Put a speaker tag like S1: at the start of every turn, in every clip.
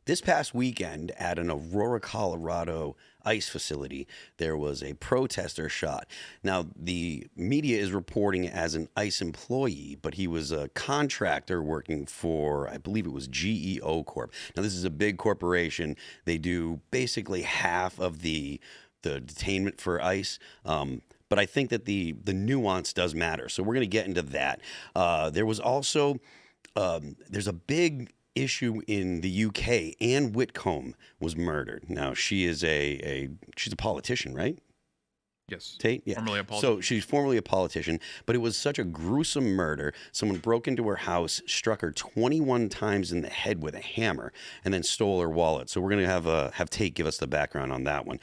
S1: This past weekend at an Aurora, Colorado ICE facility, there was a protester shot. Now, the media is reporting it as an ICE employee, but he was a contractor working for, I believe it was GEO Corp. Now, this is a big corporation. They do basically half of the detainment for ICE. But I think that the nuance does matter. So we're going to get into that. There was also, there's a big issue in the UK. Anne Whitcomb was murdered. Now she is she's a politician, right?
S2: Yes.
S1: Tate? Yeah.
S2: Formerly a politician.
S1: So she's formerly a politician, but it was such a gruesome murder. Someone broke into her house, struck her 21 times in the head with a hammer, and then stole her wallet. So we're going to have Tate give us the background on that one.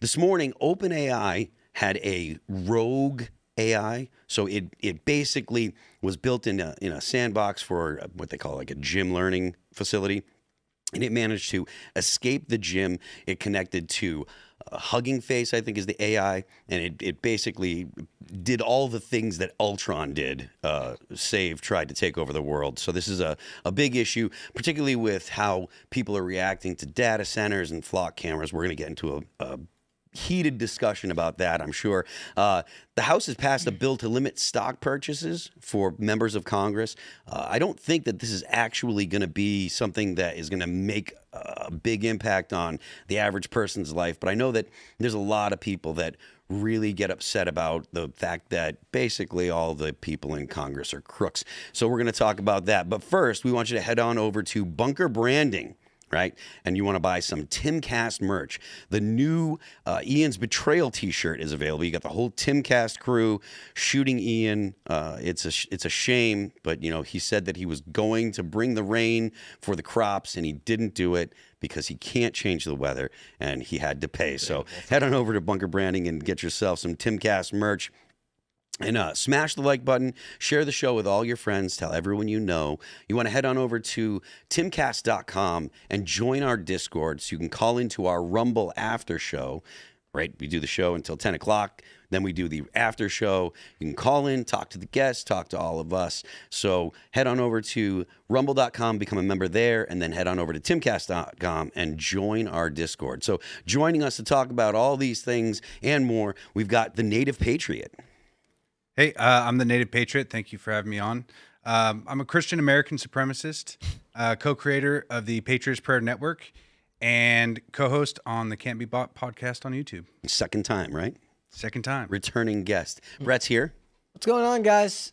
S1: This morning, OpenAI had a rogue AI. So it basically was built in a sandbox for what they call like a gym learning facility. And it managed to escape the gym. It connected to Hugging Face, I think, is the AI. And it basically did all the things that Ultron did, tried to take over the world. So this is a big issue, particularly with how people are reacting to data centers and flock cameras. We're going to get into a heated discussion about that, I'm sure. The House has passed a bill to limit stock purchases for members of Congress. I don't think that this is actually going to be something that is going to make a big impact on the average person's life, but I know that there's a lot of people that really get upset about the fact that basically all the people in Congress are crooks. So we're going to talk about that. But first, we want you to head on over to Bunker Branding. Right? And you want to buy some Timcast merch. The new Ian's Betrayal t-shirt is available. You got the whole Timcast crew shooting Ian. It's a shame, but he said that he was going to bring the rain for the crops, and he didn't do it because he can't change the weather, and he had to pay. So head on over to Bunker Branding and get yourself some Timcast merch. And smash the like button, share the show with all your friends, tell everyone you know. You want to head on over to timcast.com and join our Discord so you can call into our Rumble after show, right? We do the show until 10 o'clock. Then we do the after show. You can call in, talk to the guests, talk to all of us. So head on over to rumble.com, become a member there, and then head on over to timcast.com and join our Discord. So joining us to talk about all these things and more, we've got the Native Patriot.
S3: Hey, I'm the Native Patriot. Thank you for having me on. I'm a Christian American supremacist, co-creator of the Patriots Prayer Network, and co-host on the Can't Be Bought podcast on YouTube.
S1: Second time, right?
S3: Second time.
S1: Returning guest. Brett's here.
S4: What's going on, guys?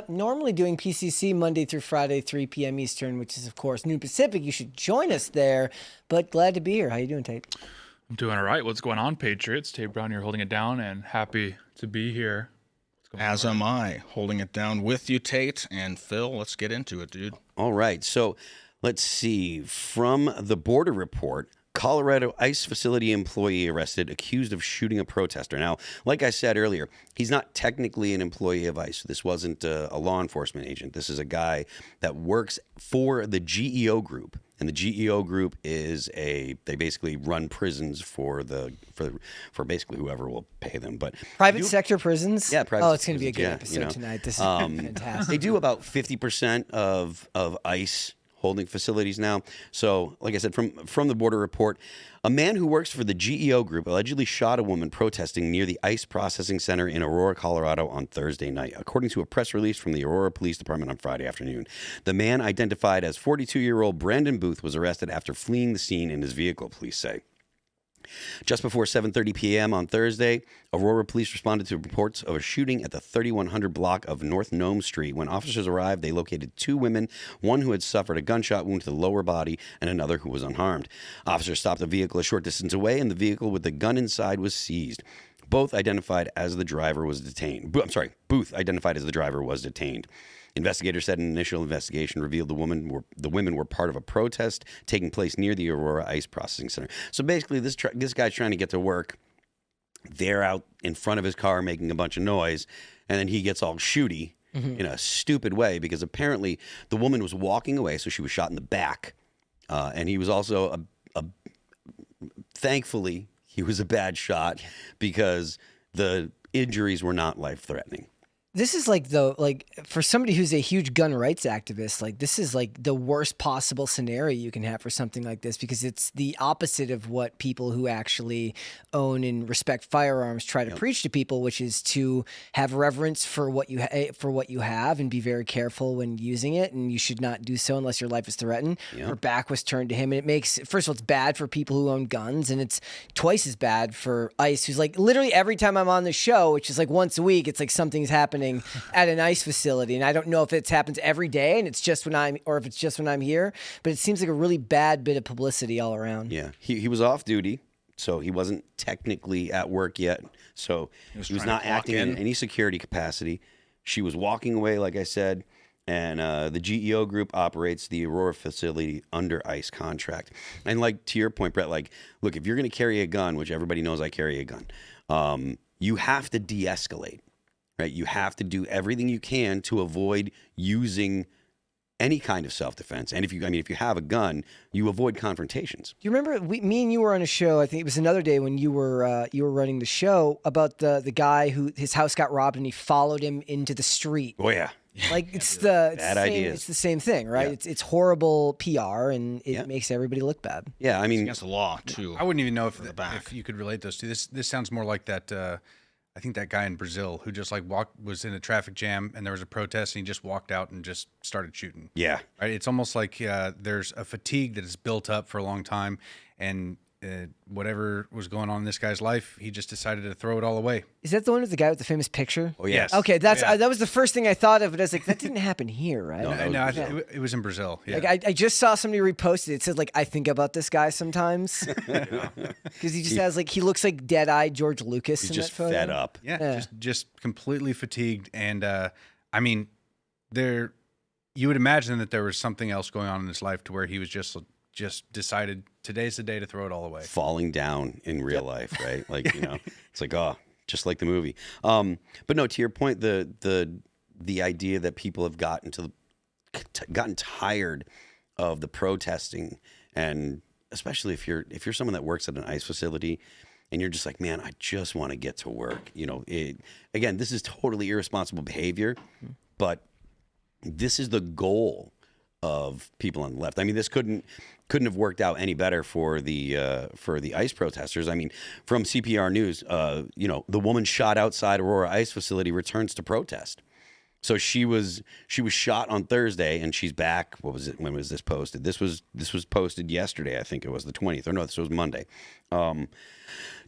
S4: Normally doing PCC Monday through Friday, 3 p.m. Eastern, which is, of course, noon Pacific. You should join us there, but glad to be here. How you doing, Tate?
S2: I'm doing all right. What's going on, Patriots? Tate Brown here holding it down and happy to be here.
S5: As am I, holding it down with you, Tate. And Phil, let's get into it, dude.
S1: All right. So let's see. From the Border Report, Colorado ICE facility employee arrested, accused of shooting a protester. Now, like I said earlier, he's not technically an employee of ICE. This wasn't a law enforcement agent. This is a guy that works for the GEO Group. And the GEO Group is they basically run prisons for basically whoever will pay them. But
S4: private sector prisons?
S1: Yeah, private.
S4: Oh, it's going to be a good episode tonight. This is fantastic.
S1: They do about 50% of ICE holding facilities now. So, like I said, from the Border Report, a man who works for the GEO Group allegedly shot a woman protesting near the ICE processing center in Aurora, Colorado on Thursday night, according to a press release from the Aurora Police Department on Friday afternoon. The man, identified as 42-year-old Brandon Booth, was arrested after fleeing the scene in his vehicle, police say. Just before 7:30 p.m. on Thursday, Aurora police responded to reports of a shooting at the 3100 block of North Nome Street. When officers arrived, they located two women, one who had suffered a gunshot wound to the lower body and another who was unharmed. Officers stopped the vehicle a short distance away, and the vehicle with the gun inside was seized. Both identified as the driver was detained. Booth identified as the driver was detained. Investigators said an initial investigation revealed the women were part of a protest taking place near the Aurora ICE Processing Center. So basically, this guy's trying to get to work. They're out in front of his car making a bunch of noise, and then he gets all shooty in a stupid way because apparently the woman was walking away, so she was shot in the back, and he was also thankfully he was a bad shot because the injuries were not life-threatening.
S4: This is like for somebody who's a huge gun rights activist, like this is like the worst possible scenario you can have for something like this, because it's the opposite of what people who actually own and respect firearms try to preach to people, which is to have reverence for what you have and be very careful when using it, and you should not do so unless your life is threatened. Her back was turned to him, and it makes, first of all, it's bad for people who own guns, and it's twice as bad for ICE, who's like literally every time I'm on the show, which is like once a week, it's like something's happening at an ICE facility, and I don't know if it happens every day and it's just when I'm here, but it seems like a really bad bit of publicity all around.
S1: Yeah, he was off duty, so he wasn't technically at work yet, so he was not acting in any security capacity. She was walking away, like I said, and the GEO group operates the Aurora facility under ICE contract. And like to your point, Brett, like, look, if you're going to carry a gun, which everybody knows I carry a gun, you have to de-escalate. Right? You have to do everything you can to avoid using any kind of self-defense. And if you have a gun, you avoid confrontations.
S4: Do you remember me and you were on a show? I think it was another day when you were running the show about the guy who his house got robbed and he followed him into the street.
S1: Oh yeah.
S4: Like it's the same thing, right?
S1: Yeah.
S4: It's horrible PR, and it makes everybody look bad.
S1: Yeah, I mean,
S5: It's against the law too.
S3: I wouldn't even know if you could relate those two. This sounds more like that. I think that guy in Brazil who just like was in a traffic jam and there was a protest and he just walked out and just started shooting.
S1: yeah.
S3: Right. It's almost like there's a fatigue that is built up for a long time, and whatever was going on in this guy's life, he just decided to throw it all away.
S4: Is that the one with the guy with the famous picture?
S1: Oh yes.
S4: Okay, that was the first thing I thought of. But I was like, that didn't happen here, right?
S3: No, I think it was in Brazil. Yeah.
S4: Like I just saw somebody repost it. It said like, I think about this guy sometimes because he just has like, he looks like dead-eyed George Lucas.
S1: He's
S4: in
S1: just
S4: that photo.
S1: fed up.
S3: Yeah. Just completely fatigued, and I mean, you would imagine that there was something else going on in his life to where he was just decided today's the day to throw it all away.
S1: Falling down in real life, right? Like, it's like, just like the movie. But no, to your point, the idea that people have gotten tired of the protesting, and especially if you're someone that works at an ICE facility and you're just like, man, I just want to get to work. Again, this is totally irresponsible behavior, but this is the goal of people on the left. I mean, this couldn't have worked out any better for the ICE protesters. I mean, from CPR News, the woman shot outside Aurora ICE facility returns to protest. So she was shot on Thursday, and she's back. What was it? When was this posted? This was posted yesterday. I think it was the 20th. Or no, this was Monday.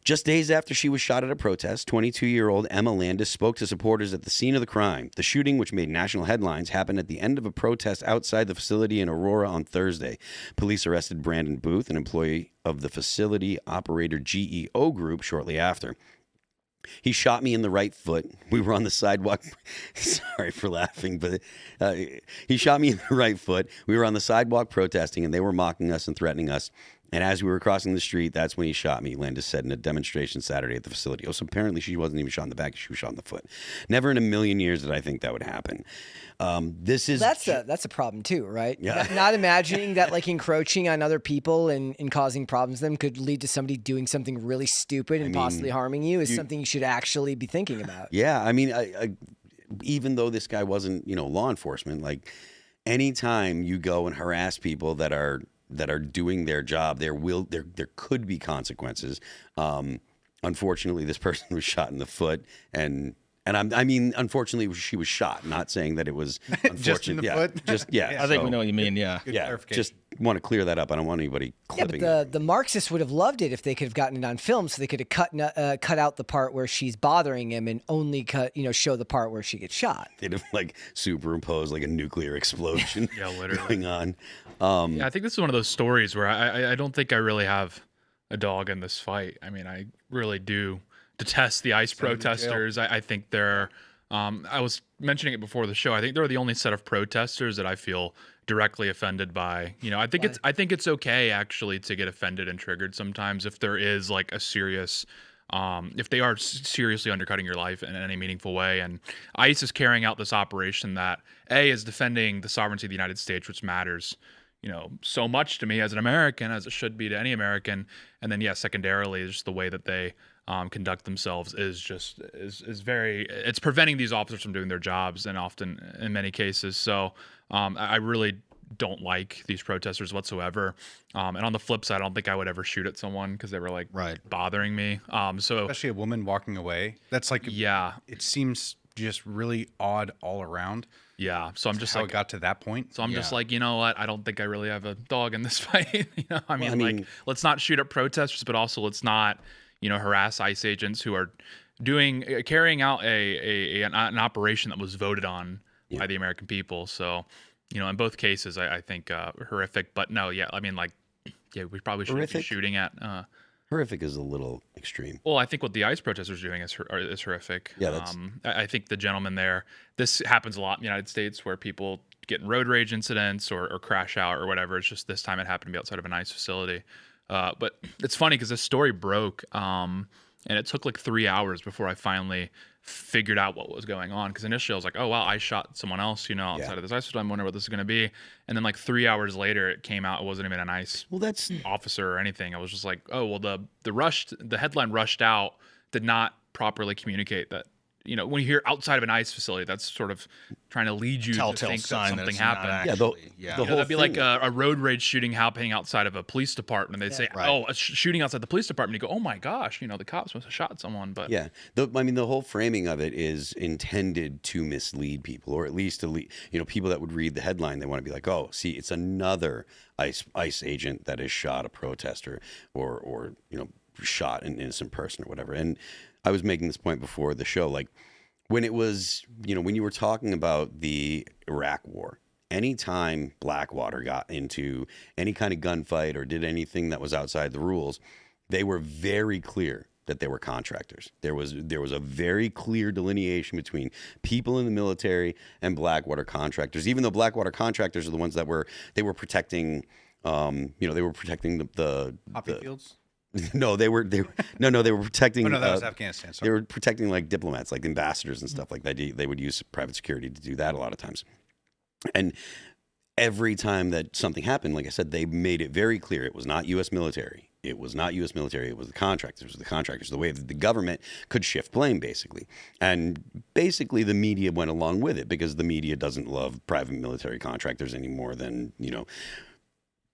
S1: Just days after she was shot at a protest, 22-year-old Emma Landis spoke to supporters at the scene of the crime. The shooting, which made national headlines, happened at the end of a protest outside the facility in Aurora on Thursday. Police arrested Brandon Booth, an employee of the facility operator GEO Group, shortly after. He shot me in the right foot. We were on the sidewalk. Sorry for laughing, but he shot me in the right foot. We were on the sidewalk protesting, and they were mocking us and threatening us. And as we were crossing the street, that's when he shot me, Landis said in a demonstration Saturday at the facility. So apparently she wasn't even shot in the back. She was shot in the foot. Never in a million years did I think that would happen. That's
S4: a problem too, right?
S1: Yeah.
S4: Not imagining that like encroaching on other people and causing problems to them could lead to somebody doing something really stupid and possibly harming you is something you should actually be thinking about.
S1: Yeah, I mean, even though this guy wasn't, law enforcement, like anytime you go and harass people that are doing their job, there could be consequences. Unfortunately, this person was shot in the foot, and unfortunately, she was shot. Not saying that it was unfortunate.
S3: Just in the foot?
S5: I think we know what you mean. Yeah.
S3: Good
S1: Yeah,
S3: clarification.
S1: just want to clear that up. I don't want anybody clipping it.
S4: But the Marxists would have loved it if they could have gotten it on film, so they could have cut out the part where she's bothering him and only show the part where she gets shot.
S1: They'd have superimposed a nuclear explosion
S2: Yeah, literally.
S1: going on.
S2: Yeah, I think this is one of those stories where I don't think I really have a dog in this fight. I mean, I really do detest the ICE protesters. I think they're, I was mentioning it before the show, I think they're the only set of protesters that I feel directly offended by. I think it's okay actually to get offended and triggered sometimes if there is a serious, if they are seriously undercutting your life in any meaningful way. And ICE is carrying out this operation that is defending the sovereignty of the United States, which matters so much to me as an American, as it should be to any American. And then, secondarily, just the way that they conduct themselves is very, it's preventing these officers from doing their jobs, and often in many cases. So I really don't like these protesters whatsoever. And on the flip side, I don't think I would ever shoot at someone because they were like bothering me. So
S3: Especially a woman walking away. That's like,
S2: yeah,
S3: it seems just really odd all around.
S2: yeah. So I'm just
S3: How
S2: like,
S3: it got to that point.
S2: so I'm just like, you know what? I don't think I really have a dog in this fight. I mean, like, let's not shoot at protesters, but also let's not, harass ICE agents who are carrying out an operation that was voted on by the American people. So, in both cases, I think horrific. But no, yeah, I mean, like, yeah, we probably shouldn't be shooting at.
S1: Horrific is a little extreme.
S2: Well, I think what the ICE protesters are doing is horrific.
S1: Yeah, that's...
S2: I think the gentleman there. This happens a lot in the United States where people get in road rage incidents or crash out or whatever. It's just this time it happened to be outside of an ICE facility. But it's funny because this story broke, and it took like 3 hours before I finally figured out what was going on. Because initially I was like, oh, wow, I shot someone else, outside of this ICE facility. I wonder what this is going to be. And then like 3 hours later, it came out it wasn't even an ICE officer or anything. I was just like, oh, well, the headline rushed out did not properly communicate that. When you hear outside of an ICE facility, that's sort of trying to lead you to think that something happened. That'd be like a road rage shooting happening outside of a police department. They'd say, "Oh, a shooting outside the police department." You go, "Oh my gosh, the cops must have shot someone." But
S1: the whole framing of it is intended to mislead people, or at least to people that would read the headline. They want to be like, "Oh, see, it's another ICE agent that has shot a protester, or shot an innocent person or whatever." And I was making this point before the show, like when it was, when you were talking about the Iraq War, anytime Blackwater got into any kind of gunfight or did anything that was outside the rules, they were very clear that they were contractors. There was a very clear delineation between people in the military and Blackwater contractors, even though Blackwater contractors are the ones that were protecting, they were protecting the
S3: Poppy fields?
S1: No, they were protecting.
S3: Oh no, that was Afghanistan. Sorry.
S1: They were protecting like diplomats, like ambassadors and stuff like that. They would use private security to do that a lot of times. And every time that something happened, like I said, they made it very clear it was not U.S. military. It was not U.S. military. It was the contractors. It was the contractors. The way that the government could shift blame, basically. And basically, the media went along with it because the media doesn't love private military contractors any more than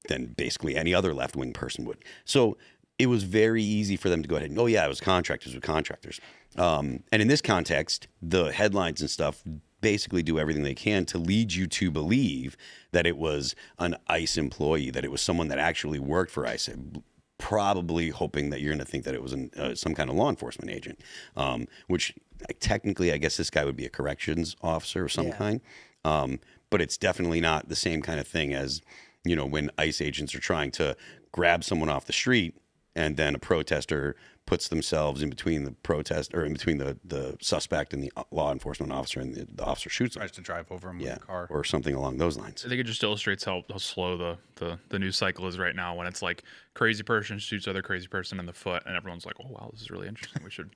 S1: than basically any other left wing person would. So it was very easy for them to go ahead and, oh yeah, it was contractors with contractors. And in this context, the headlines and stuff basically do everything they can to lead you to believe that it was an ICE employee, that it was someone that actually worked for ICE, probably hoping that you're going to think that it was some kind of law enforcement agent, which technically I guess this guy would be a corrections officer of some kind. But it's definitely not the same kind of thing as, when ICE agents are trying to grab someone off the street and then a protester puts themselves in between the protest or in between the suspect and the law enforcement officer, and the officer shoots him.
S3: Tries to drive over him with a car
S1: or something along those lines.
S2: I think it just illustrates how slow the news cycle is right now, when it's like crazy person shoots other crazy person in the foot and everyone's like, oh wow, this is really interesting. We should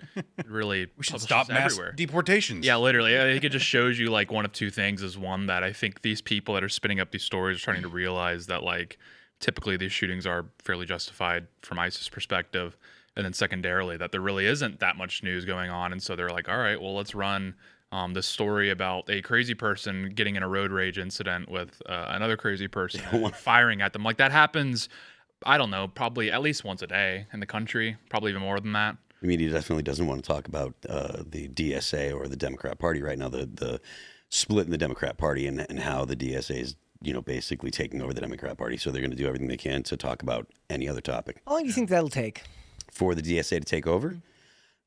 S2: really
S3: stop mass deportations.
S2: Yeah, literally. I think it just shows you like one of two things. Is one, that I think these people that are spinning up these stories are trying to realize that like typically these shootings are fairly justified from ISIS perspective. And then secondarily, that there really isn't that much news going on. And so they're like, all right, well, let's run this story about a crazy person getting in a road rage incident with another crazy person firing at them. Like that happens, I don't know, probably at least once a day in the country, probably even more than that.
S1: The media definitely doesn't want to talk about the DSA or the Democrat Party right now, the split in the Democrat Party and how the DSA is basically taking over the Democrat Party. So they're going to do everything they can to talk about any other topic.
S4: How long do you think that'll take
S1: for the DSA to take over?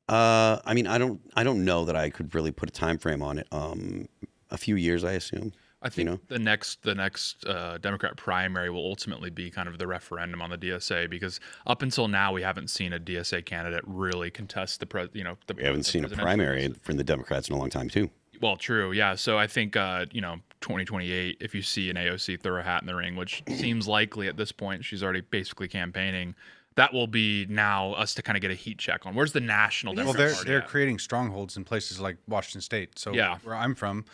S1: I mean, I don't know that I could really put a time frame on it. A few years, I assume.
S2: I think the next Democrat primary will ultimately be kind of the referendum on the DSA, because up until now we haven't seen a DSA candidate really contest
S1: we haven't seen a primary from the Democrats in a long time too.
S2: Well, true, yeah. So I think 2028, if you see an AOC throw a hat in the ring, which seems likely at this point, she's already basically campaigning. That will be now us to kind of get a heat check on where's the national Democrat Party.
S3: They're creating strongholds in places like Washington State. So where I'm from,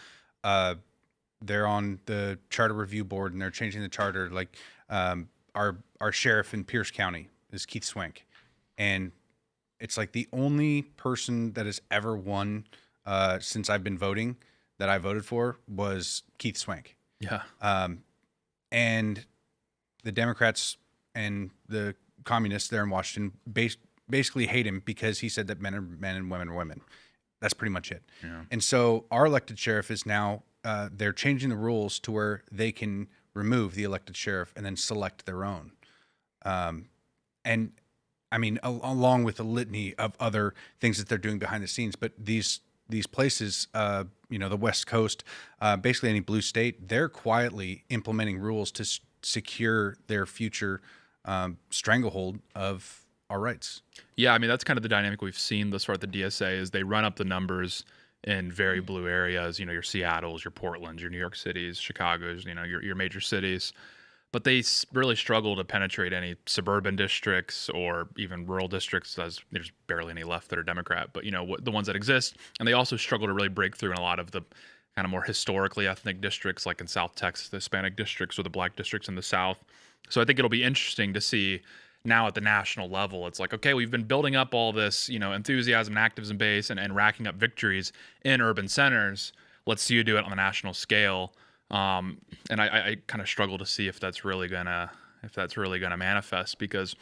S3: they're on the charter review board and they're changing the charter. Like our sheriff in Pierce County is Keith Swank, and It's like the only person that has ever won since I've been voting that I voted for was Keith Swank.
S2: Yeah.
S3: And the Democrats and the communists there in Washington basically hate him because he said that men are men and women are women. That's pretty much it.
S2: Yeah.
S3: And so our elected sheriff is now, they're changing the rules to where they can remove the elected sheriff and then select their own. And I mean, along with a litany of other things that they're doing behind the scenes, but these places, the West Coast, basically any blue state, they're quietly implementing rules to secure their future stranglehold of our rights.
S2: Yeah, I mean, that's kind of the dynamic we've seen thus far at the DSA is they run up the numbers in very blue areas, your Seattles, your Portlands, your New York Cities, Chicago's, your major cities. But they really struggle to penetrate any suburban districts or even rural districts, as there's barely any left that are Democrat, but the ones that exist. And they also struggle to really break through in a lot of the kind of more historically ethnic districts, like in South Texas, the Hispanic districts or the black districts in the South. So I think it'll be interesting to see now at the national level. It's like, okay, we've been building up all this, enthusiasm and activism base and racking up victories in urban centers. Let's see you do it on the national scale. And I kind of struggle to see if that's really gonna manifest because,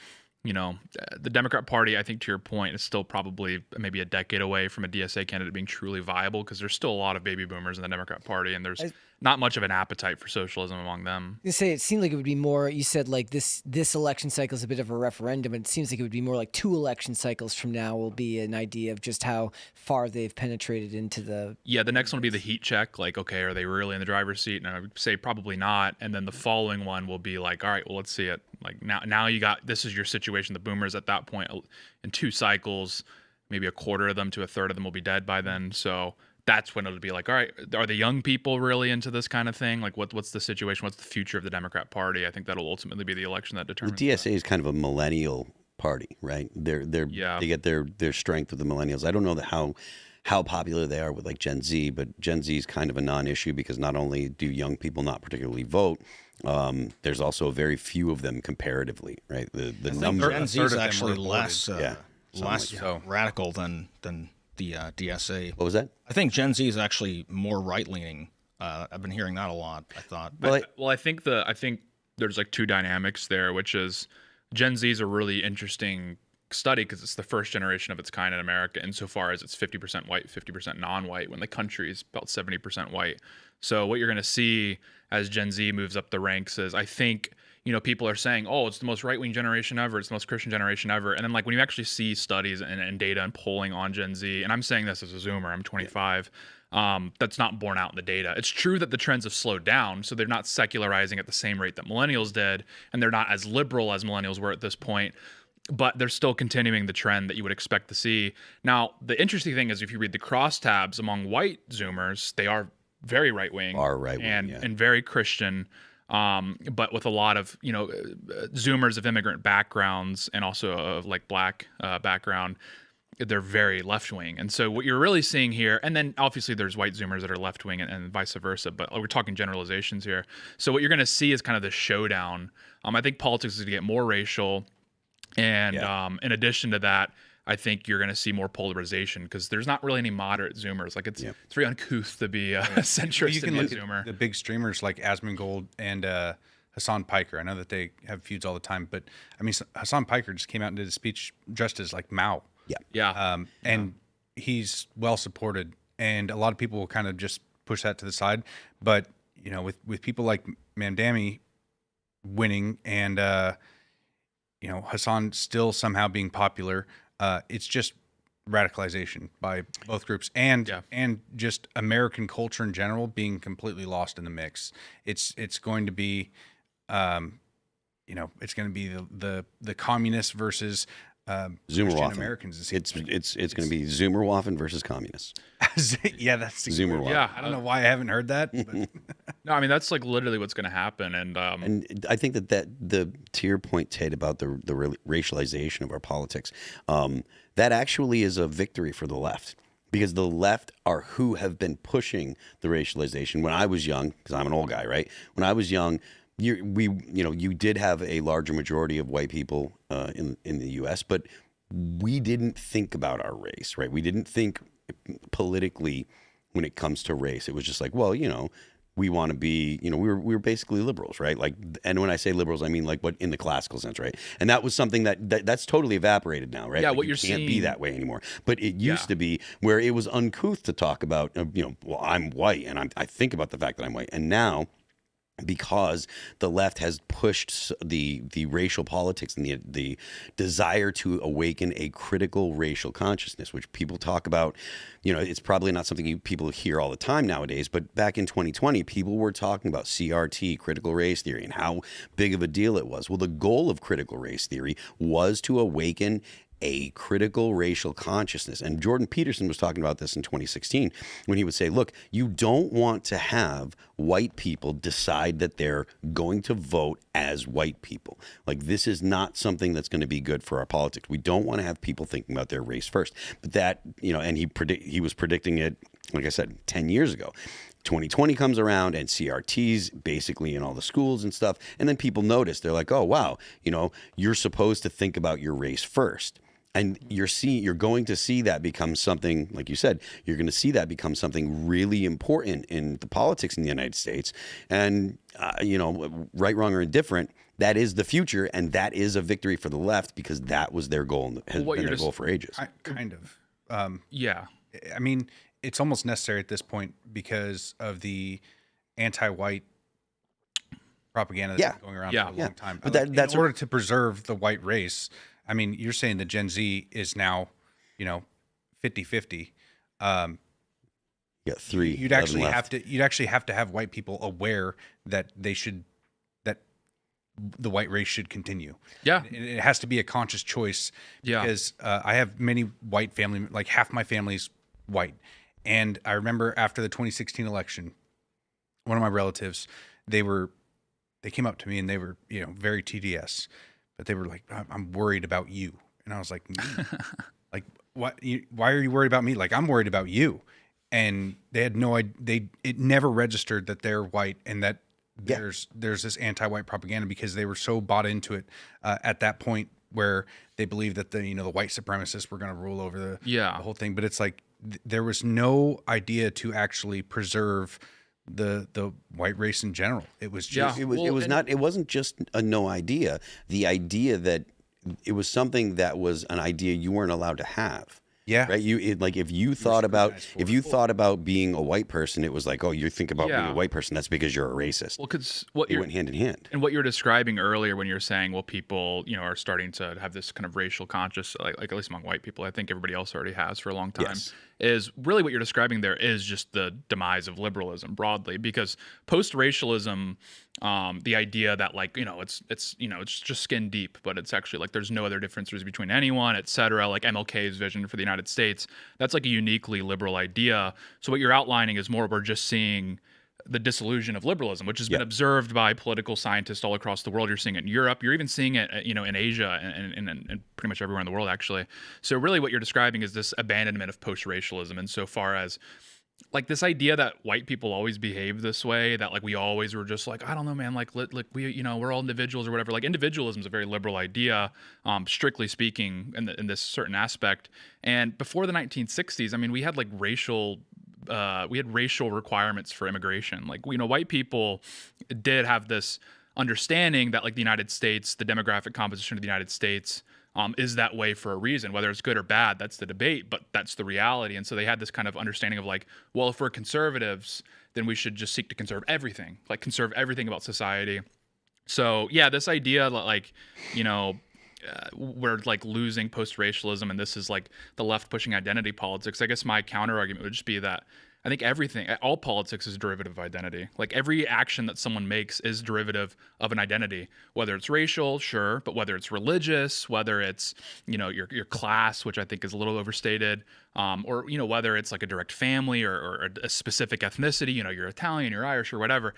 S2: the Democrat Party, I think to your point, is still probably maybe a decade away from a DSA candidate being truly viable because there's still a lot of baby boomers in the Democrat Party and there's not much of an appetite for socialism among them.
S4: You say it seemed like it would be more. You said like this election cycle is a bit of a referendum, and it seems like it would be more like 2 election cycles from now will be an idea of just how far they've penetrated into the.
S2: Yeah, the next one will be the heat check. Like, okay, are they really in the driver's seat? And I would say probably not. And then the following one will be like, all right, well, let's see it. Like now you got this is your situation. The boomers at that point in 2 cycles, maybe a quarter of them to a third of them will be dead by then. So. That's when it'll be like, all right, are the young people really into this kind of thing? Like, what's the situation? What's the future of the Democrat Party? I think that'll ultimately be the election that determines.
S1: The DSA is kind of a millennial party, right? They get their strength with the millennials. I don't know how popular they are with like Gen Z, but Gen Z is kind of a non-issue because not only do young people not particularly vote, there's also very few of them comparatively, right? The number
S5: Gen Z is actually less
S1: like
S5: radical than the DSA.
S1: What was that?
S5: I think Gen Z is actually more right-leaning. I've been hearing that a lot, I thought.
S2: I think there's like 2 dynamics there, which is Gen Z is a really interesting study because it's the first generation of its kind in America insofar as it's 50% white, 50% non-white, when the country is about 70% white. So what you're going to see as Gen Z moves up the ranks is, I think, people are saying, oh, it's the most right-wing generation ever. It's the most Christian generation ever. And then like when you actually see studies and data and polling on Gen Z, and I'm saying this as a Zoomer, I'm 25, that's not borne out in the data. It's true that the trends have slowed down. So they're not secularizing at the same rate that millennials did. And they're not as liberal as millennials were at this point. But they're still continuing the trend that you would expect to see. Now, the interesting thing is if you read the crosstabs among white Zoomers, they are very right-wing. And very Christian. But with a lot of, Zoomers of immigrant backgrounds and also of like black background, they're very left wing. And so what you're really seeing here, and then obviously there's white Zoomers that are left wing and vice versa, but we're talking generalizations here. So what you're going to see is kind of the showdown. I think politics is going to get more racial. And in addition to that, I think you're going to see more polarization because there's not really any moderate Zoomers. Like it's very uncouth to be a centrist.
S3: You can
S2: look
S3: Zoomer. At the big streamers like Asmongold and Hassan Piker. I know that they have feuds all the time, but I mean Hassan Piker just came out and did a speech dressed as like Mao. And he's well supported, and a lot of people will kind of just push that to the side. But with people like Mamdani winning and Hassan still somehow being popular. It's just radicalization by both groups and just American culture in general being completely lost in the mix. It's going to be, it's going to be the communists versus Christian Americans.
S1: It's going to be Zoomerwaffen versus communists.
S3: Yeah, that's
S1: Zoomerwaffen.
S3: Yeah, I don't know why I haven't heard that. But.
S2: No, I mean that's like literally what's going to happen, and
S1: I think that to your point, Tate, about the racialization of our politics, that actually is a victory for the left. Because the left are who have been pushing the racialization. When I was young, because I'm an old guy, right? When I was young, you did have a larger majority of white people in the U.S., but we didn't think about our race, right? We didn't think politically when it comes to race. It was just like, well, we want to be, we were basically liberals, right? Like, and when I say liberals, I mean like what in the classical sense, right? And that was something that's totally evaporated now, right?
S2: Yeah,
S1: like
S2: what
S1: you
S2: you're
S1: can't
S2: seeing
S1: be that way anymore. But it used to be where it was uncouth to talk about, well, I'm white, and I think about the fact that I'm white, and now, because the left has pushed the racial politics and the desire to awaken a critical racial consciousness, which people talk about, it's probably not something people hear all the time nowadays, but back in 2020, people were talking about CRT, critical race theory, and how big of a deal it was. Well, the goal of critical race theory was to awaken a critical racial consciousness. And Jordan Peterson was talking about this in 2016 when he would say, look, you don't want to have white people decide that they're going to vote as white people. Like, this is not something that's going to be good for our politics. We don't want to have people thinking about their race first. But that, and he was predicting it, like I said, 10 years ago. 2020 comes around and CRT's basically in all the schools and stuff. And then people notice, they're like, oh, wow, you're supposed to think about your race first. And you're going to see that become something, like you said, you're going to see that become something really important in the politics in the United States. And, right, wrong, or indifferent, that is the future. And that is a victory for the left because that was their goal and has been their goal for ages.
S3: Kind of.
S2: Yeah.
S3: I mean, it's almost necessary at this point because of the anti-white propaganda that's been going around for a long time.
S1: But
S3: in order to preserve the white race, I mean, you're saying that Gen Z is now, 50-50.
S1: Yeah, 3.
S3: You'd actually have to have white people aware that that the white race should continue.
S2: Yeah,
S3: and it has to be a conscious choice.
S2: Yeah,
S3: because I have many white family, like half my family's white, and I remember after the 2016 election, one of my relatives, they came up to me and they were, very TDS. But they were like, I'm worried about you. And I was like, like, what? Why are you worried about me? Like, I'm worried about you. And they had no idea. It never registered that they're white and that there's this anti-white propaganda because they were so bought into it at that point where they believed that the white supremacists were going to rule over the whole thing. But it's like there was no idea to actually preserve the white race in general. It was just
S1: it wasn't just a no idea. The idea that it was something that was an idea you weren't allowed to have. Yeah. Right. If you thought about being a white person, it was like, oh, you think about being a white person. That's because you're a racist.
S2: Well, because
S1: it went hand in hand.
S2: And what you're describing earlier when you're saying, well, people, are starting to have this kind of racial conscious, like at least among white people, I think everybody else already has for a long time.
S1: Yes.
S2: Is really what you're describing there is just the demise of liberalism broadly, because post-racialism, the idea that it's just skin deep, but it's actually like there's no other differences between anyone, et cetera, like MLK's vision for the United States, that's like a uniquely liberal idea. So what you're outlining is more we're just seeing the disillusion of liberalism, which has been observed by political scientists all across the world. You're seeing it in Europe. You're even seeing it, in Asia and pretty much everywhere in the world, actually. So really what you're describing is this abandonment of post-racialism insofar as like this idea that white people always behave this way, that like we always were just like, I don't know, man, like we, we're all individuals or whatever. Like individualism is a very liberal idea, strictly speaking, in this certain aspect. And before the 1960s, I mean, we had like racial requirements for immigration. Like, white people did have this understanding that like the United States, the demographic composition of the United States is that way for a reason. Whether it's good or bad, that's the debate, but that's the reality. And so they had this kind of understanding of like, well, if we're conservatives, then we should just seek to conserve everything about society. So yeah, this idea that like, we're like losing post-racialism and this is like the left pushing identity politics. I guess my counter argument would just be that I think all politics is derivative of identity. Like every action that someone makes is derivative of an identity, whether it's racial, sure, but whether it's religious, whether it's, your class, which I think is a little overstated, or, whether it's like a direct family or a specific ethnicity, you're Italian, you're Irish or whatever,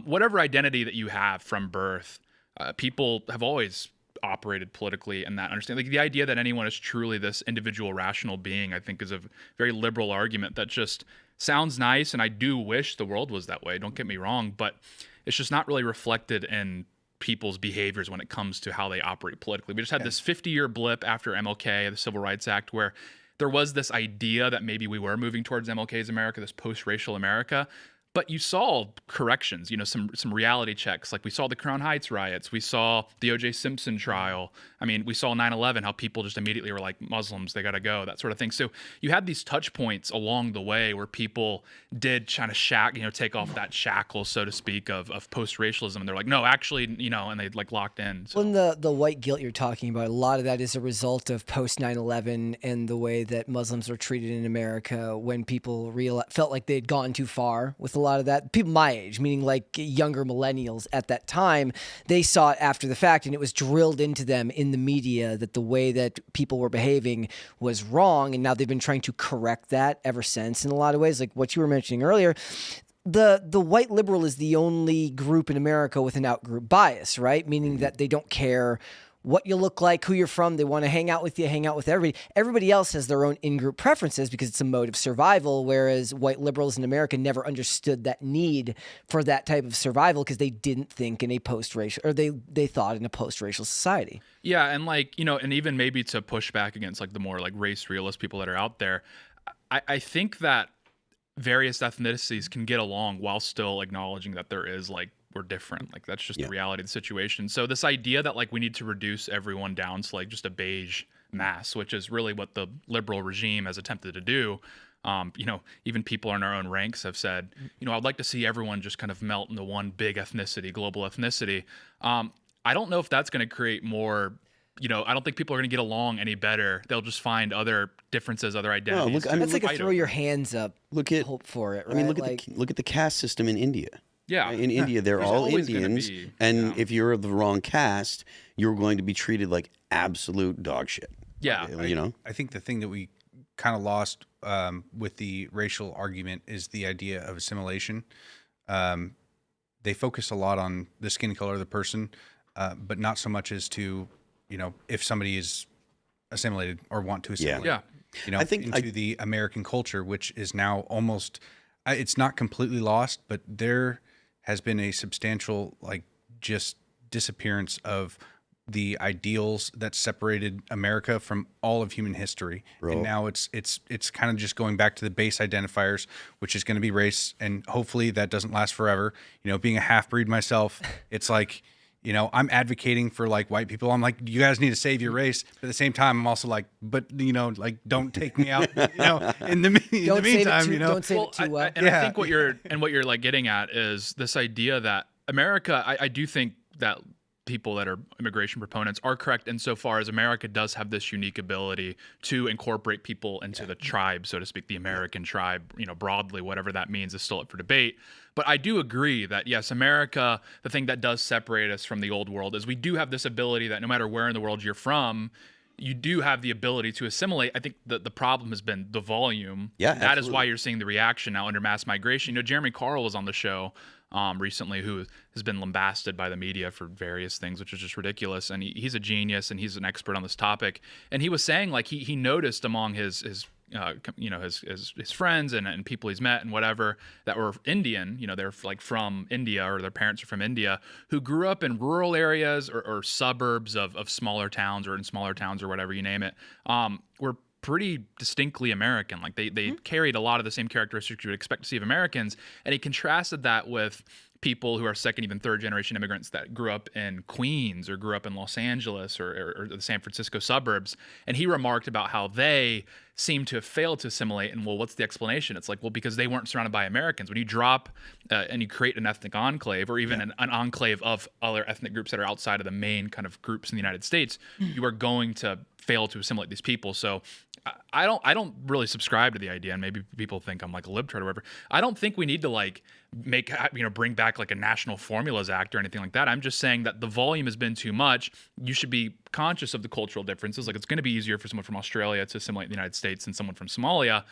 S2: whatever identity that you have from birth, people have always operated politically and that understand like the idea that anyone is truly this individual rational being, I think is a very liberal argument that just sounds nice. And I do wish the world was that way. Don't get me wrong, but it's just not really reflected in people's behaviors when it comes to how they operate politically. We just had this 50-year blip after MLK, the Civil Rights Act, where there was this idea that maybe we were moving towards MLK's America, this post-racial America. But you saw corrections, some reality checks. Like we saw the Crown Heights riots. We saw the O.J. Simpson trial. I mean, we saw 9/11, how people just immediately were like, Muslims, they got to go, that sort of thing. So you had these touch points along the way where people did kind of take off that shackle, so to speak, of post-racialism. And they're like, no, actually, and they like locked in. So.
S4: Well, the white guilt you're talking about, a lot of that is a result of post 9/11 and the way that Muslims were treated in America when people felt like they had gone too far with a lot of that. People my age, meaning like younger millennials at that time, they saw it after the fact, and it was drilled into them in the media that the way that people were behaving was wrong, and now they've been trying to correct that ever since in a lot of ways, like what you were mentioning earlier. The white liberal is the only group in America with an out-group bias, right? Meaning that they don't care what you look like, who you're from. They want to hang out with you, hang out with everybody. Everybody else has their own in-group preferences because it's a mode of survival, whereas white liberals in America never understood that need for that type of survival because they didn't think in a post-racial, or they thought in a post-racial society.
S2: Yeah, and and even maybe to push back against like the more like race realist people that are out there, I think that various ethnicities can get along while still acknowledging that there is like we're different. Like that's just the reality of the situation. So this idea that like we need to reduce everyone down to like just a beige mass, which is really what the liberal regime has attempted to do. Even people in our own ranks have said, I'd like to see everyone just kind of melt into one big ethnicity, global ethnicity. I don't know if that's going to create more. I don't think people are going to get along any better. They'll just find other differences, other identities.
S4: That's like a throw your hands up. Hope for it. Right?
S1: I mean, look at the caste system in India.
S2: Yeah.
S1: In India, they're all Indians, if you're of the wrong caste, you're going to be treated like absolute dog shit.
S2: Yeah.
S3: I think the thing that we kind of lost with the racial argument is the idea of assimilation. They focus a lot on the skin color of the person, but not so much as to, if somebody is assimilated or want to assimilate.
S2: Yeah.
S3: I think into the American culture, which is now almost, it's not completely lost, but there has been a substantial just disappearance of the ideals that separated America from all of human history. Bro. And now it's kind of just going back to the base identifiers, which is going to be race, and hopefully that doesn't last forever. Being a half-breed myself, it's like, I'm advocating for like white people. I'm like, you guys need to save your race. But at the same time, I'm also like, but don't take me out. In the meantime,
S4: don't save it too well.
S2: I think what you're like getting at is this idea that America. I do think that people that are immigration proponents are correct insofar as America does have this unique ability to incorporate people into the tribe, so to speak, the American tribe, broadly, whatever that means is still up for debate. But I do agree that, yes, America, the thing that does separate us from the old world is we do have this ability that no matter where in the world you're from, you do have the ability to assimilate. I think the problem has been the volume.
S1: Yeah,
S2: that is why you're seeing the reaction now under mass migration. Jeremy Carl was on the show recently, who has been lambasted by the media for various things, which is just ridiculous. And he's a genius and he's an expert on this topic. And he was saying like he noticed among his friends and people he's met and whatever that were Indian, they're like from India or their parents are from India, who grew up in rural areas or suburbs of smaller towns or in smaller towns or whatever you name it, were pretty distinctly American. Like they carried a lot of the same characteristics you would expect to see of Americans. And he contrasted that with people who are second, even third generation immigrants that grew up in Queens or grew up in Los Angeles or the San Francisco suburbs. And he remarked about how they seem to have failed to assimilate. And well, what's the explanation? It's like, well, because they weren't surrounded by Americans. When you drop and you create an ethnic enclave or even an enclave of other ethnic groups that are outside of the main kind of groups in the United States, you are going to fail to assimilate these people. So I don't really subscribe to the idea, and maybe people think I'm like a libtard or whatever. I don't think we need to like bring back like a National Formulas Act or anything like that. I'm just saying that the volume has been too much. You should be conscious of the cultural differences. Like it's going to be easier for someone from Australia to assimilate in the United States than someone from Somalia.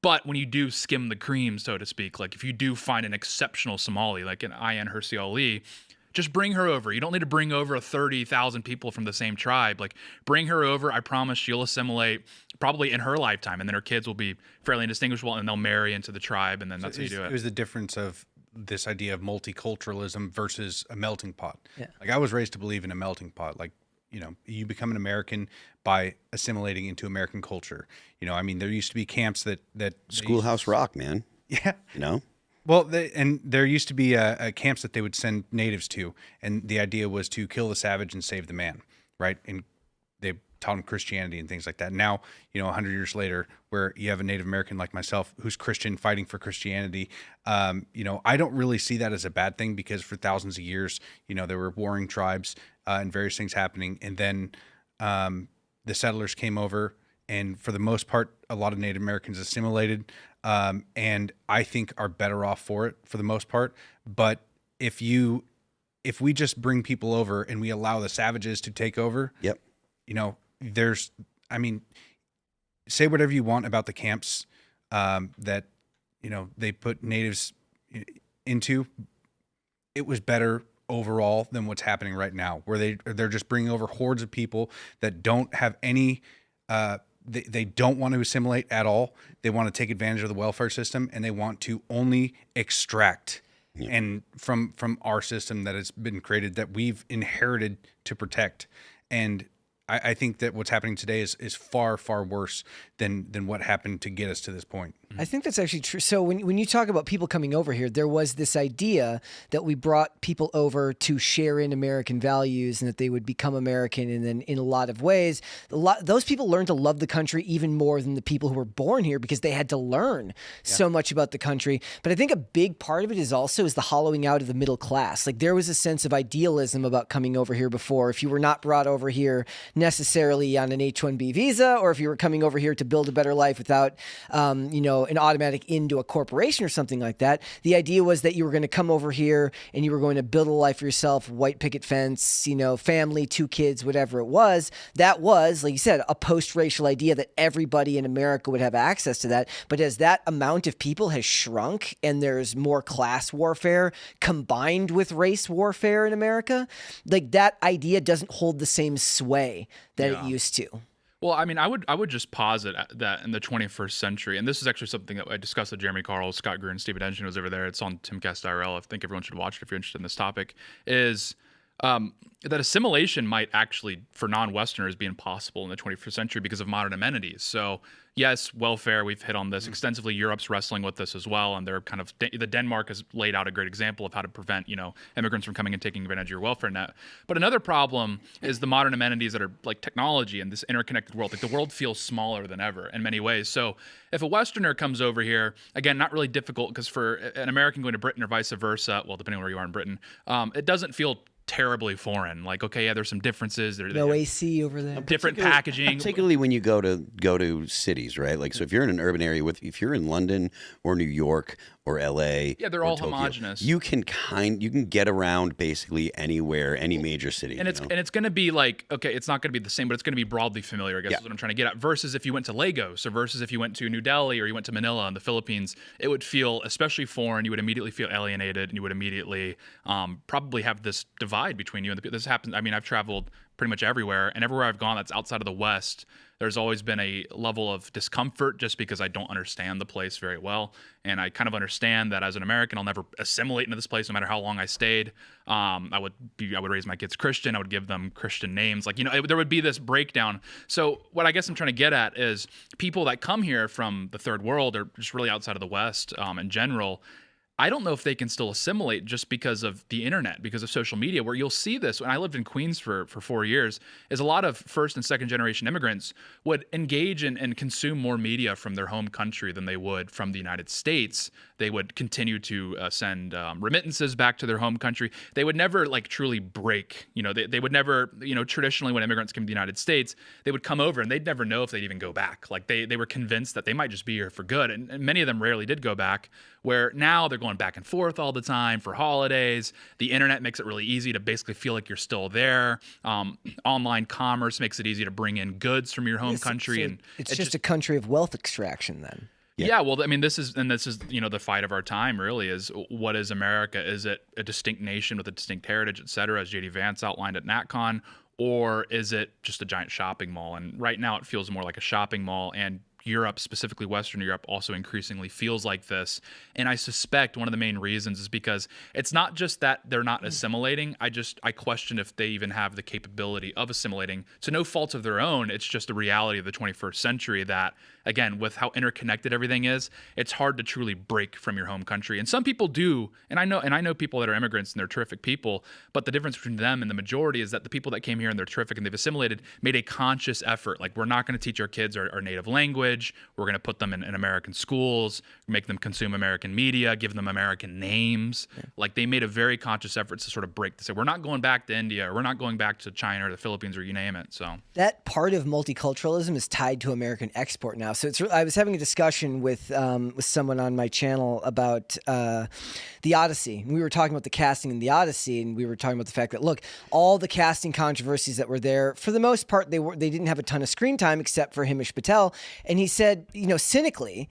S2: But when you do skim the cream, so to speak, like if you do find an exceptional Somali, like an Ayan Hirsi Ali, just bring her over. You don't need to bring over 30,000 people from the same tribe. Like, bring her over. I promise she'll assimilate probably in her lifetime, and then her kids will be fairly indistinguishable, and they'll marry into the tribe, and then that's how you do it.
S3: It was the difference of this idea of multiculturalism versus a melting pot.
S4: Yeah.
S3: Like I was raised to believe in a melting pot. Like, you become an American by assimilating into American culture. I mean, there used to be camps that
S1: Schoolhouse Rock, man.
S3: Yeah.
S1: You know?
S3: Well, and there used to be camps that they would send natives to, and the idea was to kill the savage and save the man, right? And they taught them Christianity and things like that. Now, 100 years later, where you have a Native American like myself who's Christian fighting for Christianity, I don't really see that as a bad thing, because for thousands of years, there were warring tribes and various things happening. And then the settlers came over, and for the most part, a lot of Native Americans assimilated, and I think are better off for it for the most part. But if we just bring people over and we allow the savages to take over,
S1: Yep.
S3: Say whatever you want about the camps that they put natives into. It was better overall than what's happening right now, where they're just bringing over hordes of people that don't have any. They don't want to assimilate at all. They want to take advantage of the welfare system, and they want to only extract. Yeah. And from our system that has been created, that we've inherited to protect. And I think that what's happening today is far, far worse than what happened to get us to this point.
S4: I think that's actually true. So when you talk about people coming over here, there was this idea that we brought people over to share in American values and that they would become American. And then in a lot of ways, those people learned to love the country even more than the people who were born here, because they had to learn so much about the country. But I think a big part of it is the hollowing out of the middle class. Like, there was a sense of idealism about coming over here before. If you were not brought over here necessarily on an H-1B visa, or if you were coming over here to build a better life without, an automatic into a corporation or something like that. The idea was that you were going to come over here and you were going to build a life for yourself, white picket fence, family, 2 kids, whatever it was. That was, like you said, a post-racial idea that everybody in America would have access to that. But as that amount of people has shrunk and there's more class warfare combined with race warfare in America, like, that idea doesn't hold the same sway that it used to.
S2: Well, I mean, I would just posit that in the 21st century, and this is actually something that I discussed with Jeremy Carl, Scott Greer, and Steve Denton was over there. It's on Timcast IRL. I think everyone should watch it if you're interested in this topic. Is that assimilation might actually, for non-Westerners, be impossible in the 21st century because of modern amenities. So yes, welfare, we've hit on this extensively. Europe's wrestling with this as well, and they're kind of, the Denmark has laid out a great example of how to prevent, immigrants from coming and taking advantage of your welfare net. But another problem is the modern amenities that are like technology and this interconnected world. Like, the world feels smaller than ever in many ways. So if a Westerner comes over here, again, not really difficult, because for an American going to Britain or vice versa, well, depending on where you are in Britain, it doesn't feel terribly foreign. Like, okay, yeah, there's some differences.
S4: No AC over there.
S2: Different packaging.
S1: Particularly when you go to cities, right? Like, so if you're in an urban area if you're in London or New York or LA,
S2: yeah, they're all homogenous.
S1: You can get around basically anywhere, any major city.
S2: And it's going to be like, okay, it's not going to be the same, but it's going to be broadly familiar, I guess is what I'm trying to get at. Versus if you went to Lagos, or versus if you went to New Delhi, or you went to Manila in the Philippines, it would feel especially foreign. You would immediately feel alienated, and you would immediately probably have this divide between you and the people. This happens. I mean, I've traveled pretty much everywhere, and everywhere I've gone that's outside of the West, there's always been a level of discomfort just because I don't understand the place very well. And I kind of understand that as an American, I'll never assimilate into this place no matter how long I stayed. I would raise my kids Christian. I would give them Christian names. Like, there would be this breakdown. So what I guess I'm trying to get at is people that come here from the third world, or just really outside of the West in general, I don't know if they can still assimilate just because of the internet, because of social media, where you'll see this. When I lived in Queens for 4 years, is a lot of first and second generation immigrants would engage in and consume more media from their home country than they would from the United States. They would continue to send remittances back to their home country. They would never truly break. They would never, traditionally when immigrants came to the United States, they would come over and they'd never know if they'd even go back. Like, they were convinced that they might just be here for good. And many of them rarely did go back, where now they're going back and forth all the time for holidays. The internet makes it really easy to basically feel like you're still there. Online commerce makes it easy to bring in goods from your home country.
S4: So
S2: and
S4: it's just a country of wealth extraction then.
S2: Yeah, well, I mean, this is the fight of our time. Really, is what is America? Is it a distinct nation with a distinct heritage, et cetera, as JD Vance outlined at NatCon, or is it just a giant shopping mall? And right now, it feels more like a shopping mall. And Europe, specifically Western Europe, also increasingly feels like this. And I suspect one of the main reasons is because it's not just that they're not assimilating. I question if they even have the capability of assimilating to no fault of their own. It's just the reality of the 21st century that, again, with how interconnected everything is, it's hard to truly break from your home country. And some people do, and I know people that are immigrants and they're terrific people, but the difference between them and the majority is that the people that came here and they're terrific and they've assimilated made a conscious effort. Like, we're not going to teach our kids our native language. We're going to put them in American schools, make them consume American media, give them American names. Yeah. Like, they made a very conscious effort to sort of break to say, we're not going back to India, or we're not going back to China or the Philippines, or you name it. So
S4: that part of multiculturalism is tied to American export now. So I was having a discussion with someone on my channel about the Odyssey. We were talking about the casting in the Odyssey, and we were talking about the fact that, look, all the casting controversies that were there, for the most part, they didn't have a ton of screen time except for Himesh Patel. And he said, cynically,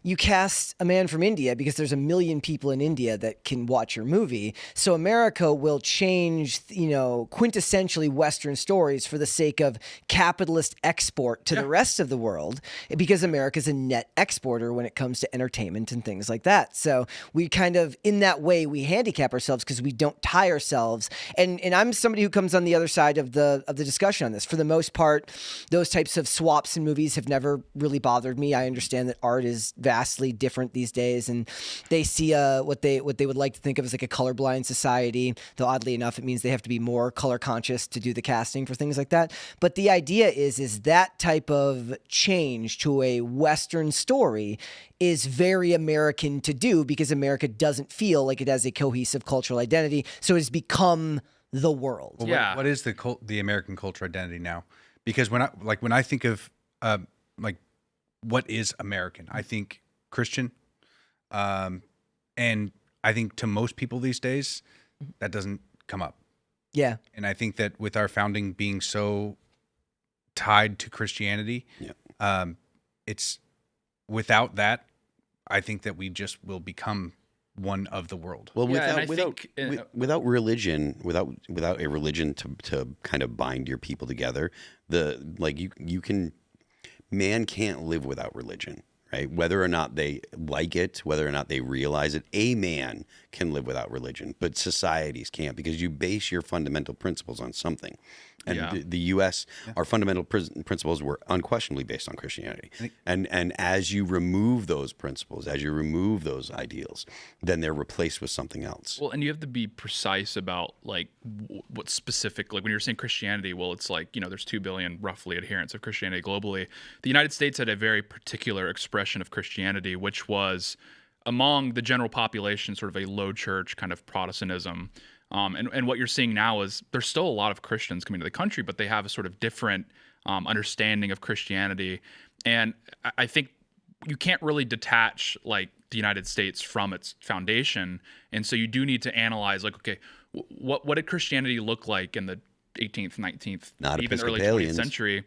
S4: you cast a man from India because there's 1 million people in India that can watch your movie. So America will change, quintessentially Western stories for the sake of capitalist export to the rest of the world, because America's a net exporter when it comes to entertainment and things like that. So we kind of, in that way, we handicap ourselves because we don't tie ourselves. And I'm somebody who comes on the other side of the discussion on this. For the most part, those types of swaps in movies have never really bothered me. I understand that art is vastly different these days, and they see what they would like to think of as like a colorblind society, though oddly enough it means they have to be more color conscious to do the casting for things like that. But the idea is that type of change to a Western story is very American to do, because America doesn't feel like it has a cohesive cultural identity, so it's become the world.
S3: Well, what is the American cultural identity now? Because when I think of what is American, I think Christian, and I think to most people these days that doesn't come up.
S4: Yeah.
S3: And I think that with our founding being so tied to Christianity, it's without that, I think that we just will become one of the world.
S1: Well, without religion, without a religion to kind of bind your people together, man can't live without religion. Right? Whether or not they like it, whether or not they realize it, a man can live without religion, but societies can't, because you base your fundamental principles on something. And the U.S., our fundamental principles were unquestionably based on Christianity. And as you remove those principles, as you remove those ideals, then they're replaced with something else.
S2: Well, and you have to be precise about like what specific, like when you're saying Christianity, well, it's like, there's 2 billion roughly adherents of Christianity globally. The United States had a very particular expression of Christianity, which was among the general population, sort of a low church kind of Protestantism. And what you're seeing now is there's still a lot of Christians coming to the country, but they have a sort of different understanding of Christianity. And I think you can't really detach like the United States from its foundation. And so you do need to analyze, like, okay, what did Christianity look like in the 18th, 19th, even early 20th century?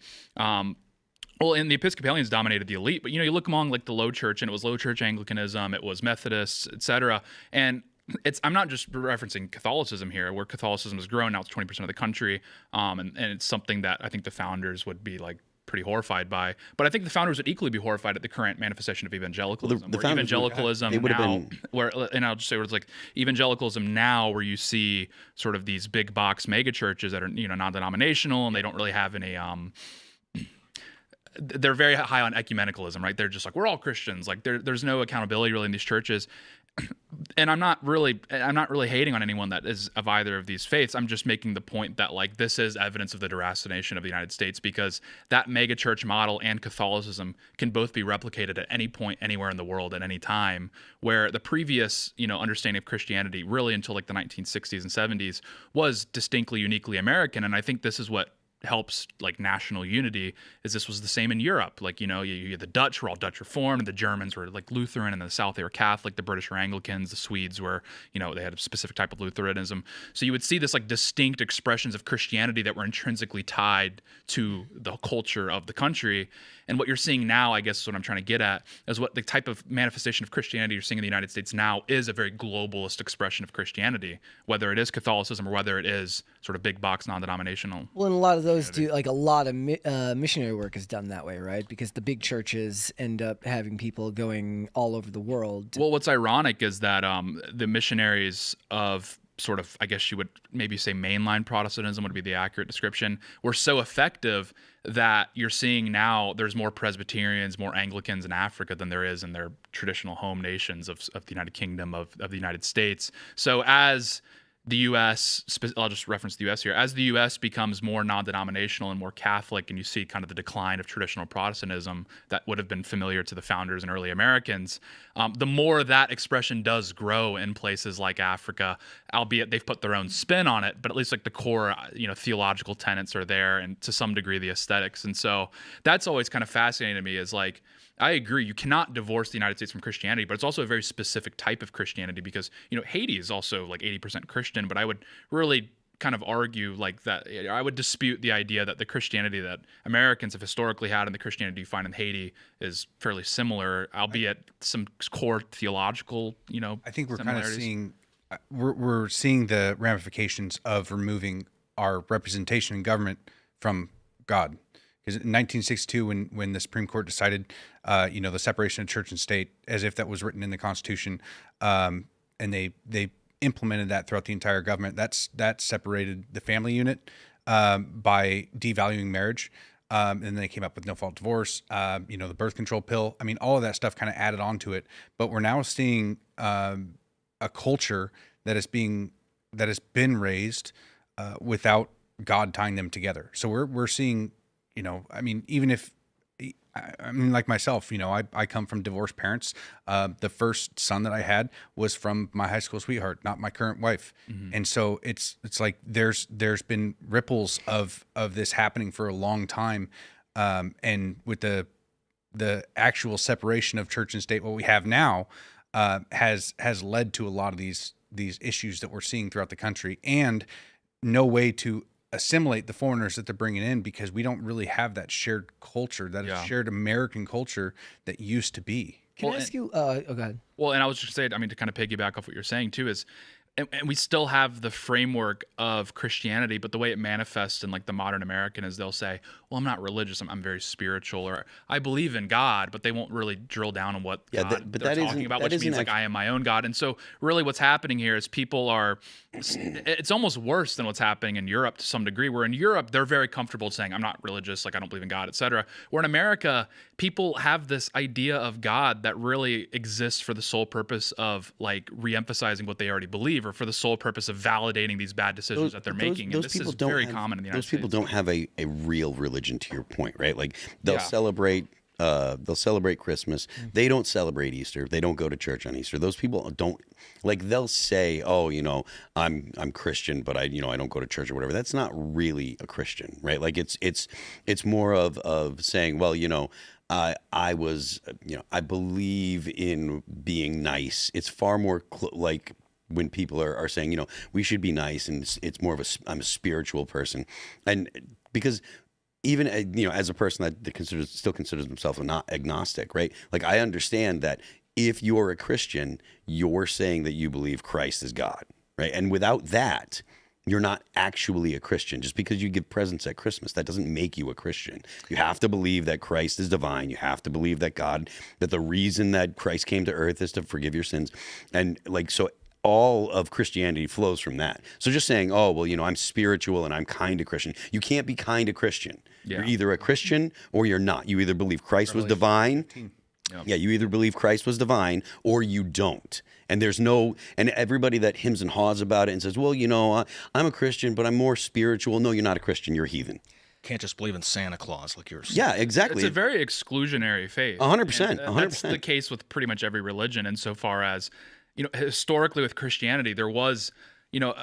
S2: Well, and the Episcopalians dominated the elite, but you look among like the low church, and it was low church Anglicanism, it was Methodists, etc. And I'm not just referencing Catholicism here, where Catholicism has grown. Now it's 20% of the country, and it's something that I think the founders would be like pretty horrified by. But I think the founders would equally be horrified at the current manifestation of evangelicalism.
S1: The
S2: evangelicalism and I'll just say where it's like evangelicalism now, where you see sort of these big box mega churches that are non-denominational, and they don't really have any. They're very high on ecumenicalism, right? They're just like, we're all Christians. Like there's no accountability really in these churches. And I'm not really hating on anyone that is of either of these faiths. I'm just making the point that like this is evidence of the deracination of the United States, because that megachurch model and Catholicism can both be replicated at any point, anywhere in the world, at any time. Where the previous understanding of Christianity, really until like the 1960s and 70s, was distinctly, uniquely American. And I think this is what helps like national unity, is this was the same in Europe. Like, you had the Dutch were all Dutch Reformed, and the Germans were like Lutheran, and in the South they were Catholic, the British were Anglicans, the Swedes were, they had a specific type of Lutheranism. So you would see this like distinct expressions of Christianity that were intrinsically tied to the culture of the country. And what you're seeing now, I guess is what I'm trying to get at, is what the type of manifestation of Christianity you're seeing in the United States now is a very globalist expression of Christianity, whether it is Catholicism or whether it is sort of big box non-denominational.
S4: Well, and a lot of those those do like a lot of missionary work is done that way, right? Because the big churches end up having people going all over the world.
S2: Well, what's ironic is that the missionaries of sort of, I guess you would maybe say mainline Protestantism would be the accurate description, were so effective that you're seeing now there's more Presbyterians, more Anglicans in Africa than there is in their traditional home nations of the United Kingdom, of the United States. So as the U.S., I'll just reference the U.S. here, as the U.S. becomes more non-denominational and more Catholic, and you see kind of the decline of traditional Protestantism that would have been familiar to the founders and early Americans, the more that expression does grow in places like Africa, albeit they've put their own spin on it, but at least like the core, theological tenets are there, and to some degree the aesthetics. And so that's always kind of fascinating to me, is like, I agree, you cannot divorce the United States from Christianity, but it's also a very specific type of Christianity because, Haiti is also like 80% Christian, but I would really kind of argue like that. I would dispute the idea that the Christianity that Americans have historically had and the Christianity you find in Haiti is fairly similar, albeit some core theological,
S3: I think we're kind of
S2: similarities.
S3: seeing, we're seeing the ramifications of removing our representation in government from God. Because in 1962, when the Supreme Court decided, the separation of church and state, as if that was written in the Constitution, and they implemented that throughout the entire government, that separated the family unit by devaluing marriage. And then they came up with no-fault divorce, the birth control pill. I mean, all of that stuff kind of added on to it. But we're now seeing a culture that has been raised without God tying them together. So we're seeing. Even if, like myself, I come from divorced parents. The first son that I had was from my high school sweetheart, not my current wife. Mm-hmm. And so it's like there's been ripples of this happening for a long time. And with the actual separation of church and state, what we have now, has led to a lot of these issues that we're seeing throughout the country, and no way to assimilate the foreigners that they're bringing in, because we don't really have that shared culture, shared American culture that used to be.
S4: Can I ask you? Go ahead.
S2: Well, and I was just saying, to kind of piggyback off what you're saying too, is, and we still have the framework of Christianity, but the way it manifests in like the modern American is they'll say, well, I'm not religious, I'm very spiritual, or I believe in God, but they won't really drill down on what God they're talking about, which means like I am my own God. And so really what's happening here is people are, it's almost worse than what's happening in Europe to some degree, where in Europe, they're very comfortable saying, I'm not religious, like I don't believe in God, etc. Where in America, people have this idea of God that really exists for the sole purpose of like re-emphasizing what they already believe, or for the sole purpose of validating these bad decisions that they're making. And this is very common in the United States.
S1: Those people don't have a real religion, to your point, right? Like they'll celebrate Christmas. Mm-hmm. They don't celebrate Easter. They don't go to church on Easter. Those people don't, like, they'll say, oh, I'm Christian, but I don't go to church or whatever. That's not really a Christian, right? Like it's more of saying, well, I was, I believe in being nice. It's far more like when people are saying, we should be nice, and it's more of I'm a spiritual person. And because even, as a person that still considers himself not agnostic, right? Like I understand that if you're a Christian, you're saying that you believe Christ is God, right? And without that, you're not actually a Christian. Just because you give presents at Christmas, that doesn't make you a Christian. You have to believe that Christ is divine. You have to believe that the reason that Christ came to earth is to forgive your sins. And so all of Christianity flows from that. So just saying, oh, well, I'm spiritual and I'm kind of Christian. You can't be kind of Christian. Yeah. You're either a Christian or you're not. You either believe Christ was divine. Yeah, you either believe Christ was divine or you don't. And and everybody that hems and haws about it and says, well, I'm a Christian, but I'm more spiritual. No, you're not a Christian. You're a heathen.
S5: Can't just believe in Santa Claus like you're saying.
S1: Yeah, exactly.
S2: It's a very exclusionary faith.
S1: 100%. 100%.
S2: That's the case with pretty much every religion, insofar as, historically with Christianity, there was,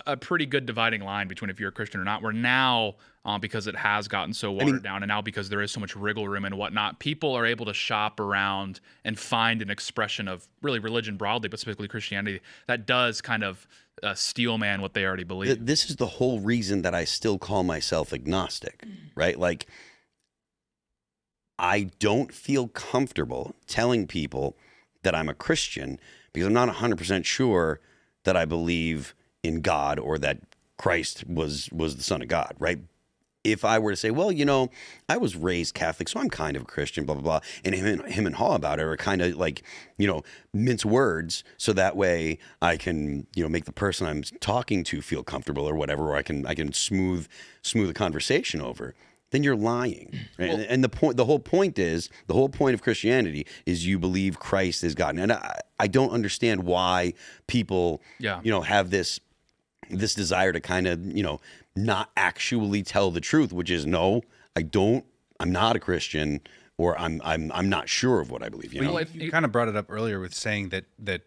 S2: a pretty good dividing line between if you're a Christian or not. Where now, because it has gotten so watered down, and now because there is so much wriggle room and whatnot, people are able to shop around and find an expression of really religion broadly, but specifically Christianity, that does kind of steelman what they already believe.
S1: This is the whole reason that I still call myself agnostic, right? Like, I don't feel comfortable telling people that I'm a Christian because I'm not 100% sure that I believe in God or that Christ was the Son of God, right? if I were to say, well, I was raised Catholic, so I'm kind of a Christian, blah, blah, blah. And him and Haw about it are kind of like, mince words. So that way I can, make the person I'm talking to feel comfortable or whatever, or I can smooth the conversation over. Then you're lying. Right?
S2: Well,
S1: and the whole point of Christianity is you believe Christ is God. And I don't understand why people, have this desire to kind of, not actually tell the truth, which is no, I don't. I'm not a Christian, or I'm not sure of what I believe.
S3: You kind of brought it up earlier with saying that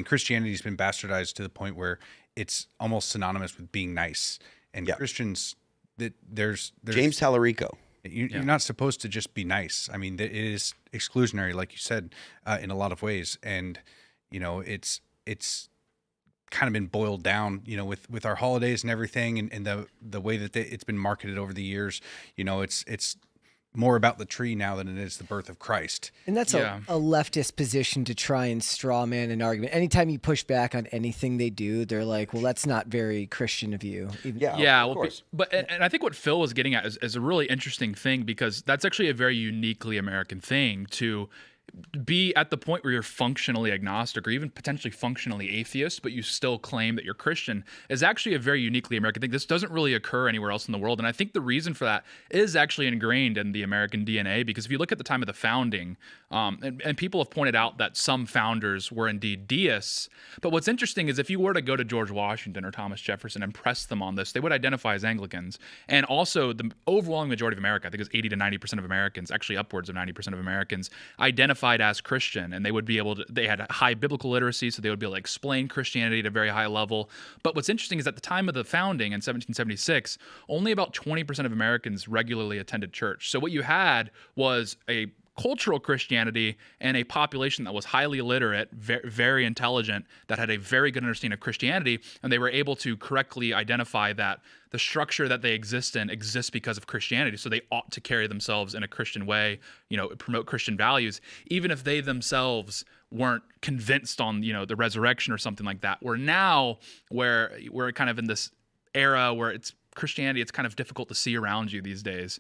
S3: Christianity's been bastardized to the point where it's almost synonymous with being nice, and Christians that there's
S1: James Tallarico.
S3: You're not supposed to just be nice. I mean, it is exclusionary, like you said, in a lot of ways, and it's kind of been boiled down, with our holidays and everything, and the way that it's been marketed over the years. It's more about the tree now than it is the birth of Christ.
S4: And that's a leftist position to try and straw man an argument. Anytime you push back on anything they do, they're like, well, that's not very Christian of you.
S2: Of course. But I think what Phil was getting at is a really interesting thing, because that's actually a very uniquely American thing to be at the point where you're functionally agnostic or even potentially functionally atheist, but you still claim that you're Christian, is actually a very uniquely American thing. This doesn't really occur anywhere else in the world. And I think the reason for that is actually ingrained in the American DNA, because if you look at the time of the founding, and people have pointed out that some founders were indeed deists. But what's interesting is if you were to go to George Washington or Thomas Jefferson and press them on this, they would identify as Anglicans. And also the overwhelming majority of America, I think it's 80 to 90% of Americans, actually upwards of 90% of Americans, identified as Christian, and they would be able to, they had high biblical literacy, so they would be able to explain Christianity at a very high level. But what's interesting is at the time of the founding in 1776, only about 20% of Americans regularly attended church. So what you had was a cultural Christianity and a population that was highly literate, very intelligent, that had a very good understanding of Christianity, and they were able to correctly identify that the structure that they exist in exists because of Christianity, so they ought to carry themselves in a Christian way, promote Christian values, even if they themselves weren't convinced on, the resurrection or something like that. We're kind of in this era where Christianity, it's kind of difficult to see around you these days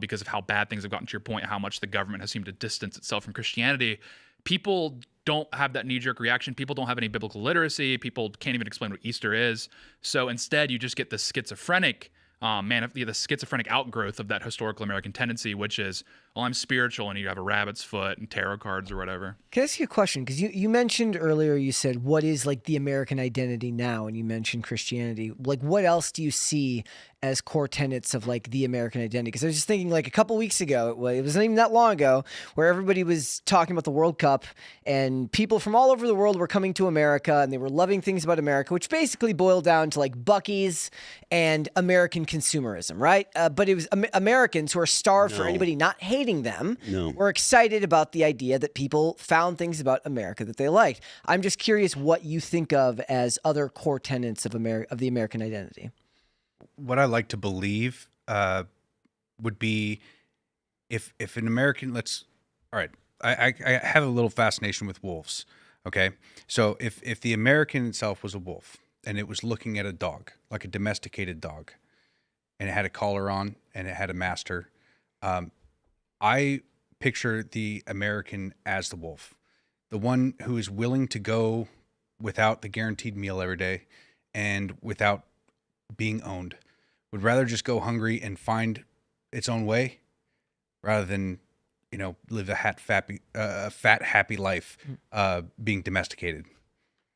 S2: because of how bad things have gotten, to your point, how much the government has seemed to distance itself from Christianity. People don't have that knee-jerk reaction. People don't have any biblical literacy. People can't even explain what Easter is. So instead, you just get the schizophrenic the schizophrenic outgrowth of that historical American tendency, which is, well, I'm spiritual, and you have a rabbit's foot and tarot cards or whatever.
S4: Can I ask you a question? Because you mentioned earlier, you said, what is like the American identity now? And you mentioned Christianity. Like, what else do you see as core tenets of like the American identity? Because I was just thinking, like a couple weeks ago, it wasn't even that long ago, where everybody was talking about the World Cup, and people from all over the world were coming to America, and they were loving things about America, which basically boiled down to like Buc-ee's and American consumerism, right? But it was Americans who are starved for anybody not hating them. Were excited about the idea that people found things about America that they liked. I'm just curious what you think of as other core tenets of the American identity.
S3: What I like to believe would be if an American, I have a little fascination with wolves. Okay, so if the American itself was a wolf and it was looking at a dog, like a domesticated dog, and it had a collar on and it had a master, I picture the American as the wolf, the one who is willing to go without the guaranteed meal every day and without being owned, would rather just go hungry and find its own way rather than, live a fat, happy life, being domesticated.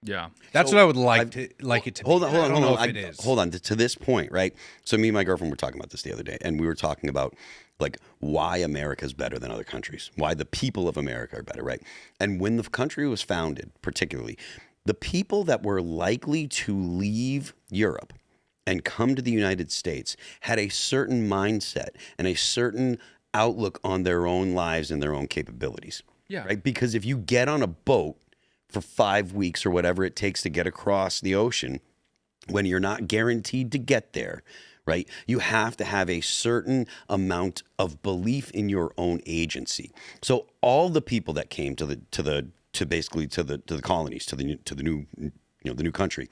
S2: Yeah.
S3: That's what I would like it to be.
S1: Hold on.
S3: It is.
S1: Hold on to this point, right? So me and my girlfriend were talking about this the other day, and we were talking about like why America is better than other countries, why the people of America are better, right? And when the country was founded, particularly, the people that were likely to leave Europe and come to the United States had a certain mindset and a certain outlook on their own lives and their own capabilities.
S2: Yeah.
S1: Right? Because if you get on a boat for 5 weeks or whatever it takes to get across the ocean, when you're not guaranteed to get there, right? You have to have a certain amount of belief in your own agency. So all the people that came to the colonies, to the new country,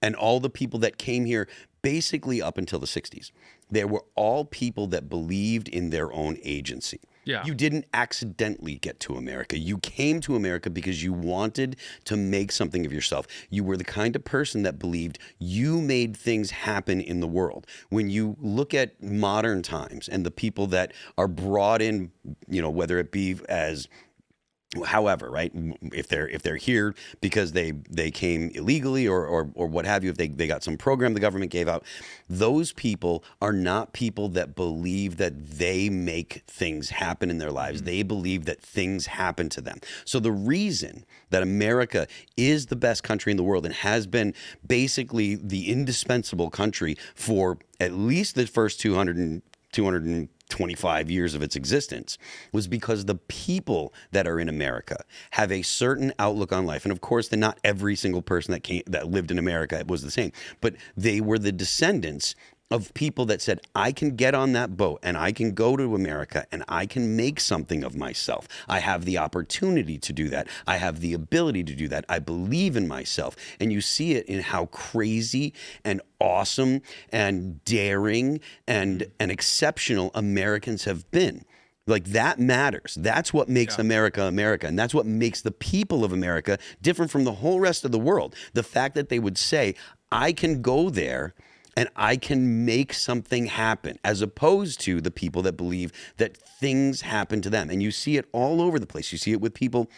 S1: and all the people that came here basically up until the 60s. They were all people that believed in their own agency.
S2: Yeah.
S1: You didn't accidentally get to America. You came to America because you wanted to make something of yourself. You were the kind of person that believed you made things happen in the world. When you look at modern times and the people that are brought in, whether it be as however, right? If they're here because they came illegally or what have you, if they got some program the government gave out, those people are not people that believe that they make things happen in their lives. They believe that things happen to them. So the reason that America is the best country in the world and has been basically the indispensable country for at least the first 225 years of its existence was because the people that are in America have a certain outlook on life. And of course, they're not every single person that lived in America was the same, but they were the descendants of people that said, I can get on that boat and I can go to America and I can make something of myself. I have the opportunity to do that. I have the ability to do that. I believe in myself. And you see it in how crazy and awesome and daring and exceptional Americans have been. Like, that matters. That's what makes America America. And that's what makes the people of America different from the whole rest of the world. The fact that they would say, I can go there and I can make something happen, as opposed to the people that believe that things happen to them. And you see it all over the place. You see it with people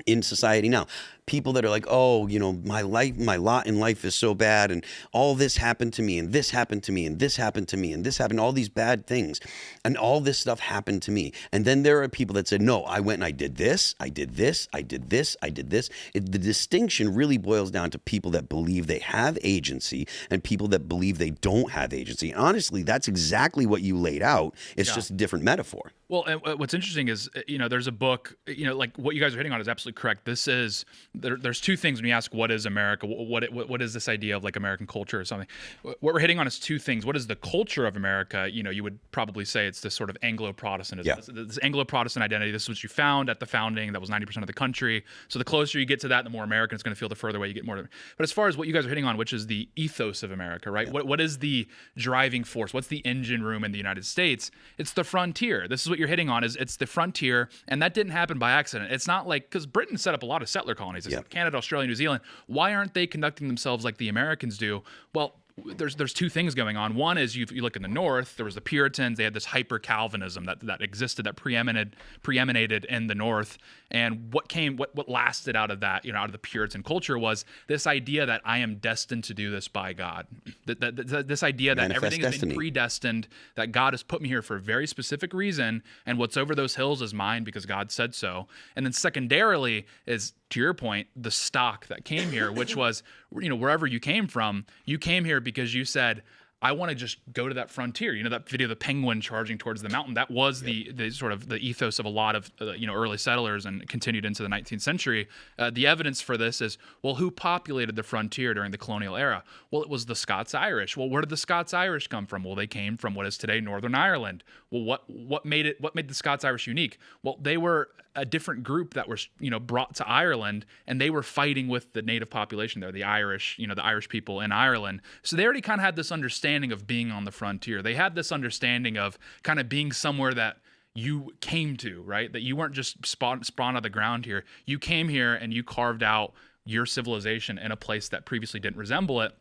S1: in society now. People that are like, oh, my lot in life is so bad, and all this happened to me, and this happened to me, and this happened to me, and this happened, all these bad things, and all this stuff happened to me. And then there are people that said, no, I went and I did this, I did this, I did this, I did this. The distinction really boils down to people that believe they have agency and people that believe they don't have agency. And honestly, that's exactly what you laid out. It's just a different metaphor.
S2: Well, and what's interesting is, there's a book, like what you guys are hitting on is absolutely correct. This is, there's two things when you ask what is America, what is this idea of like American culture or something. What we're hitting on is two things. What is the culture of America? You would probably say it's this sort of Anglo-Protestantism.
S1: Yeah.
S2: This Anglo-Protestant identity. This is what you found at the founding. That was 90% of the country. So the closer you get to that, the more American it's going to feel. The further away you get, more. But as far as what you guys are hitting on, which is the ethos of America, right? Yeah. What is the driving force? What's the engine room in the United States? It's the frontier. This is what you're hitting on. It's the frontier, and that didn't happen by accident. It's not like, because Britain set up a lot of settler colonies. It's Canada, Australia, New Zealand. Why aren't they conducting themselves like the Americans do? Well, there's two things going on. One is you look in the North, there was the Puritans. They had this hyper Calvinism that existed, that preeminated in the North. And what lasted out of that, out of the Puritan culture, was this idea that I am destined to do this by God. This idea that everything has been predestined, that God has put me here for a very specific reason, and what's over those hills is mine because God said so. And then secondarily is, to your point, the stock that came here, which was, wherever you came from, you came here because you said, I want to just go to that frontier. That video of the penguin charging towards the mountain, that was the sort of the ethos of a lot of early settlers, and continued into the 19th century. The evidence for this is, well, who populated the frontier during the colonial era? Well, it was the Scots-Irish. Well, where did the Scots-Irish come from? Well, they came from what is today Northern Ireland. Well, what made the Scots-Irish unique? Well, they were a different group that were brought to Ireland, and they were fighting with the native population there, the Irish, the Irish people in Ireland. So they already kind of had this understanding of being on the frontier. They had this understanding of kind of being somewhere that you came to, right? That you weren't just spawned out of the ground here. You came here and you carved out your civilization in a place that previously didn't resemble it.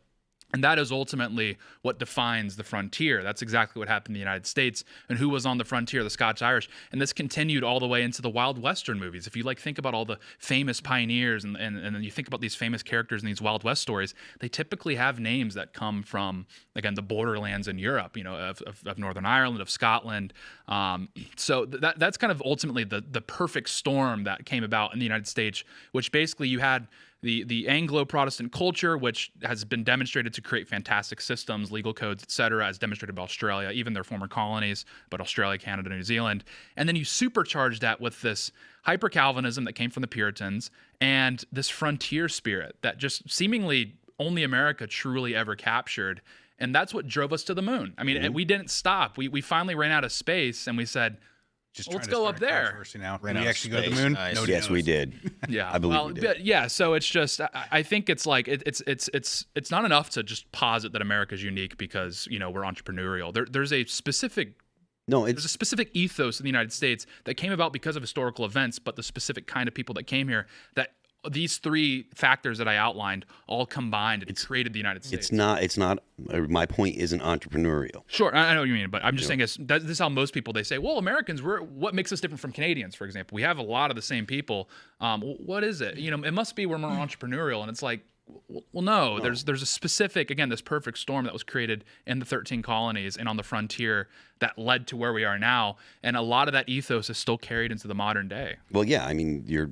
S2: And that is ultimately what defines the frontier. That's exactly what happened in the United States. And who was on the frontier? The Scotch-Irish. And this continued all the way into the Wild Western movies. If you think about all the famous pioneers and then you think about these famous characters in these Wild West stories, they typically have names that come from, again, the borderlands in Europe, of Northern Ireland, of Scotland. So that's kind of ultimately the perfect storm that came about in the United States, which basically you had the Anglo-Protestant culture, which has been demonstrated to create fantastic systems, legal codes, et cetera, as demonstrated by Australia, even their former colonies, but Australia, Canada, New Zealand. And then you supercharge that with this hyper-Calvinism that came from the Puritans and this frontier spirit that just seemingly only America truly ever captured. And that's what drove us to the moon. I mean, we didn't stop. We finally ran out of space, and we said,
S3: just
S2: Let's
S3: trying to
S2: go
S3: start
S2: up
S3: a
S2: there.
S3: controversy now.
S5: Ran
S3: Did
S5: out
S3: we
S5: of
S3: actually go to the
S5: space.
S3: moon?
S5: Nice.
S3: Nobody
S1: Yes, we
S3: knows.
S1: did.
S2: Yeah,
S1: I believe we did.
S2: But yeah, so it's just I think it's like it's not enough to just posit that America is unique because we're entrepreneurial. There's a specific
S1: No,
S2: there's a
S1: it's
S2: specific ethos in the United States that came about because of historical events, but the specific kind of people that came here that these three factors that I outlined all combined and created the United States.
S1: it's not. My point isn't entrepreneurial.
S2: Sure, I know what you mean, but I'm just saying this is how most people, they say, well, Americans, what makes us different from Canadians, for example? We have a lot of the same people. What is it? It must be we're more entrepreneurial, and it's like, well, no. There's a specific, again, this perfect storm that was created in the 13 colonies and on the frontier that led to where we are now, and a lot of that ethos is still carried into the modern day.
S1: Well, yeah, I mean, your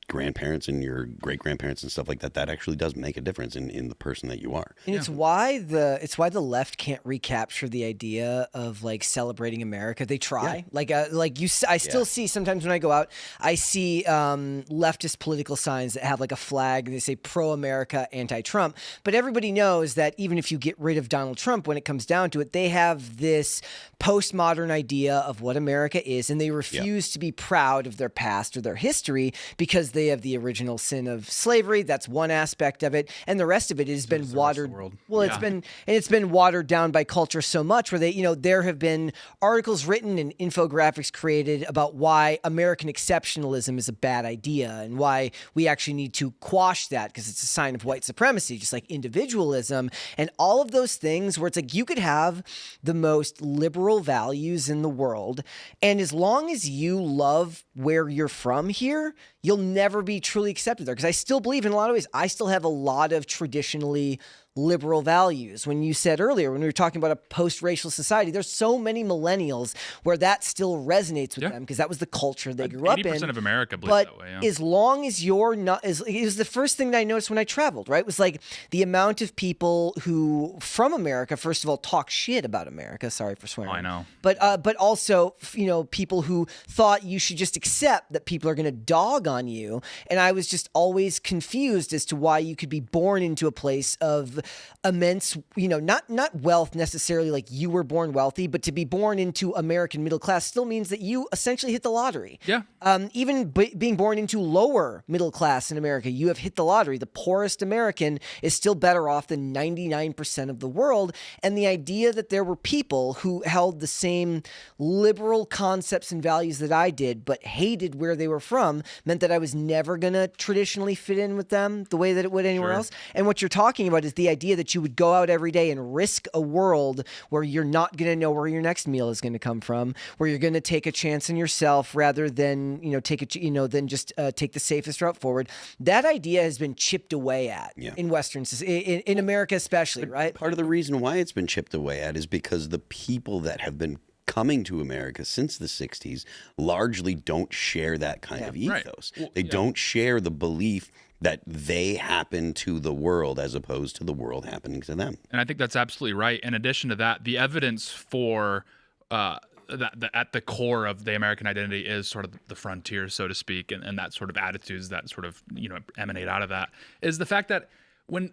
S1: grandparents and your great grandparents and stuff like that actually does make a difference in the person that you are.
S4: And it's why the left can't recapture the idea of like celebrating America. They try, I still see sometimes when I go out, I see leftist political signs that have like a flag and they say pro-America, anti-Trump. But everybody knows that even if you get rid of Donald Trump, when it comes down to it, they have this postmodern idea of what America is, and they refuse to be proud of their past or their history because they have the original sin of slavery. That's one aspect of it, and the rest of it has been watered. Well, it's been watered down by culture so much where there have been articles written and infographics created about why American exceptionalism is a bad idea and why we actually need to quash that because it's a sign of white supremacy, just like individualism and all of those things where it's like you could have the most liberal values in the world, and as long as you love where you're from here, you'll never be truly accepted there. Because I still believe in a lot of ways, I still have a lot of traditionally liberal values. When you said earlier, when we were talking about a post-racial society, there's so many millennials where that still resonates with them because that was the culture they grew up in.
S2: 80% of America believes that way. Yeah.
S4: As long as you're not, it was the first thing that I noticed when I traveled, right? It was like the amount of people who from America, first of all, talk shit about America. Sorry for swearing.
S2: Oh, I know.
S4: But also, people who thought you should just accept that people are going to dog on you. And I was just always confused as to why you could be born into a place of immense, not wealth necessarily like you were born wealthy, but to be born into American middle class still means that you essentially hit the lottery.
S2: Yeah.
S4: Even being born into lower middle class in America, you have hit the lottery. The poorest American is still better off than 99% of the world. And the idea that there were people who held the same liberal concepts and values that I did, but hated where they were from, meant that I was never going to traditionally fit in with them the way that it would anywhere else. And what you're talking about is the idea that you would go out every day and risk a world where you're not going to know where your next meal is going to come from, where you're going to take a chance on yourself rather than, take the safest route forward. That idea has been chipped away at in Western, in America especially, right?
S1: Part of the reason why it's been chipped away at is because the people that have been coming to America since the 60s largely don't share that kind of ethos.
S2: Right.
S1: They don't share the belief that they happen to the world as opposed to the world happening to them.
S2: And I think that's absolutely right. In addition to that, the evidence for that at the core of the American identity is sort of the frontier, so to speak, and that sort of attitudes that sort of emanate out of that is the fact that when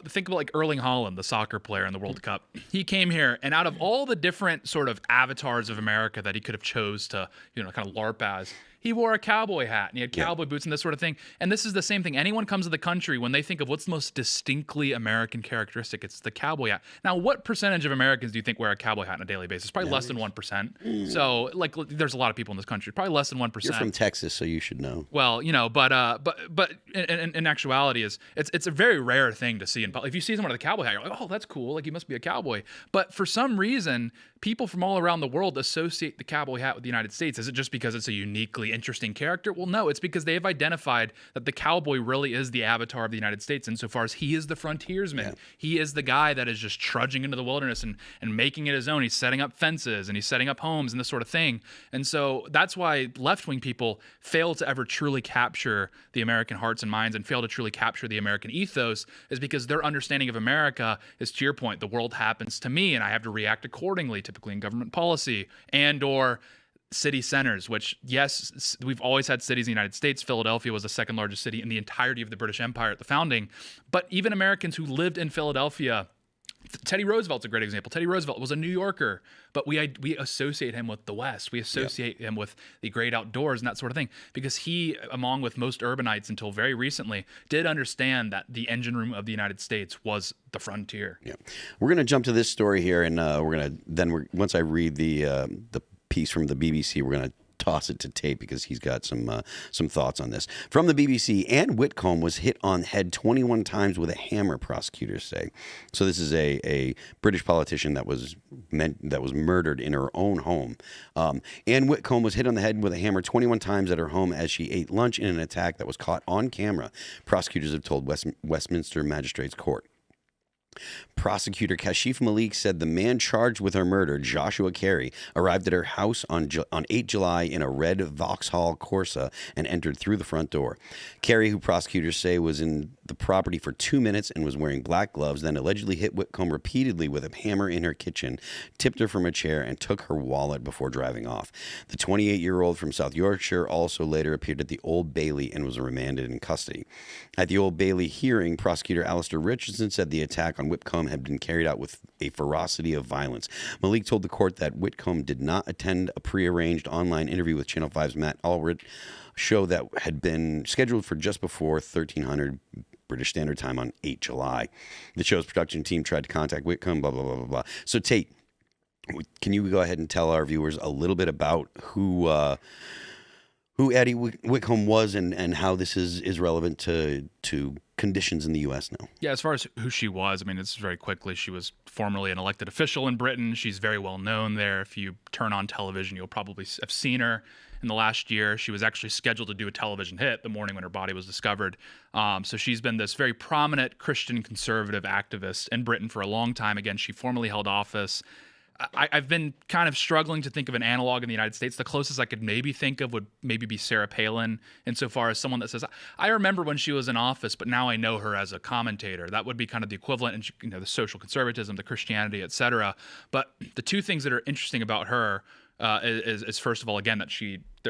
S2: think about like Erling Haaland, the soccer player in the World Cup, he came here, and out of all the different sort of avatars of America that he could have chose to kind of LARP as, he wore a cowboy hat and he had cowboy boots and this sort of thing. And this is the same thing. Anyone comes to the country, when they think of what's the most distinctly American characteristic, it's the cowboy hat. Now, what percentage of Americans do you think wear a cowboy hat on a daily basis? Probably less than 1%. So, there's a lot of people in this country. Probably less than 1%.
S1: You're from Texas, so you should know.
S2: Well, but in actuality, it's a very rare thing to see in public. If you see someone with a cowboy hat, you're like, oh, that's cool. Like, he must be a cowboy. But for some reason, people from all around the world associate the cowboy hat with the United States. Is it just because it's a uniquely interesting character? Well, no, it's because they have identified that the cowboy really is the avatar of the United States insofar as he is the frontiersman. Yeah. He is the guy that is just trudging into the wilderness and making it his own. He's setting up fences and he's setting up homes and this sort of thing. And so that's why left-wing people fail to ever truly capture the American hearts and minds and fail to truly capture the American ethos, is because their understanding of America is, to your point, the world happens to me and I have to react accordingly, typically in government policy and or city centers, which, yes, we've always had cities in the United States. Philadelphia was the second largest city in the entirety of the British Empire at the founding. But even Americans who lived in Philadelphia Teddy Roosevelt's a great example. Teddy Roosevelt was a New Yorker, but we associate him with the West. We associate him with the great outdoors and that sort of thing, because he, along with most urbanites until very recently, did understand that the engine room of the United States was the frontier.
S1: Yeah, we're gonna jump to this story here, and once I read the piece from the BBC, we're gonna toss it to Tate because he's got some thoughts on this. From the BBC, Anne Whitcomb was hit on the head 21 times with a hammer, prosecutors say. So this is a British politician that was murdered in her own home. Anne Whitcomb was hit on the head with a hammer 21 times at her home as she ate lunch in an attack that was caught on camera, prosecutors have told Westminster Magistrates Court. Prosecutor Kashif Malik said the man charged with her murder, Joshua Carey, arrived at her house on 8 July in a red Vauxhall Corsa and entered through the front door. Carey, who prosecutors say was in the property for 2 minutes and was wearing black gloves, then allegedly hit Whitcomb repeatedly with a hammer in her kitchen, tipped her from a chair, and took her wallet before driving off. The 28-year-old from South Yorkshire also later appeared at the Old Bailey and was remanded in custody. At the Old Bailey hearing, prosecutor Alistair Richardson said the attack on Whitcomb had been carried out with a ferocity of violence. Malik told the court that Whitcomb did not attend a prearranged online interview with Channel 5's Matt Allred, show that had been scheduled for just before 1300 British Standard Time on 8 July. The show's production team tried to contact Whitcomb, blah, blah, blah, blah, blah. So, Tate, can you go ahead and tell our viewers a little bit about who Addie Whitcomb was and how this is relevant to conditions in the U.S. now?
S2: Yeah, as far as who she was, I mean, it's very quickly. She was formerly an elected official in Britain. She's very well known there. If you turn on television, you'll probably have seen her. In the last year, she was actually scheduled to do a television hit the morning when her body was discovered. So she's been this very prominent Christian conservative activist in Britain for a long time. Again, she formerly held office. I've been kind of struggling to think of an analog in the United States. The closest I could maybe think of would maybe be Sarah Palin, insofar as someone that says, I remember when she was in office, but now I know her as a commentator. That would be kind of the equivalent, and the social conservatism, the Christianity, et cetera. But the two things that are interesting about her is first of all, again, that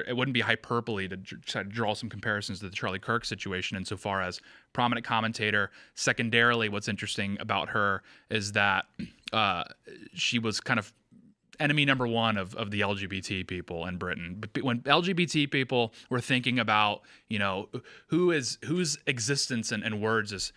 S2: it wouldn't be hyperbole to try to draw some comparisons to the Charlie Kirk situation insofar as prominent commentator. Secondarily, what's interesting about her is that she was kind of enemy number one of the LGBT people in Britain. But when LGBT people were thinking about, whose existence and words is,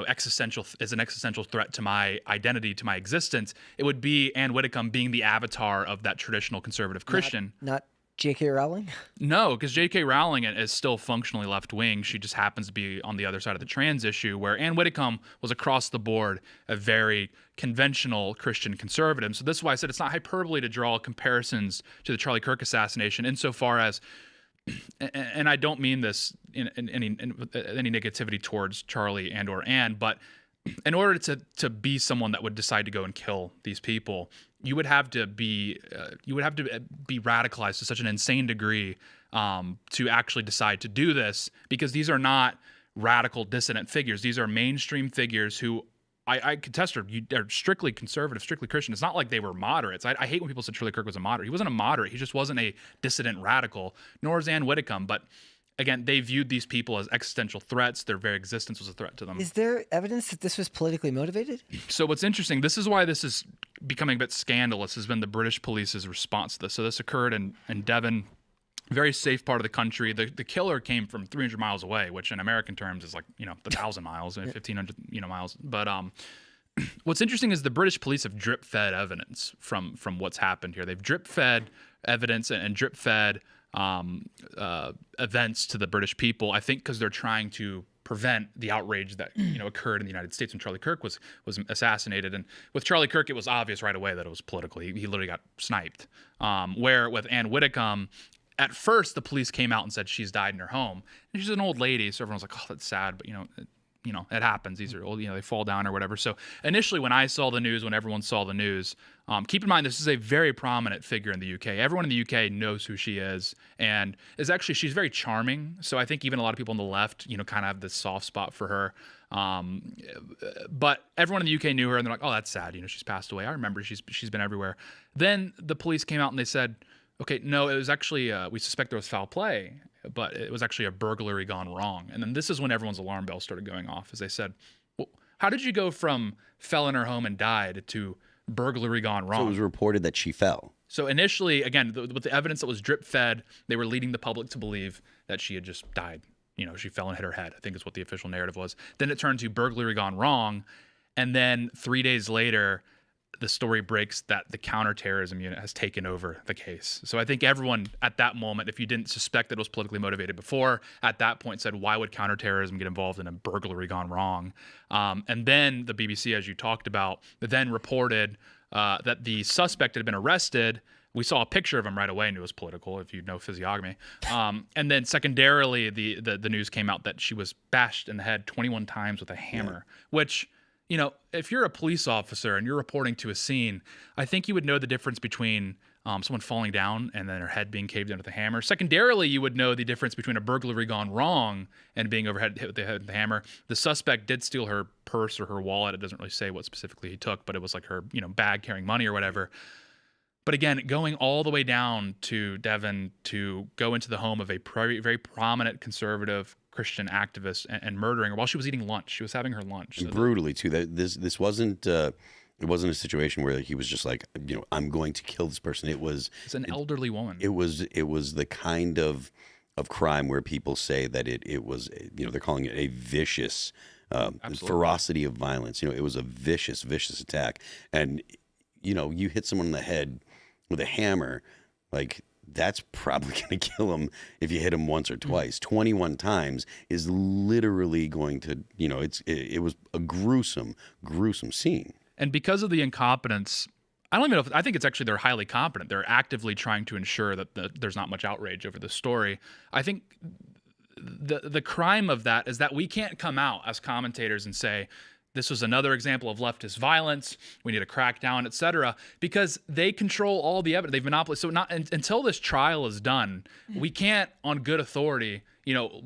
S2: existential, is an existential threat to my identity, to my existence, it would be Anne Whitcomb being the avatar of that traditional conservative Christian.
S4: Not J.K. Rowling?
S2: No, because J.K. Rowling is still functionally left-wing. She just happens to be on the other side of the trans issue, where Anne Whitcomb was across the board a very conventional Christian conservative. So this is why I said it's not hyperbole to draw comparisons to the Charlie Kirk assassination insofar as, and I don't mean this in any negativity towards Charlie and or Anne, but in order to be someone that would decide to go and kill these people, you would have to be radicalized to such an insane degree to actually decide to do this, because these are not radical dissident figures. These are mainstream figures who I contest her. They're strictly conservative, strictly Christian. It's not like they were moderates. I hate when people say Charlie Kirk was a moderate. He wasn't a moderate. He just wasn't a dissident radical, nor is Anne Whitcomb. But again, they viewed these people as existential threats. Their very existence was a threat to them.
S4: Is there evidence that this was politically motivated?
S2: So what's interesting, this is why this is becoming a bit scandalous, has been the British police's response to this. So this occurred in Devon, very safe part of the country. The killer came from 300 miles away, which in American terms is like, 1,000 miles, 1,500 miles. But what's interesting is the British police have drip-fed evidence from what's happened here. They've drip-fed evidence and drip-fed events to the British people, I think because they're trying to prevent the outrage that occurred in the United States when Charlie Kirk was assassinated. And with Charlie Kirk, it was obvious right away that it was political. He literally got sniped. Where with Anne Whitcomb, at first the police came out and said she's died in her home. And she's an old lady, so everyone's like, oh, that's sad, but it happens. These are old, they fall down or whatever. So initially when I saw the news, when everyone saw the news, keep in mind, this is a very prominent figure in the UK. Everyone in the UK knows who she is, and she's very charming. So I think even a lot of people on the left, kind of have this soft spot for her. But everyone in the UK knew her, and they're like, oh, that's sad. She's passed away. I remember she's been everywhere. Then the police came out and they said, okay, no, it was actually, we suspect there was foul play, but it was actually a burglary gone wrong. And then this is when everyone's alarm bells started going off, as they said, well, How did you go from fell in her home and died to burglary gone wrong?
S1: So it was reported that she fell.
S2: So initially, again, with the evidence that was drip fed, they were leading the public to believe that she had just died. She fell and hit her head, I think is what the official narrative was. Then it turned to burglary gone wrong. And then 3 days later, the story breaks that the counterterrorism unit has taken over the case. So I think everyone at that moment, if you didn't suspect that it was politically motivated before, at that point said, why would counterterrorism get involved in a burglary gone wrong? And then the BBC, as you talked about, then reported that the suspect had been arrested. We saw a picture of him right away and it was political, if you know physiognomy. And then secondarily, the news came out that she was bashed in the head 21 times with a hammer, which, if you're a police officer and you're reporting to a scene, I think you would know the difference between someone falling down and then her head being caved in with a hammer. Secondarily, you would know the difference between a burglary gone wrong and being overhead hit with the head with the hammer. The suspect did steal her purse or her wallet. It doesn't really say what specifically he took, but it was like her, bag carrying money or whatever. But again, going all the way down to Devon to go into the home of a very prominent conservative Christian activist and murdering her while she was eating lunch. She was having her lunch.
S1: And brutally too. That this wasn't it wasn't a situation where he was just like, I'm going to kill this person. It's
S2: an elderly woman.
S1: It was the kind of crime where people say that it was, they're calling it a vicious ferocity of violence. It was a vicious attack. And you hit someone in the head with a hammer, like that's probably going to kill him if you hit him once or twice. 21 times is literally going to, it was a gruesome scene.
S2: And because of the incompetence, I don't even know I think it's actually they're highly competent. They're actively trying to ensure that there's not much outrage over the story. I think the crime of that is that we can't come out as commentators and say, this was another example of leftist violence. We need to crack down, et cetera, because they control all the evidence. They've monopolized. So until this trial is done, we can't, on good authority,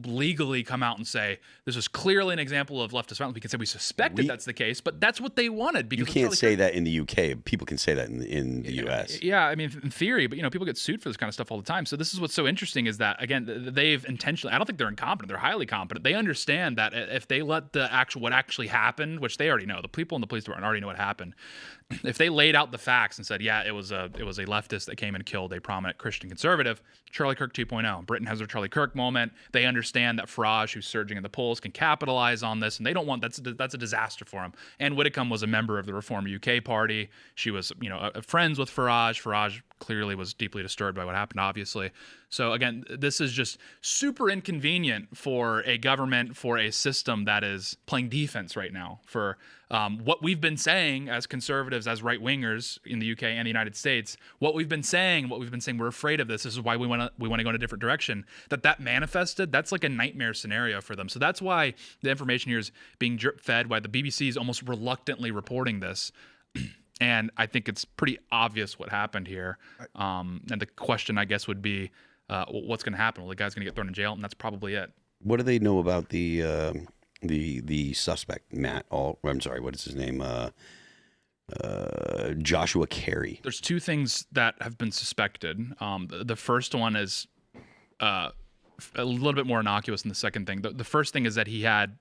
S2: legally come out and say this is clearly an example of leftist violence. We can say we suspected that's the case, but that's what they wanted. Because
S1: you can't say that in the UK. People can say that in the US.
S2: Yeah, I mean, in theory, but people get sued for this kind of stuff all the time. So this is what's so interesting is that, again, they've intentionally, I don't think they're incompetent. They're highly competent. They understand that if they let what actually happened, which they already know, the people in the police department already know what happened. If they laid out the facts and said, yeah, it was a leftist that came and killed a prominent Christian conservative, Charlie Kirk 2.0. Britain has their Charlie Kirk moment. They understand that Farage, who's surging in the polls, can capitalize on this, and they don't want that's a disaster for him. Anne Widdecombe was a member of the Reform UK Party. She was, friends with Farage. Farage clearly was deeply disturbed by what happened, obviously. So again, this is just super inconvenient for a government, for a system that is playing defense right now. For what we've been saying as conservatives, as right-wingers in the UK and the United States, what we've been saying, we're afraid of this. This is why we want to go in a different direction. That manifested, that's like a nightmare scenario for them. So that's why the information here is being drip-fed, why the BBC is almost reluctantly reporting this. And I think it's pretty obvious what happened here. And the question, I guess, would be, what's going to happen? Well, the guy's going to get thrown in jail, and that's probably it.
S1: What do they know about the suspect, Matt? I'm sorry, what is his name? Joshua Carey.
S2: There's two things that have been suspected. The first one is a little bit more innocuous than the second thing. The first thing is that he had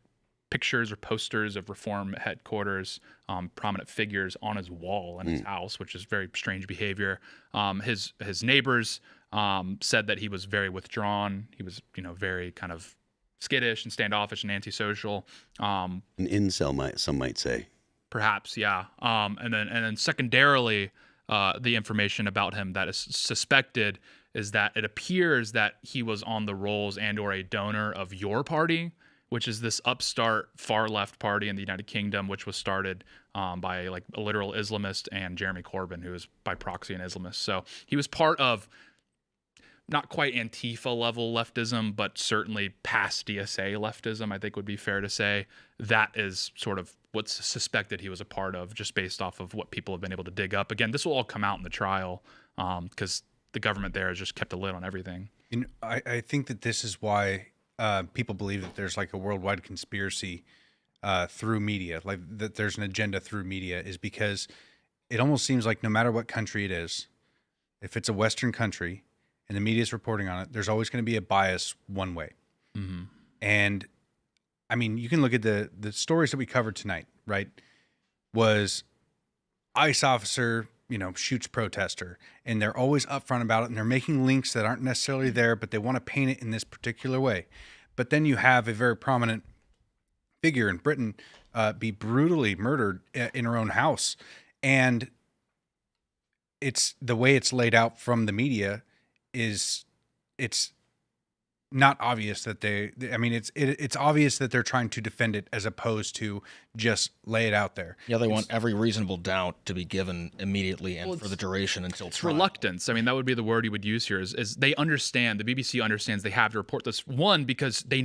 S2: pictures or posters of Reform headquarters, prominent figures on his wall in his house, which is very strange behavior. His neighbors said that he was very withdrawn. He was, very kind of skittish and standoffish and antisocial.
S1: An incel, some might say.
S2: Perhaps, yeah. And then secondarily, the information about him that is suspected is that it appears that he was on the rolls and or a donor of your party, which is this upstart far left party in the United Kingdom, which was started by like a literal Islamist and Jeremy Corbyn, who is by proxy an Islamist. So he was part of not quite Antifa level leftism, but certainly past DSA leftism, I think would be fair to say. That is sort of what's suspected he was a part of, just based off of what people have been able to dig up. Again, this will all come out in the trial because the government there has just kept a lid on everything.
S3: I think that this is why people believe that there's like a worldwide conspiracy through media, like that there's an agenda through media, is because it almost seems like no matter what country it is, if it's a Western country and the media is reporting on it, there's always going to be a bias one way. Mm-hmm. And I mean, you can look at the stories that we covered tonight, right? Was ICE officer, shoots protester, and they're always upfront about it, and they're making links that aren't necessarily there, but they want to paint it in this particular way. But then you have a very prominent figure in Britain be brutally murdered in her own house, and it's the way it's laid out from the media it's not obvious that it's obvious that they're trying to defend it as opposed to just lay it out there.
S5: Yeah, they want every reasonable doubt to be given immediately and for the duration until
S2: it's
S5: trial.
S2: Reluctance. I mean, that would be the word you would use here. Is they understand, the BBC understands they have to report this, one, because they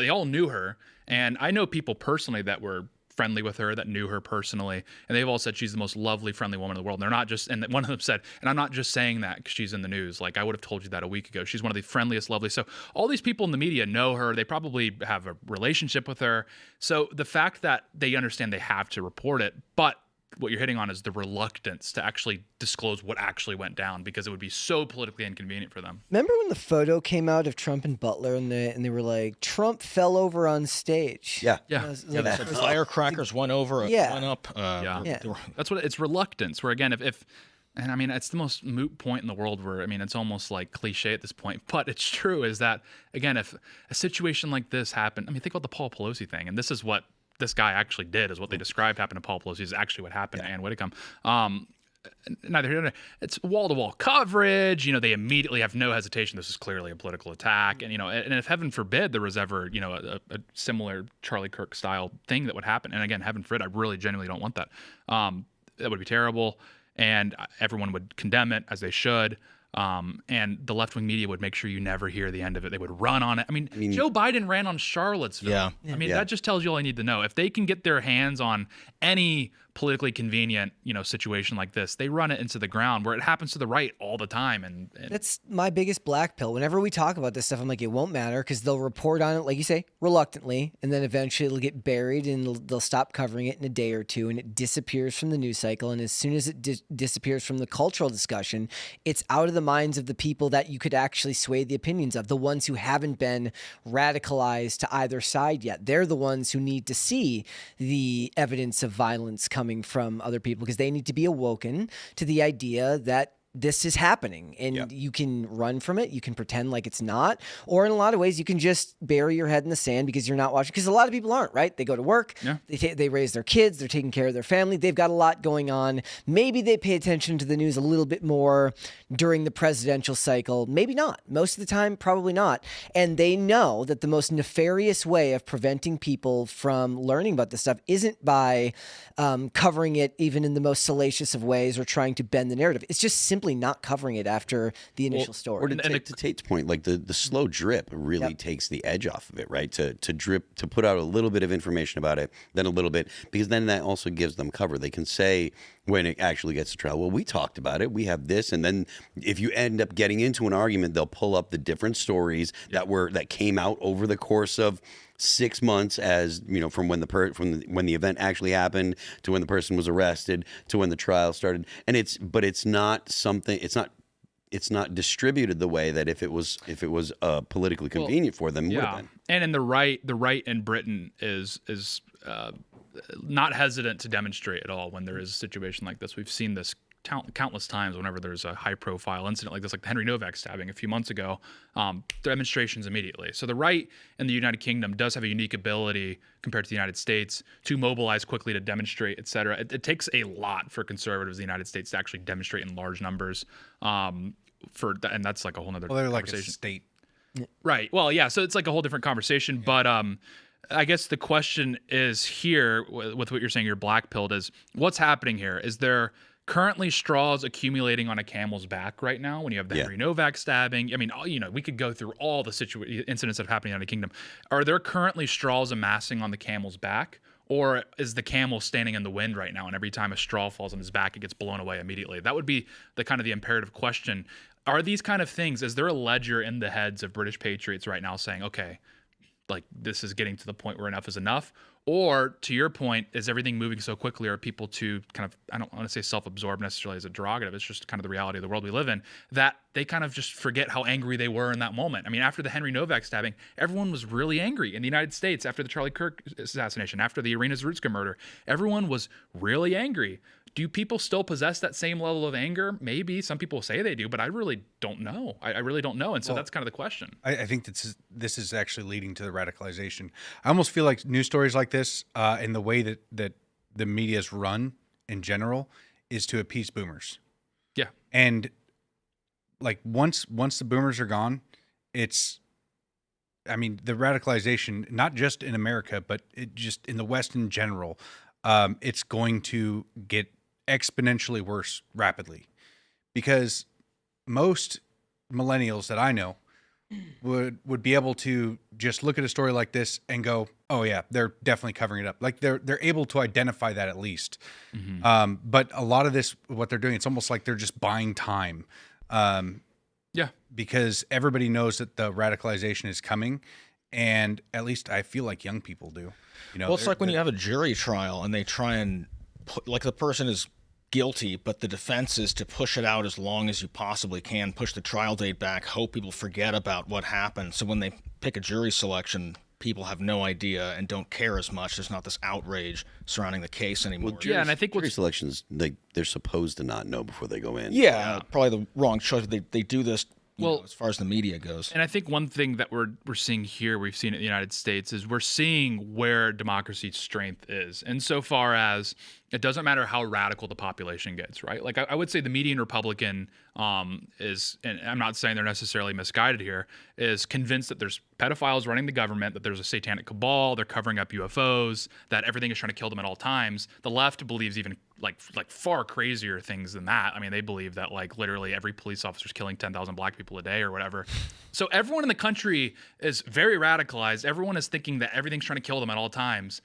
S2: all knew her, and I know people personally that were friendly with her, that knew her personally, and they've all said she's the most lovely, friendly woman in the world. And they're not just, and one of them said, and I'm not just saying that because she's in the news. Like, I would have told you that a week ago. She's one of the friendliest, lovely. So all these people in the media know her. They probably have a relationship with her. So the fact that they understand they have to report it, but what you're hitting on is the reluctance to actually disclose what actually went down because it would be so politically inconvenient for them.
S4: Remember when the photo came out of Trump and Butler and they were like, Trump fell over on stage?
S1: Yeah.
S2: Yeah.
S5: The firecrackers went over, went up.
S2: That's what it's reluctance. Where again, if and I mean, it's the most moot point in the world where, I mean, it's almost like cliche at this point, but it's true, is that, again, if a situation like this happened, I mean, think about the Paul Pelosi thing, and this is what this guy actually did, is what they described happened to Paul Pelosi is actually what happened to Ann Whitcomb. Neither here nor there. It's wall-to-wall coverage. They immediately have no hesitation. This is clearly a political attack. And, and if heaven forbid there was ever, a similar Charlie Kirk style thing that would happen. And again, heaven forbid, I really genuinely don't want that. That would be terrible. And everyone would condemn it, as they should. And the left-wing media would make sure you never hear the end of it. They would run on it. I mean Joe Biden ran on Charlottesville.
S5: Yeah.
S2: I mean, that just tells you all I need to know. If they can get their hands on any politically convenient, situation like this, they run it into the ground, where it happens to the right all the time. And
S4: that's my biggest black pill. Whenever we talk about this stuff, I'm like, it won't matter because they'll report on it, like you say, reluctantly, and then eventually it'll get buried and they'll stop covering it in a day or two, and it disappears from the news cycle. And as soon as it disappears from the cultural discussion, it's out of the minds of the people that you could actually sway the opinions of, the ones who haven't been radicalized to either side yet. They're the ones who need to see the evidence of violence coming from other people, because they need to be awoken to the idea that this is happening, and you can run from it. You can pretend like it's not, or in a lot of ways, you can just bury your head in the sand because you're not watching. Because a lot of people aren't, right? They go to work, they raise their kids, they're taking care of their family. They've got a lot going on. Maybe they pay attention to the news a little bit more during the presidential cycle. Maybe not. Most of the time, probably not. And they know that the most nefarious way of preventing people from learning about this stuff isn't by covering it even in the most salacious of ways or trying to bend the narrative. It's just simply not covering it after the initial story.
S1: Or to Tate's point, like the slow drip really takes the edge off of it, right? To drip, to put out a little bit of information about it, then a little bit, because then that also gives them cover. They can say when it actually gets to trial, well, we talked about it, we have this, and then if you end up getting into an argument, they'll pull up the different stories that came out over the course of 6 months, as from when when the event actually happened to when the person was arrested to when the trial started. And it's not distributed the way that if it was politically convenient for them, would have been.
S2: And in the right in Britain is not hesitant to demonstrate at all when there is a situation like this. We've seen this countless times whenever there's a high-profile incident like this, like the Henry Novak stabbing a few months ago. Demonstrations immediately. So the right in the United Kingdom does have a unique ability compared to the United States to mobilize quickly, to demonstrate, et cetera. It takes a lot for conservatives in the United States to actually demonstrate in large numbers. And that's like a whole other conversation.
S3: Like a state.
S2: Right. Well, yeah. So it's like a whole different conversation. But I guess the question is here with what you're saying, you're black-pilled, is what's happening here? Is there currently straws accumulating on a camel's back right now when you have the Henry Novak stabbing? I mean, we could go through all the incidents that have happened in the United Kingdom. Are there currently straws amassing on the camel's back? Or is the camel standing in the wind right now, and every time a straw falls on his back, it gets blown away immediately? That would be the imperative question. Are these kind of things, is there a ledger in the heads of British patriots right now saying, okay, like this is getting to the point where enough is enough? Or to your point, is everything moving so quickly? Are people too kind of, I don't want to say self-absorbed necessarily as a derogative, it's just kind of the reality of the world we live in, that they kind of just forget how angry they were in that moment. I mean, after the Henry Novak stabbing, everyone was really angry in the United States. After the Charlie Kirk assassination, after the Irina Zarutska murder, everyone was really angry. Do people still possess that same level of anger? Maybe. Some people say they do, but I really don't know. I really don't know. And so that's kind of the question.
S3: I think this is actually leading to the radicalization. I almost feel like news stories like this, and the way that the media is run in general, is to appease boomers.
S2: Yeah.
S3: And like once the boomers are gone, the radicalization, not just in America, but it just in the West in general, it's going to get exponentially worse rapidly, because most millennials that I know would be able to just look at a story like this and go, oh yeah, they're definitely covering it up. Like they're able to identify that at least. But a lot of this, what they're doing, it's almost like they're just buying time. Because everybody knows that the radicalization is coming, and at least I feel like young people do.
S5: Well, it's like when you have a jury trial and they try and put, like, the person is guilty, but the defense is to push it out as long as you possibly can, push the trial date back, hope people forget about what happened. So when they pick a jury selection, people have no idea and don't care as much. There's not this outrage surrounding the case anymore.
S1: Well,
S2: and I think
S1: jury selections, they're supposed to not know before they go in.
S5: Probably the wrong choice. They do this, as far as the media goes.
S2: And I think one thing that we're seeing here, we've seen it in the United States, is we're seeing where democracy's strength is. Insofar as it doesn't matter how radical the population gets, right? Like I would say the median Republican is, and I'm not saying they're necessarily misguided here, is convinced that there's pedophiles running the government, that there's a satanic cabal, they're covering up UFOs, that everything is trying to kill them at all times. The left believes even like far crazier things than that. I mean, they believe that like literally every police officer is killing 10,000 black people a day or whatever. So everyone in the country is very radicalized. Everyone is thinking that everything's trying to kill them at all times.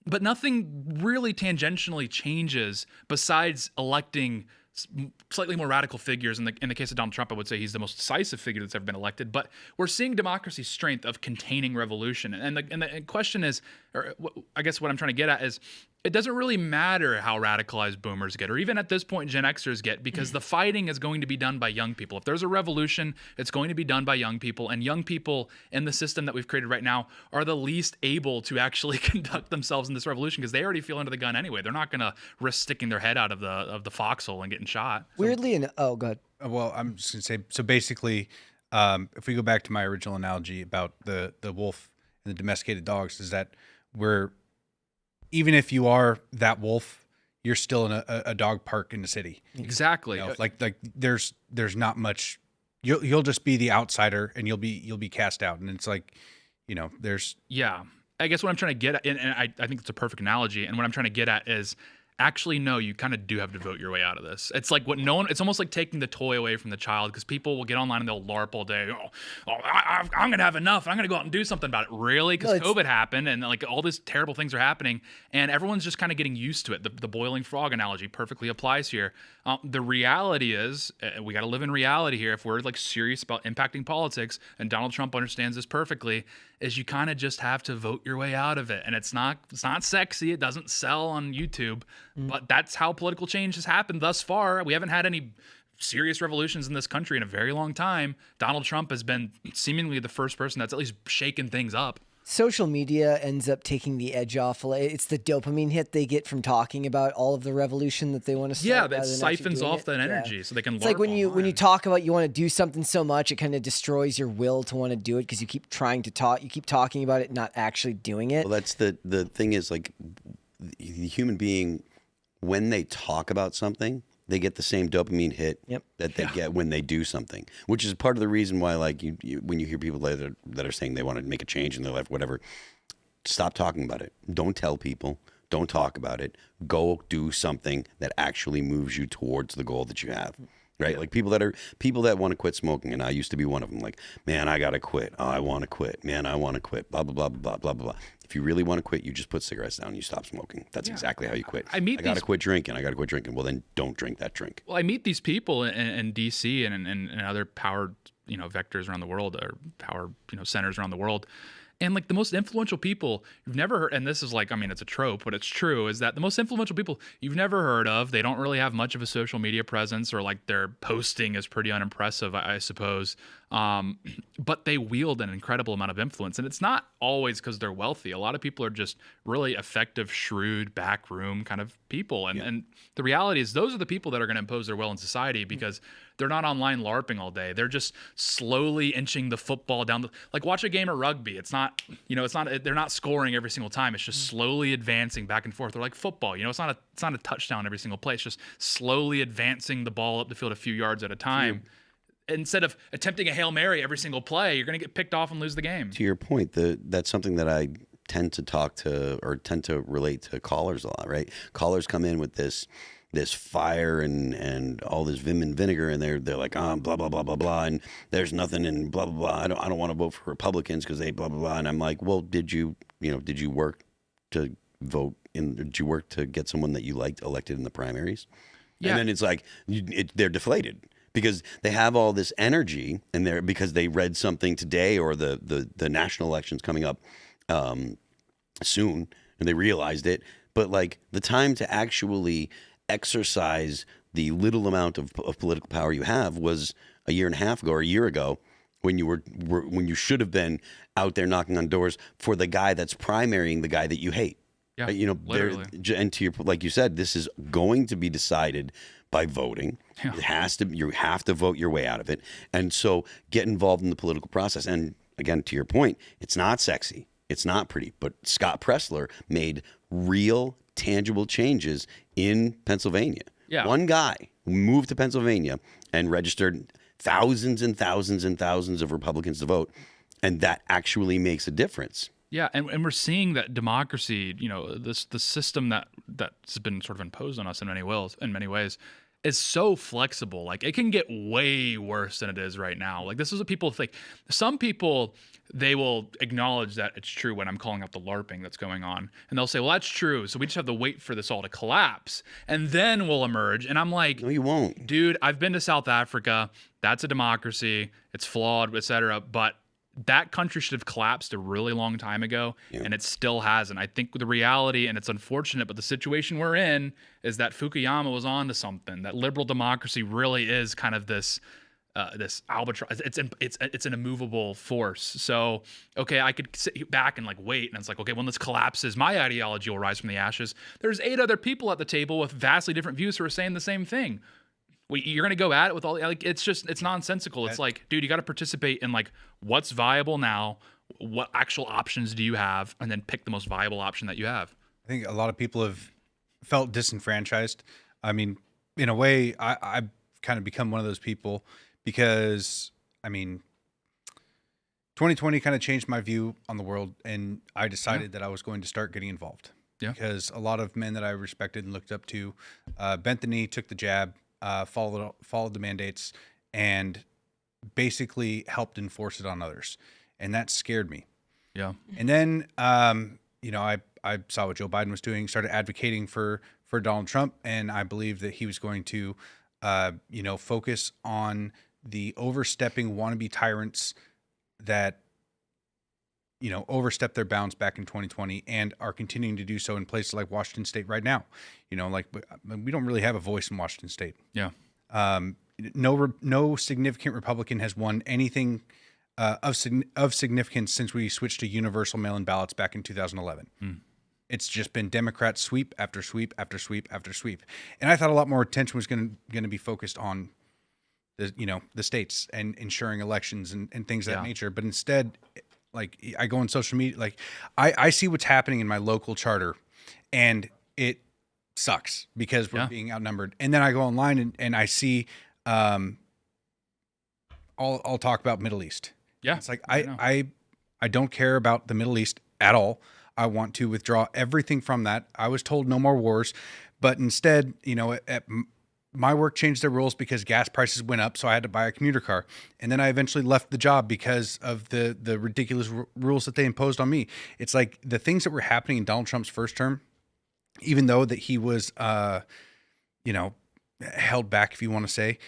S2: But nothing really tangentially changes besides electing slightly more radical figures. In the case of Donald Trump, I would say he's the most decisive figure that's ever been elected. But we're seeing democracy's strength of containing revolution. And the question is, or I guess what I'm trying to get at is, it doesn't really matter how radicalized boomers get, or even at this point Gen Xers get, because the fighting is going to be done by young people. If there's a revolution, it's going to be done by young people, and young people in the system that we've created right now are the least able to actually conduct themselves in this revolution, because they already feel under the gun anyway. They're not going to risk sticking their head out of the foxhole and getting shot.
S4: Weirdly, go ahead.
S3: Well, I'm just gonna say, so basically, if we go back to my original analogy about the wolf and the domesticated dogs, is that even if you are that wolf, you're still in a dog park in the city.
S2: Exactly.
S3: Like there's not much. You'll just be the outsider, and you'll be cast out. And it's like, there's.
S2: Yeah, I guess what I'm trying to get at, and I think it's a perfect analogy. And what I'm trying to get at is, actually, no, you kind of do have to vote your way out of this. It's like it's almost like taking the toy away from the child, because people will get online and they'll LARP all day. I'm going to have enough. I'm going to go out and do something about it. Really? Because COVID happened and like all these terrible things are happening, and everyone's just kind of getting used to it. The boiling frog analogy perfectly applies here. The reality is, we got to live in reality here. If we're like serious about impacting politics, and Donald Trump understands this perfectly, is you kind of just have to vote your way out of it. And it's not sexy. It doesn't sell on YouTube. But that's how political change has happened thus far. We haven't had any serious revolutions in this country in a very long time. Donald Trump has been seemingly the first person that's at least shaken things up.
S4: Social media ends up taking the edge off. It's the dopamine hit they get from talking about all of the revolution that they want to start.
S2: Yeah, that siphons off that energy, so they can.
S4: It's like when you talk about you want to do something so much, it kind of destroys your will to want to do it, because you keep trying to talk, you keep talking about it, not actually doing it.
S1: Well, that's the thing is, like, the human being, when they talk about something, they get the same dopamine hit that they get when they do something, which is part of the reason why, like, when you hear people that are saying they want to make a change in their life, whatever, stop talking about it. Don't tell people. Don't talk about it. Go do something that actually moves you towards the goal that you have. Right? Like people that want to quit smoking, and I used to be one of them. Like, man, I gotta quit. Oh, I want to quit. Man, I want to quit. Blah blah blah blah blah blah blah. If you really want to quit, you just put cigarettes down and you stop smoking. That's exactly how you quit. I gotta quit drinking. I gotta quit drinking. Well, then don't drink that drink.
S2: Well, I meet these people in DC and other power vectors around the world, or power centers around the world. And like the most influential people you've never heard, and this is like, I mean, it's a trope, but it's true, is that the most influential people you've never heard of, they don't really have much of a social media presence, or like their posting is pretty unimpressive, I suppose. But they wield an incredible amount of influence. And it's not always because they're wealthy. A lot of people are just really effective, shrewd, backroom kind of people. And the reality is those are the people that are going to impose their will in society, because they're not online LARPing all day. They're just slowly inching the football down like watch a game of rugby. It's not, they're not scoring every single time. It's just slowly advancing back and forth. They're like football, it's not a touchdown every single play. It's just slowly advancing the ball up the field a few yards at a time. Instead of attempting a Hail Mary every single play, you're going to get picked off and lose the game.
S1: To your point, that's something that I tend to relate to callers a lot, right? Callers come in with this fire and all this vim and vinegar, and they're like, blah blah blah blah blah, and there's nothing in blah blah blah. I don't want to vote for Republicans because they blah blah blah. And I'm like, well, did you work to vote in? Did you work to get someone that you liked elected in the primaries? Yeah. And then it's like they're deflated because they have all this energy, and because they read something today, or the national election's coming up soon, and they realized it. But like the time to actually exercise the little amount of political power you have was a year and a half ago or a year ago, when you should have been out there knocking on doors for the guy that's primarying the guy that you hate.
S2: Yeah,
S1: literally. And to your, like you said, this is going to be decided by voting. Yeah. You have to vote your way out of it. And so get involved in the political process. And again, to your point, it's not sexy. It's not pretty. But Scott Pressler made real, tangible changes in Pennsylvania.
S2: Yeah.
S1: One guy moved to Pennsylvania and registered thousands and thousands and thousands of Republicans to vote. And that actually makes a difference.
S2: Yeah, and we're seeing that democracy, the system that's been sort of imposed on us in many ways, is so flexible. Like it can get way worse than it is right now. Like this is what people think. Some people, they will acknowledge that it's true when I'm calling out the LARPing that's going on, and they'll say, "Well, that's true. So we just have to wait for this all to collapse, and then we'll emerge." And I'm like,
S1: "No, you won't,
S2: dude. I've been to South Africa. That's a democracy. It's flawed, etc. But that country should have collapsed a really long time ago, and it still hasn't. I think the reality, and it's unfortunate, but the situation we're in is that Fukuyama was onto something. That liberal democracy really is kind of this albatross. It's an immovable force. So, okay, I could sit back and like wait, and it's like, okay, when this collapses, my ideology will rise from the ashes. There's 8 other people at the table with vastly different views who are saying the same thing. You're going to go at it with all, like, it's nonsensical. It's like, dude, you got to participate in like what's viable now, what actual options do you have, and then pick the most viable option that you have.
S3: I think a lot of people have felt disenfranchised. I mean, in a way, I've kind of become one of those people because, I mean, 2020 kind of changed my view on the world, and I decided that I was going to start getting involved. Yeah. Because a lot of men that I respected and looked up to bent the knee, took the jab, followed the mandates, and basically helped enforce it on others, and that scared me.
S2: Yeah.
S3: And then I saw what Joe Biden was doing, started advocating for Donald Trump, and I believed that he was going to focus on the overstepping wannabe tyrants that overstepped their bounds back in 2020 and are continuing to do so in places like Washington State right now. Like we don't really have a voice in Washington State.
S2: Yeah.
S3: No significant Republican has won anything of significance since we switched to universal mail-in ballots back in 2011. It's just been Democrat sweep after sweep after sweep after sweep. And I thought a lot more attention was going to be focused on the states and ensuring elections and things of that nature. But instead, like I go on social media, like I see what's happening in my local charter, and it sucks because we're being outnumbered. And then I go online and I see, I'll talk about Middle East.
S2: Yeah.
S3: It's like, I don't care about the Middle East at all. I want to withdraw everything from that. I was told no more wars, but instead, my work changed their rules because gas prices went up, so I had to buy a commuter car. And then I eventually left the job because of the ridiculous rules that they imposed on me. It's like the things that were happening in Donald Trump's first term, even though that he was, held back, if you want to say,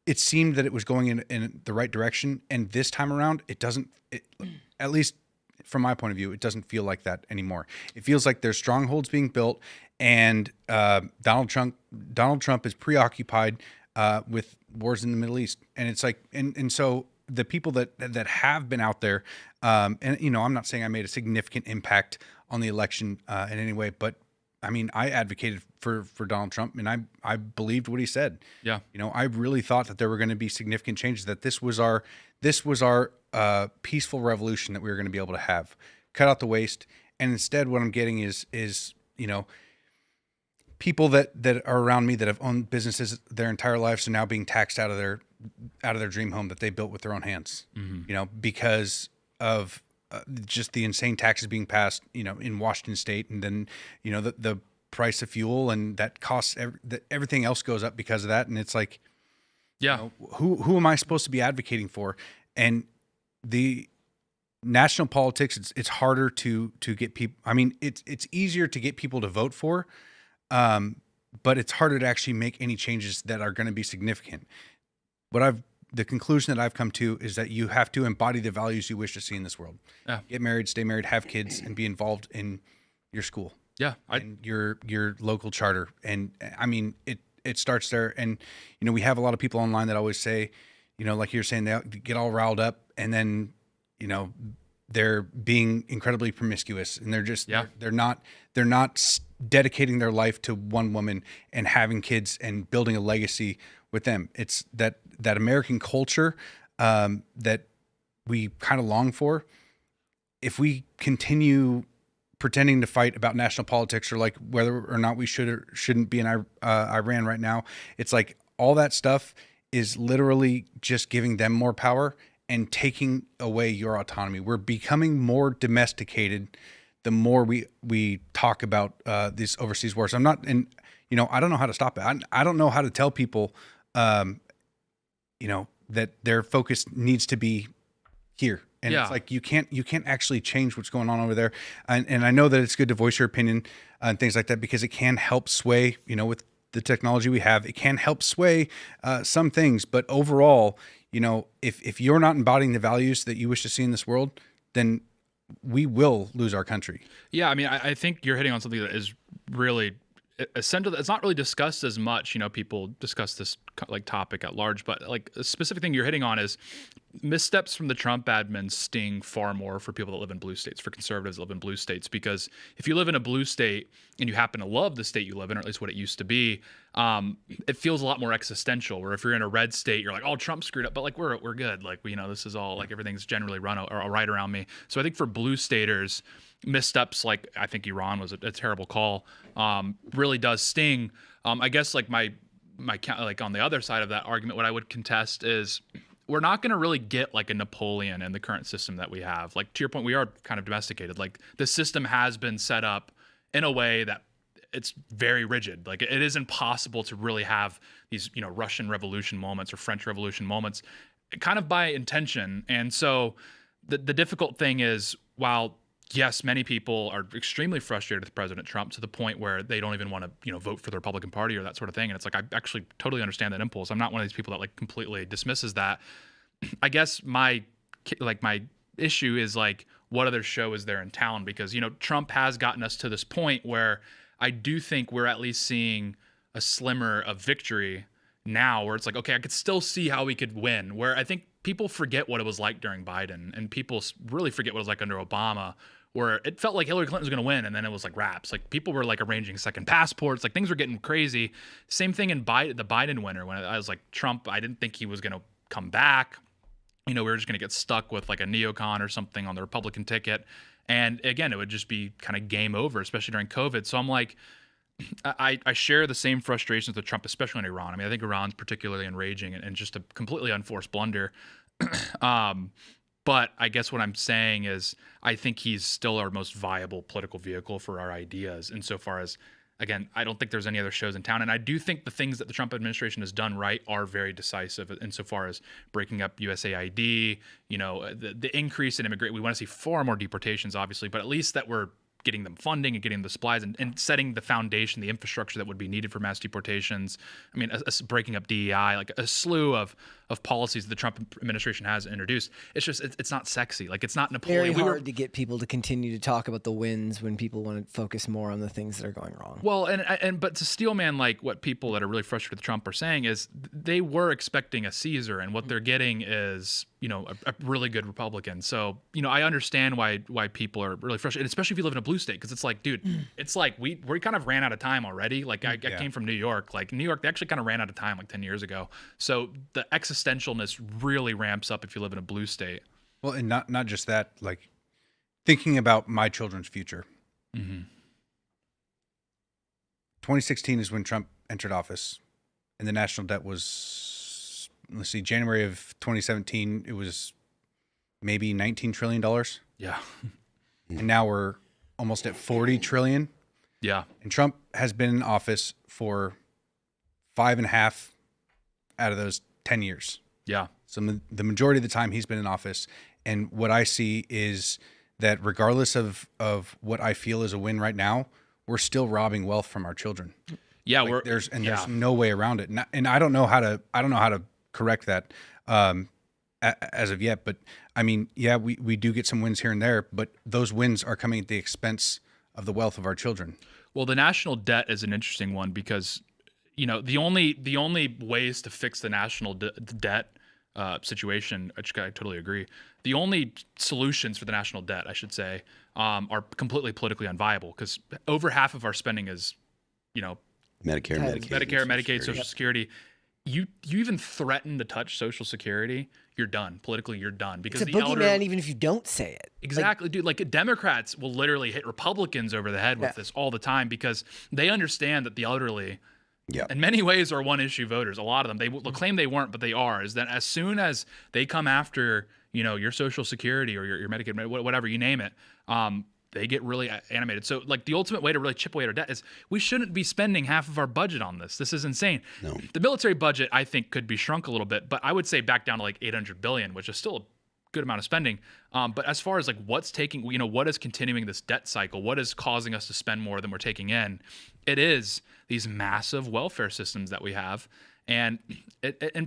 S3: it seemed that it was going in the right direction. And this time around, it doesn't, at least from my point of view, it doesn't feel like that anymore. It feels like there's strongholds being built, and Donald Trump is preoccupied with wars in the Middle East, and it's like, and so the people that have been out there, and I'm not saying I made a significant impact on the election in any way, but I mean, I advocated for Donald Trump, and I believed what he said.
S2: Yeah.
S3: I really thought that there were going to be significant changes, that this was our peaceful revolution that we were going to be able to have, cut out the waste. And instead, what I'm getting is people that are around me that have owned businesses their entire lives are now being taxed out of their dream home that they built with their own hands, because of just the insane taxes being passed, in Washington State, and then, the price of fuel, and that costs everything else goes up because of that. And it's like, who am I supposed to be advocating for? And the national politics, it's harder to get people. I mean, it's easier to get people to vote for, but it's harder to actually make any changes that are going to be significant. The conclusion that I've come to is that you have to embody the values you wish to see in this world.
S2: Yeah.
S3: Get married, stay married, have kids, and be involved in your school.
S2: Yeah.
S3: And your local charter. And I mean, it starts there. And, we have a lot of people online that always say, like you're saying, they get all riled up, and then, they're being incredibly promiscuous, and they're just, they're not dedicating their life to one woman and having kids and building a legacy with them. It's that American culture that we kind of long for. If we continue pretending to fight about national politics, or like whether or not we should or shouldn't be in Iran right now, it's like all that stuff is literally just giving them more power and taking away your autonomy. We're becoming more domesticated the more we talk about these overseas wars. I don't know how to stop it. I don't know how to tell people, that their focus needs to be here. And it's like, you can't actually change what's going on over there. And I know that it's good to voice your opinion and things like that, because it can help sway, with the technology we have, it can help sway some things. But overall, if you're not embodying the values that you wish to see in this world, then we will lose our country.
S2: Yeah. I mean, I think you're hitting on something that is really essential. It's not really discussed as much. People discuss this like topic at large, but like a specific thing you're hitting on is missteps from the Trump admin sting far more for people that live in blue states, for conservatives that live in blue states. Because if you live in a blue state and you happen to love the state you live in, or at least what it used to be, it feels a lot more existential. Where if you're in a red state, you're like, oh, Trump screwed up, but like we're good. Like, this is all, like, everything's generally run all right around me. So I think for blue staters, missteps like I think Iran was a terrible call, really does sting. I guess like my like on the other side of that argument, what I would contest is we're not going to really get like a Napoleon in the current system that we have. Like, to your point, we are kind of domesticated. Like, the system has been set up in a way that it's very rigid. Like, it is impossible to really have these, Russian Revolution moments or French Revolution moments, kind of by intention. And so the difficult thing is, while yes, many people are extremely frustrated with President Trump to the point where they don't even want to, vote for the Republican Party or that sort of thing. And it's like, I actually totally understand that impulse. I'm not one of these people that like completely dismisses that. I guess my issue is like, what other show is there in town? Because, Trump has gotten us to this point where I do think we're at least seeing a slimmer of victory now, where it's like, okay, I could still see how we could win. Where I think people forget what it was like during Biden, and people really forget what it was like under Obama, where it felt like Hillary Clinton was going to win, and then it was like wraps. Like, people were like arranging second passports. Like, things were getting crazy. Same thing in the Biden winter, when I was like, Trump, I didn't think he was going to come back. We were just going to get stuck with like a neocon or something on the Republican ticket. And again, it would just be kind of game over, especially during COVID. So I'm like, I share the same frustrations with Trump, especially in Iran. I mean, I think Iran's particularly enraging and just a completely unforced blunder. But I guess what I'm saying is I think he's still our most viable political vehicle for our ideas, insofar as, again, I don't think there's any other shows in town. And I do think the things that the Trump administration has done right are very decisive insofar as breaking up USAID, the increase in immigration. We want to see far more deportations, obviously, but at least that we're getting them funding and getting the supplies and setting the foundation, the infrastructure that would be needed for mass deportations. I mean, breaking up DEI, like a slew of policies the Trump administration has introduced. It's just, it's not sexy. Like, it's not Napoleon.
S4: Very hard to get people to continue to talk about the wins when people want to focus more on the things that are going wrong.
S2: Well, but to steelman, like what people that are really frustrated with Trump are saying is they were expecting a Caesar, and what they're getting is, you know, a really good Republican. So, you know, I understand why people are really frustrated, especially if you live in a blue state, because it's like, dude, it's like we kind of ran out of time already. Like I came from New York. Like New York, they actually kind of ran out of time like 10 years ago. So the existentialness really ramps up if you live in a blue state.
S3: Well, and not just that, like thinking about my children's future. 2016 is when Trump entered office, and the national debt was, let's see, January of 2017, it was maybe $19 trillion.
S2: Yeah.
S3: And now we're almost at 40 trillion.
S2: Yeah.
S3: And Trump has been in office for 5.5 out of those 10 years.
S2: Yeah.
S3: So the majority of the time he's been in office. And what I see is that regardless of what I feel is a win right now, we're still robbing wealth from our children.
S2: Yeah.
S3: Like there's no way around it. And I don't know how to correct that as of yet. But I mean, yeah, we do get some wins here and there, but those wins are coming at the expense of the wealth of our children.
S2: Well, the national debt is an interesting one because, you know, the only ways to fix the national debt situation, which I totally agree. The only solutions for the national debt, I should say, are completely politically unviable because over half of our spending is, you know,
S1: Medicare,
S2: Medicaid, Social Security. You even threaten to touch Social Security, you're done. Politically, you're done. Because
S4: it's a boogeyman even if you don't say it.
S2: Exactly, dude. Like Democrats will literally hit Republicans over the head with this all the time because they understand that the elderly, in many ways, are one-issue voters. A lot of them, they'll claim they weren't, but they are. Is that as soon as they come after, you know, your Social Security or your Medicaid, whatever you name it, they get really animated. So, like, the ultimate way to really chip away at our debt is we shouldn't be spending half of our budget on this. This is insane.
S1: No.
S2: The military budget, I think, could be shrunk a little bit, but I would say back down to like $800 billion, which is still a good amount of spending. But as far as like what's taking, you know, what is continuing this debt cycle, what is causing us to spend more than we're taking in, it is these massive welfare systems that we have. And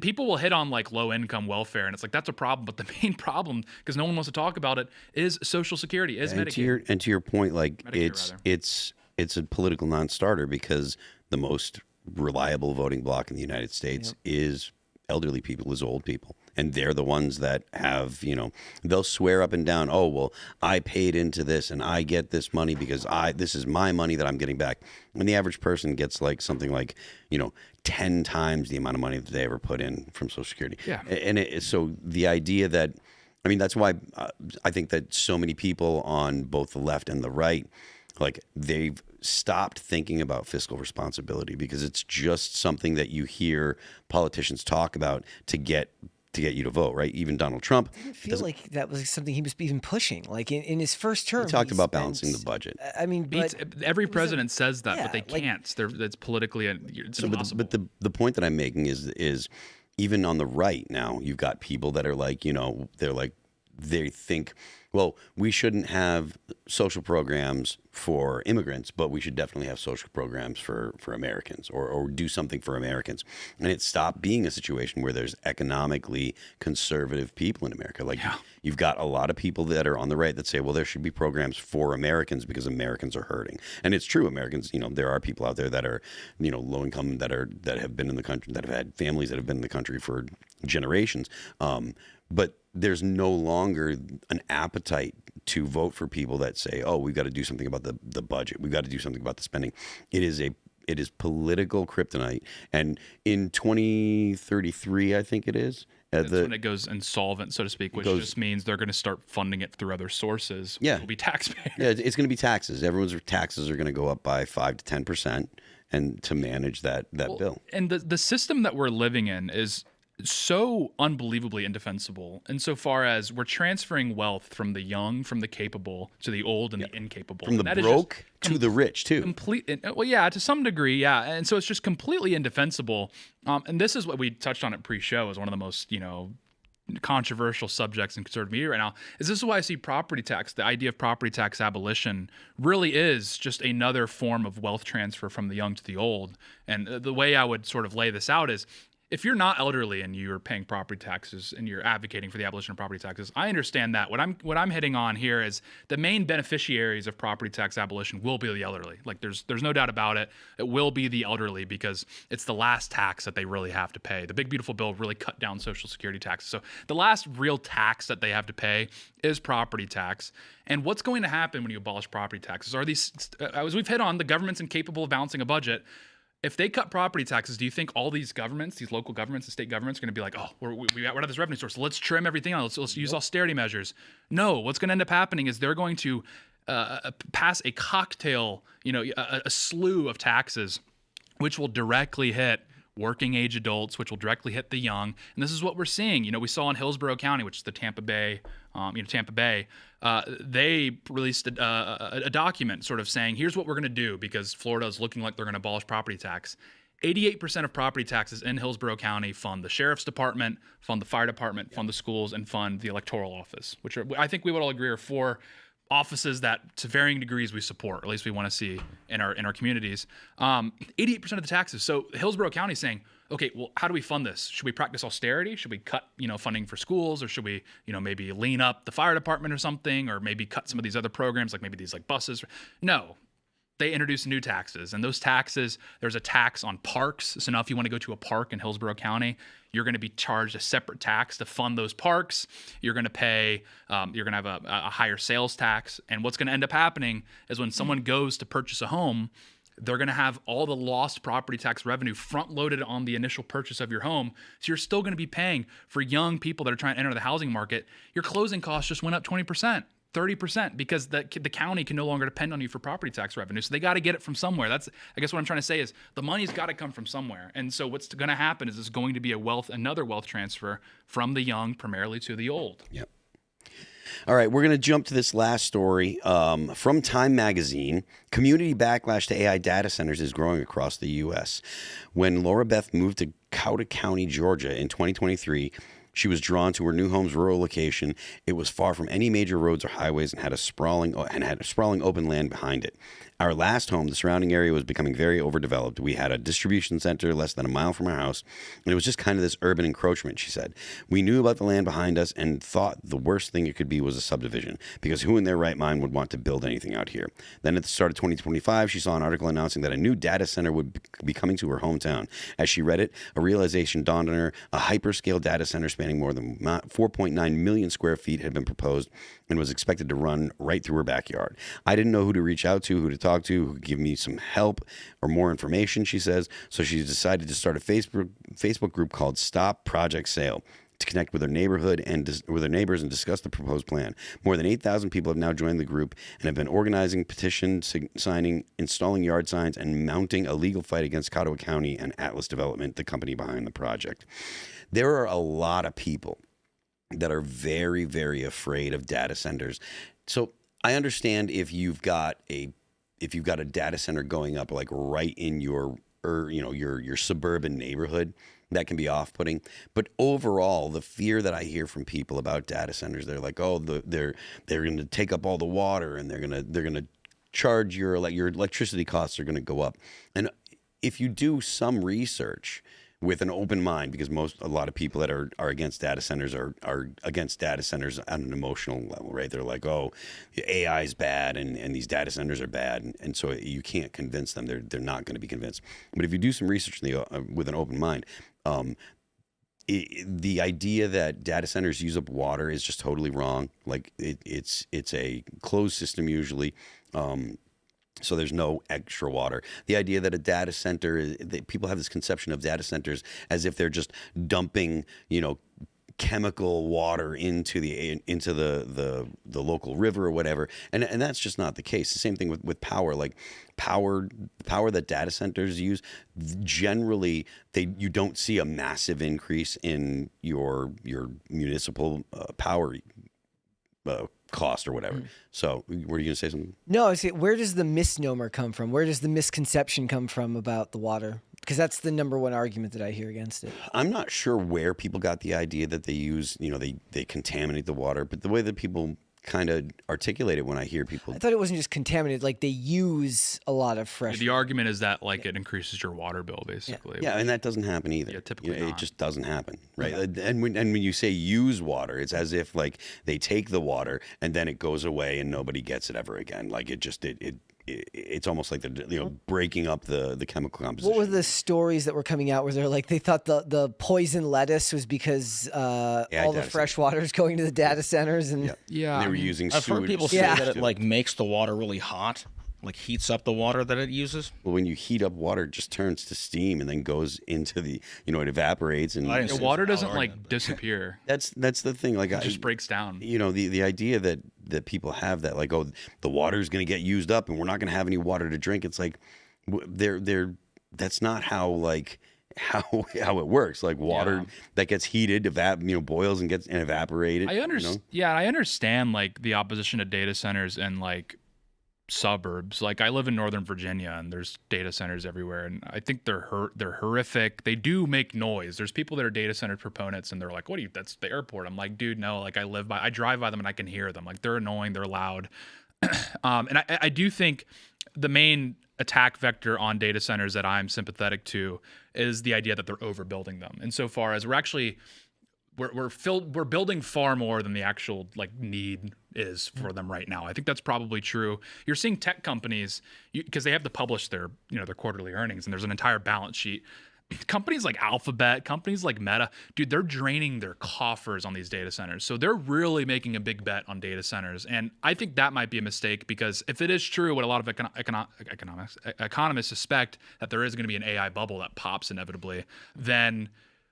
S2: people will hit on like low income welfare, and it's like that's a problem. But the main problem, because no one wants to talk about it, is Social Security, is Medicaid.
S1: And to your point, like
S2: Medicare,
S1: it's a political non-starter because the most reliable voting bloc in the United States is elderly people, is old people. And they're the ones that have, you know, they'll swear up and down, oh, well, I paid into this and I get this money because this is my money that I'm getting back. And the average person gets like something like, you know, 10 times the amount of money that they ever put in from Social Security.
S2: Yeah.
S1: And so the idea that, I mean, that's why I think that so many people on both the left and the right, like they've stopped thinking about fiscal responsibility because it's just something that you hear politicians talk about to get you to vote, right? Even Donald Trump.
S4: I didn't feel like that was something he was even pushing. Like in his first term,
S1: he talked about balancing the budget.
S4: I mean, but
S2: every president says that, but they
S4: like,
S2: can't. That's politically it's impossible.
S1: But the point that I'm making is even on the right now, you've got people that are like, you know, they think, well, we shouldn't have social programs for immigrants, but we should definitely have social programs for Americans or do something for Americans. And it stopped being a situation where there's economically conservative people in America. Like you've got a lot of people that are on the right that say, well, there should be programs for Americans because Americans are hurting. And it's true. Americans, you know, there are people out there that are, you know, low income that have been in the country, that have had families that have been in the country for generations. But there's no longer an appetite to vote for people that say, oh, we've got to do something about the budget. We've got to do something about the spending. It is political kryptonite. And in 2033, I think it is.
S2: That's when it goes insolvent, so to speak, which just means they're going to start funding it through other sources.
S1: Yeah.
S2: Which will be taxpayers.
S1: Yeah, it's going to be taxes. Everyone's taxes are going to go up by 5 to 10%, and to manage that bill.
S2: And the system that we're living in is so unbelievably indefensible insofar as we're transferring wealth from the young, from the capable, to the old and the incapable.
S1: From the broke to the rich, too.
S2: Well, yeah, to some degree, yeah. And so it's just completely indefensible. And this is what we touched on at pre-show as one of the most, you know, controversial subjects in conservative media right now is this is why I see property tax, the idea of property tax abolition really is just another form of wealth transfer from the young to the old. And the way I would sort of lay this out is, if you're not elderly and you're paying property taxes and you're advocating for the abolition of property taxes, I understand that. What I'm hitting on here is the main beneficiaries of property tax abolition will be the elderly. Like there's no doubt about it. It will be the elderly because it's the last tax that they really have to pay. The big beautiful bill really cut down Social Security taxes. So the last real tax that they have to pay is property tax. And what's going to happen when you abolish property taxes are these, as we've hit on, the government's incapable of balancing a budget. If they cut property taxes, do you think all these governments, these local governments and state governments, are going to be like, oh, we got this revenue source, let's trim everything on, let's use austerity measures? No, what's going to end up happening is they're going to pass a cocktail, a slew of taxes, which will directly hit working age adults, which will directly hit the young. And this is what we're seeing. We saw in Hillsborough County, which is the Tampa Bay, they released a document sort of saying, here's what we're going to do because Florida is looking like they're going to abolish property tax. 88% of property taxes in Hillsborough County fund the sheriff's department, fund the fire department, fund the schools, and fund the electoral office, which I think we would all agree are four offices that to varying degrees we support, or at least we want to see in our communities. 88% of the taxes. So Hillsborough County is saying, okay, well, how do we fund this? Should we practice austerity? Should we cut, funding for schools, or should we, maybe lean up the fire department or something, or maybe cut some of these other programs, like maybe these like buses? No. They introduced new taxes, and those taxes, there's a tax on parks. So now if you want to go to a park in Hillsborough County, you're going to be charged a separate tax to fund those parks. You're going to pay, you're going to have a higher sales tax. And what's going to end up happening is when someone goes to purchase a home, they're going to have all the lost property tax revenue front loaded on the initial purchase of your home. So you're still going to be paying for young people that are trying to enter the housing market. Your closing costs just went up 20%. 30% because the county can no longer depend on you for property tax revenue. So they got to get it from somewhere. That's, I guess what I'm trying to say is the money's got to come from somewhere. And so what's going to happen is it's going to be another wealth transfer from the young primarily to the old.
S1: Yep. All right, we're going to jump to this last story from Time Magazine. Community backlash to AI data centers is growing across the U.S. When Laura Beth moved to Coweta County, Georgia in 2023, she was drawn to her new home's rural location. It was far from any major roads or highways and had a sprawling open land behind it. Our last home, the surrounding area was becoming very overdeveloped. We had a distribution center less than a mile from our house, and it was just kind of this urban encroachment, she said. We knew about the land behind us and thought the worst thing it could be was a subdivision, because who in their right mind would want to build anything out here? Then at the start of 2025, she saw an article announcing that a new data center would be coming to her hometown. As she read it, a realization dawned on her. A hyperscale data center spanning more than 4.9 million square feet had been proposed and was expected to run right through her backyard. I didn't know who to reach out to, who to talk to, who could give me some help or more information, she says. So she decided to start a Facebook group called Stop Project Sale to connect with her neighborhood and with her neighbors and discuss the proposed plan. More than 8,000 people have now joined the group and have been organizing petitions, signing, installing yard signs, and mounting a legal fight against Coweta County and Atlas Development, the company behind the project. There are a lot of people that are very, very afraid of data centers. So I understand if you've got a data center going up like right in your suburban neighborhood, that can be off-putting. But overall, the fear that I hear from people about data centers, they're like, oh, they're going to take up all the water, and they're going to charge your electricity costs are going to go up. And if you do some research with an open mind, because a lot of people that are against data centers are against data centers on an emotional level, right? They're like, oh, AI is bad and these data centers are bad, and so you can't convince them. They're not going to be convinced. But if you do some research with an open mind, the idea that data centers use up water is just totally wrong. Like it's a closed system usually. So there's no extra water. The idea that a data center, people have this conception of data centers as if they're just dumping, chemical water into the local river or whatever, and that's just not the case. The same thing with power. Like power that data centers use, generally you don't see a massive increase in your municipal power cost or whatever. So were you going to say something?
S4: No, where does the misnomer come from? Where does the misconception come from about the water? Because that's the number one argument that I hear against it.
S1: I'm not sure where people got the idea that they use, they contaminate the water, but the way that people kind of articulate it when I hear people.
S4: I thought it wasn't just contaminated, like they use a lot of fresh.
S2: The argument is that like it increases your water bill, basically.
S1: Yeah, and that doesn't happen either.
S2: Yeah, typically
S1: it
S2: not.
S1: just doesn't happen, right? And when you say use water, it's as if like they take the water and then it goes away and nobody gets it ever again. Like it's almost like they're breaking up the chemical composition.
S4: What were the stories that were coming out where they're like they thought the poison lettuce was because all the fresh water is going to the data centers and
S2: Yeah,
S1: they were using
S5: I've
S1: sewage.
S5: heard people say that it like makes the water really hot, like heats up the water that it uses.
S1: Well, when you heat up water, it just turns to steam and then goes into the, it evaporates and
S2: the water doesn't like disappear.
S1: That's the thing. Like
S2: It just breaks down.
S1: The idea that people have that like, oh, the water is going to get used up and we're not going to have any water to drink. It's like that's not how it works. Like water that gets heated, boils and gets evaporated.
S2: I understand. Yeah, I understand like the opposition to data centers and like suburbs. Like I live in Northern Virginia and there's data centers everywhere, and I think they're horrific. They do make noise. There's people that are data center proponents and they're like, "What do you? That's the airport." I'm like, "Dude, no. Like I drive by them and I can hear them. Like they're annoying. They're loud." And I do think the main attack vector on data centers that I'm sympathetic to is the idea that they're overbuilding them. Insofar as we're building far more than the actual like need is for them right now. I think that's probably true. You're seeing tech companies because they have to publish their their quarterly earnings, and there's an entire balance sheet. Companies like Alphabet, companies like Meta, dude, they're draining their coffers on these data centers. So they're really making a big bet on data centers. And I think that might be a mistake because if it is true, what a lot of economists suspect, that there is going to be an AI bubble that pops inevitably, then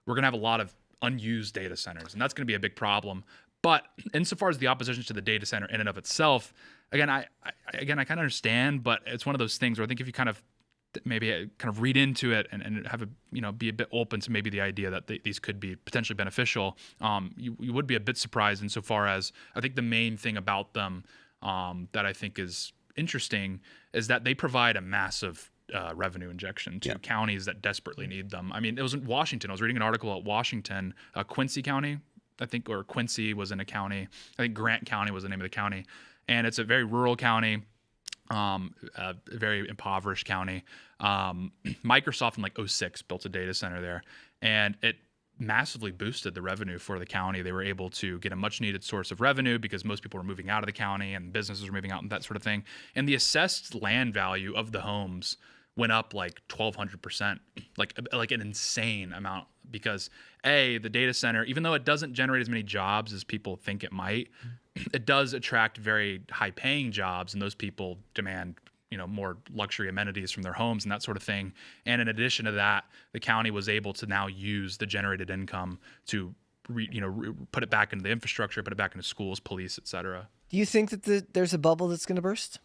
S2: we're going to have a lot of unused data centers. And that's going to be a big problem. But insofar as the opposition to the data center in and of itself, again, I kind of understand, but it's one of those things where I think if you kind of read into it and have be a bit open to maybe the idea that these could be potentially beneficial, you would be a bit surprised insofar as I think the main thing about them that I think is interesting is that they provide a massive revenue injection to counties that desperately need them. I mean, it was in Washington. I was reading an article at Washington, Quincy County, I think, or Quincy was in a county. I think Grant County was the name of the county. And it's a very rural county. A very impoverished county. Microsoft in like 2006 built a data center there, and it massively boosted the revenue for the county. They were able to get a much needed source of revenue because most people were moving out of the county and businesses were moving out and that sort of thing. And the assessed land value of the homes went up like 1,200%, like an insane amount, because the data center, even though it doesn't generate as many jobs as people think it might, it does attract very high paying jobs, and those people demand more luxury amenities from their homes and that sort of thing. And in addition to that, the county was able to now use the generated income to put it back into the infrastructure, put it back into schools, police, etc.
S4: Do you think that there's a bubble that's going to burst?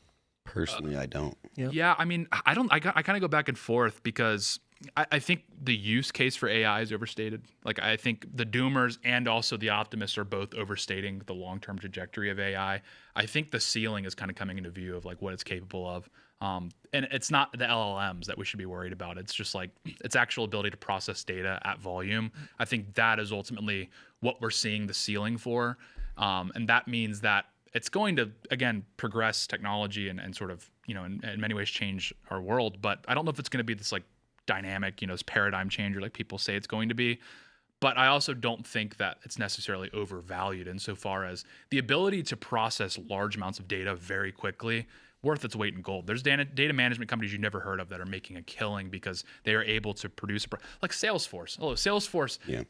S1: Personally, I don't.
S2: Yeah, I mean, I don't. I kind of go back and forth because I think the use case for AI is overstated. Like, I think the doomers and also the optimists are both overstating the long-term trajectory of AI. I think the ceiling is kind of coming into view of like what it's capable of. And it's not the LLMs that we should be worried about. It's just like its actual ability to process data at volume. I think that is ultimately what we're seeing the ceiling for. And that means that it's going to, again, progress technology and sort of, in many ways change our world. But I don't know if it's going to be this like dynamic, this paradigm changer like people say it's going to be. But I also don't think that it's necessarily overvalued insofar as the ability to process large amounts of data very quickly, worth its weight in gold. There's data management companies you've never heard of that are making a killing because they are able to produce like Salesforce. Oh, Salesforce. Yeah.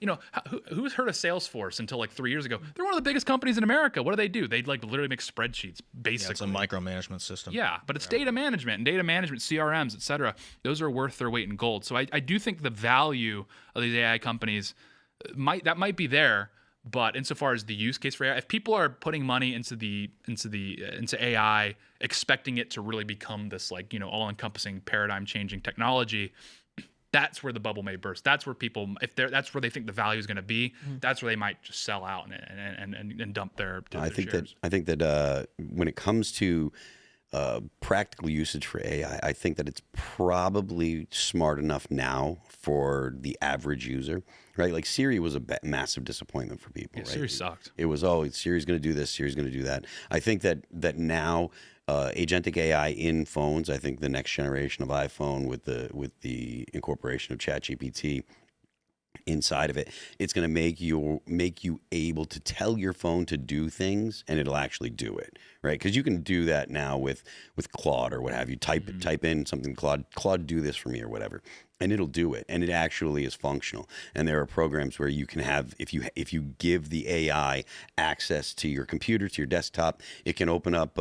S2: Who's heard of Salesforce until like 3 years ago? They're one of the biggest companies in America. What do? They like literally make spreadsheets, basically.
S5: Yeah, it's a micromanagement system.
S2: Yeah, but it's data management and data management, CRMs, et cetera. Those are worth their weight in gold. So I do think the value of these AI companies might be there. But insofar as the use case for AI, if people are putting money into AI, expecting it to really become this like all-encompassing, paradigm-changing technology, that's where the bubble may burst. That's where people, that's where they think the value is going to be. That's where they might just sell out and dump their.
S1: I think that when it comes to practical usage for AI, I think that it's probably smart enough now for the average user, right? Like Siri was a massive disappointment for people.
S2: Yeah,
S1: right?
S2: Siri sucked.
S1: It was, oh, Siri's going to do this, Siri's going to do that. I think that now agentic AI in phones, I think the next generation of iPhone with the incorporation of ChatGPT inside of it, it's going to make you able to tell your phone to do things, and it'll actually do it, right? Because you can do that now with Claude or what have you. Type in something, Claude, do this for me or whatever, and it'll do it, and it actually is functional. And there are programs where you can have, if you give the AI access to your computer, to your desktop, it can open up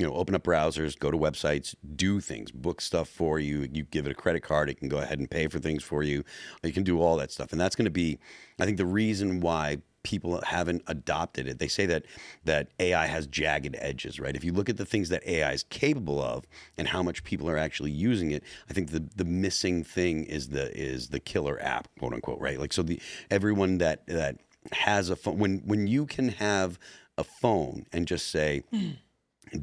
S1: open up browsers, go to websites, do things, book stuff for you. You give it a credit card, it can go ahead and pay for things for you. You can do all that stuff. And that's going to be, I think, the reason why people haven't adopted it. They say that AI has jagged edges, right? If you look at the things that AI is capable of and how much people are actually using it, I think the missing thing is the killer app, quote unquote, right? Like, so everyone that has a phone, when you can have a phone and just say,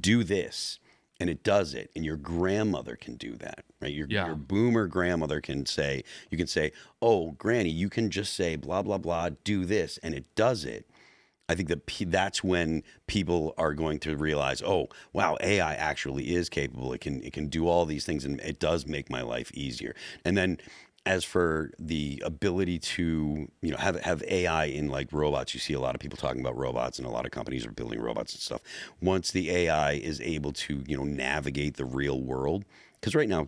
S1: do this, and it does it, and your grandmother can do that, right? Your boomer grandmother can say, you can say, oh, Granny, you can just say blah blah blah, do this, and it does it. I think that's when people are going to realize, oh wow, AI actually is capable. It can do all these things, and it does make my life easier. And then, as for the ability to, have AI in like robots, you see a lot of people talking about robots, and a lot of companies are building robots and stuff. Once the AI is able to, navigate the real world, because right now,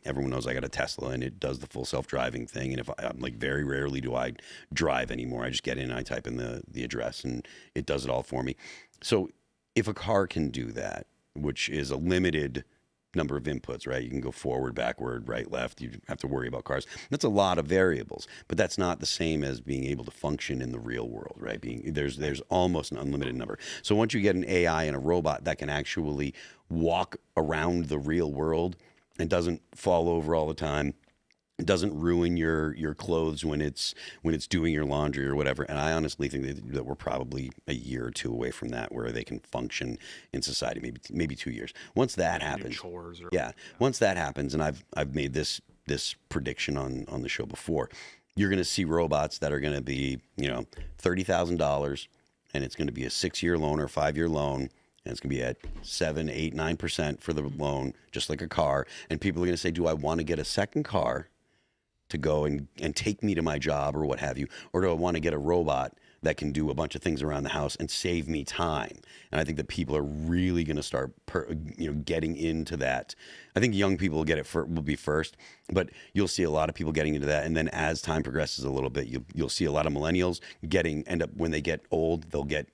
S1: everyone knows I got a Tesla and it does the full self-driving thing. And I'm like, very rarely do I drive anymore. I just get in and I type in the address and it does it all for me. So if a car can do that, which is a limited number of inputs, right? You can go forward, backward, right, left. You have to worry about cars. That's a lot of variables, but that's not the same as being able to function in the real world, right? There's almost an unlimited number. So once you get an AI and a robot that can actually walk around the real world and doesn't fall over all the time, it doesn't ruin your clothes when it's doing your laundry or whatever. And I honestly think that we're probably a year or two away from that, where they can function in society, maybe 2 years. Once that happens, once that happens, and I've made this prediction on the show before, you're going to see robots that are going to be $30,000, and it's going to be a 6-year loan or 5-year loan. And it's going to be at 7, 8, 9% for the loan, just like a car. And people are going to say, do I want to get a second car to go and take me to my job or what have you? Or do I want to get a robot that can do a bunch of things around the house and save me time? And I think that people are really going to start, getting into that. I think young people will be first, but you'll see a lot of people getting into that. And then as time progresses a little bit, you'll see a lot of millennials end up, when they get old, they'll get,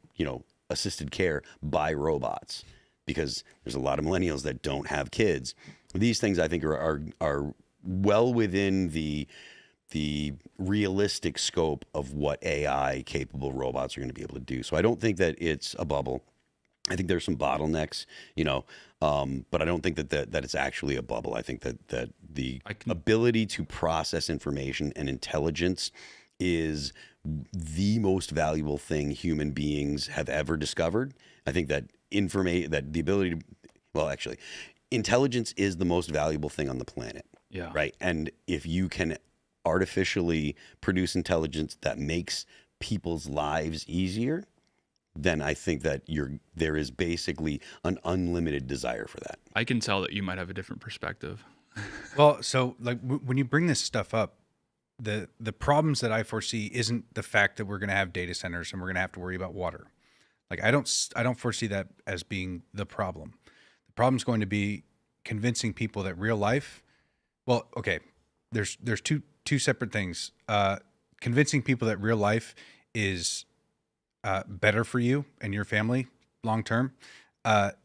S1: assisted care by robots, because there's a lot of millennials that don't have kids. These things I think are well within the realistic scope of what AI capable robots are going to be able to do. So I don't think that it's a bubble. I think there's some bottlenecks, but I don't think that it's actually a bubble. I think that the ability to process information and intelligence is the most valuable thing human beings have ever discovered. I think that the ability to, intelligence is the most valuable thing on the planet.
S2: Yeah.
S1: Right. And if you can artificially produce intelligence that makes people's lives easier, then I think that there is basically an unlimited desire for that.
S2: I can tell that you might have a different perspective.
S3: Well, so like when you bring this stuff up, the problems that I foresee isn't the fact that we're going to have data centers and we're going to have to worry about water. Like I don't foresee that as being the problem. The problem is going to be convincing people that real life. Well, okay, there's two separate things. Convincing people that real life is better for you and your family long term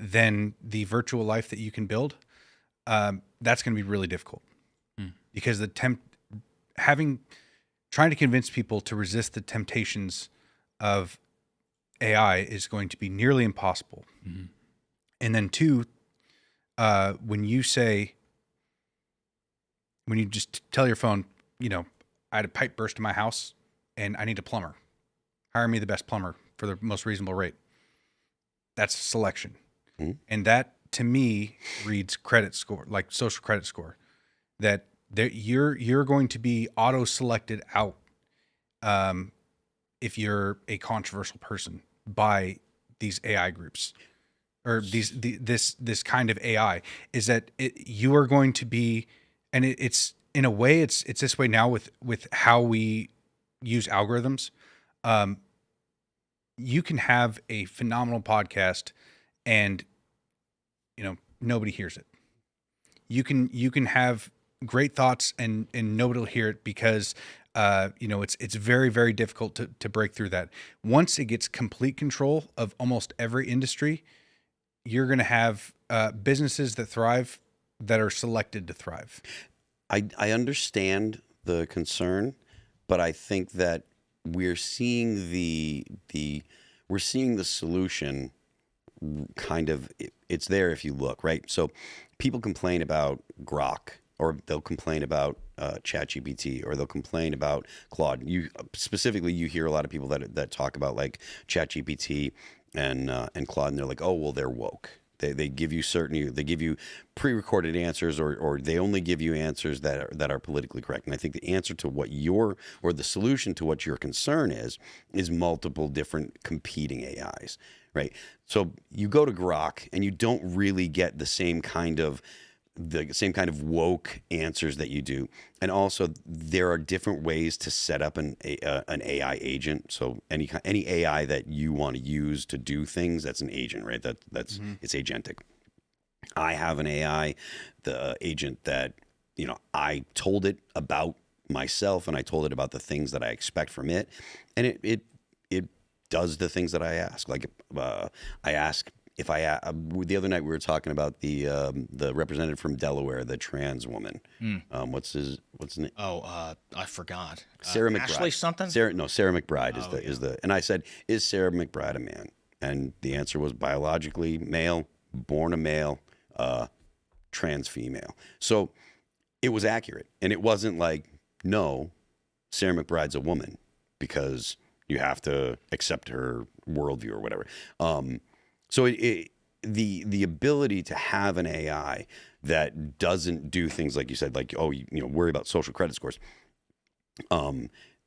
S3: than the virtual life that you can build. That's going to be really difficult because trying to convince people to resist the temptations of AI is going to be nearly impossible. Mm-hmm. And then two, when you just tell your phone, I had a pipe burst in my house and I need a plumber. Hire me the best plumber for the most reasonable rate. That's selection. Mm-hmm. And that to me reads credit score, like social credit score, that you're going to be auto selected out if you're a controversial person by these AI groups or this kind of AI, is that you are going to be, and it's in a way it's this way now with how we use algorithms. You can have a phenomenal podcast and nobody hears it. You can have great thoughts and nobody will hear it because it's very, very difficult to break through that. Once it gets complete control of almost every industry, you're going to have businesses that thrive that are selected to thrive.
S1: I understand the concern, but I think that we're seeing the solution kind of, it's there if you look, right? So people complain about Grok, or they'll complain about ChatGPT, or they'll complain about Claude. You hear a lot of people that talk about like ChatGPT and Claude, and they're like, oh, well, they're woke. They give you pre-recorded answers, or they only give you answers that are politically correct. And I think the answer to the solution to what your concern is multiple different competing AIs, right? So you go to Grok and you don't really get the same kind of woke answers that you do. And also there are different ways to set up an AI agent. So any AI that you want to use to do things, that's an agent, right? That's it's agentic. I have an AI, the agent that, I told it about myself and I told it about the things that I expect from it. And it does the things that I ask. Like I ask, if the other night we were talking about the representative from Delaware, the trans woman. What's his name?
S5: Oh, I forgot.
S1: Sarah McBride.
S5: Ashley something?
S1: Sarah McBride is the. And I said, is Sarah McBride a man? And the answer was biologically male, born a male, trans female. So it was accurate, and it wasn't like, no, Sarah McBride's a woman because you have to accept her worldview or whatever. So the ability to have an AI that doesn't do things like you said, like, worry about social credit scores,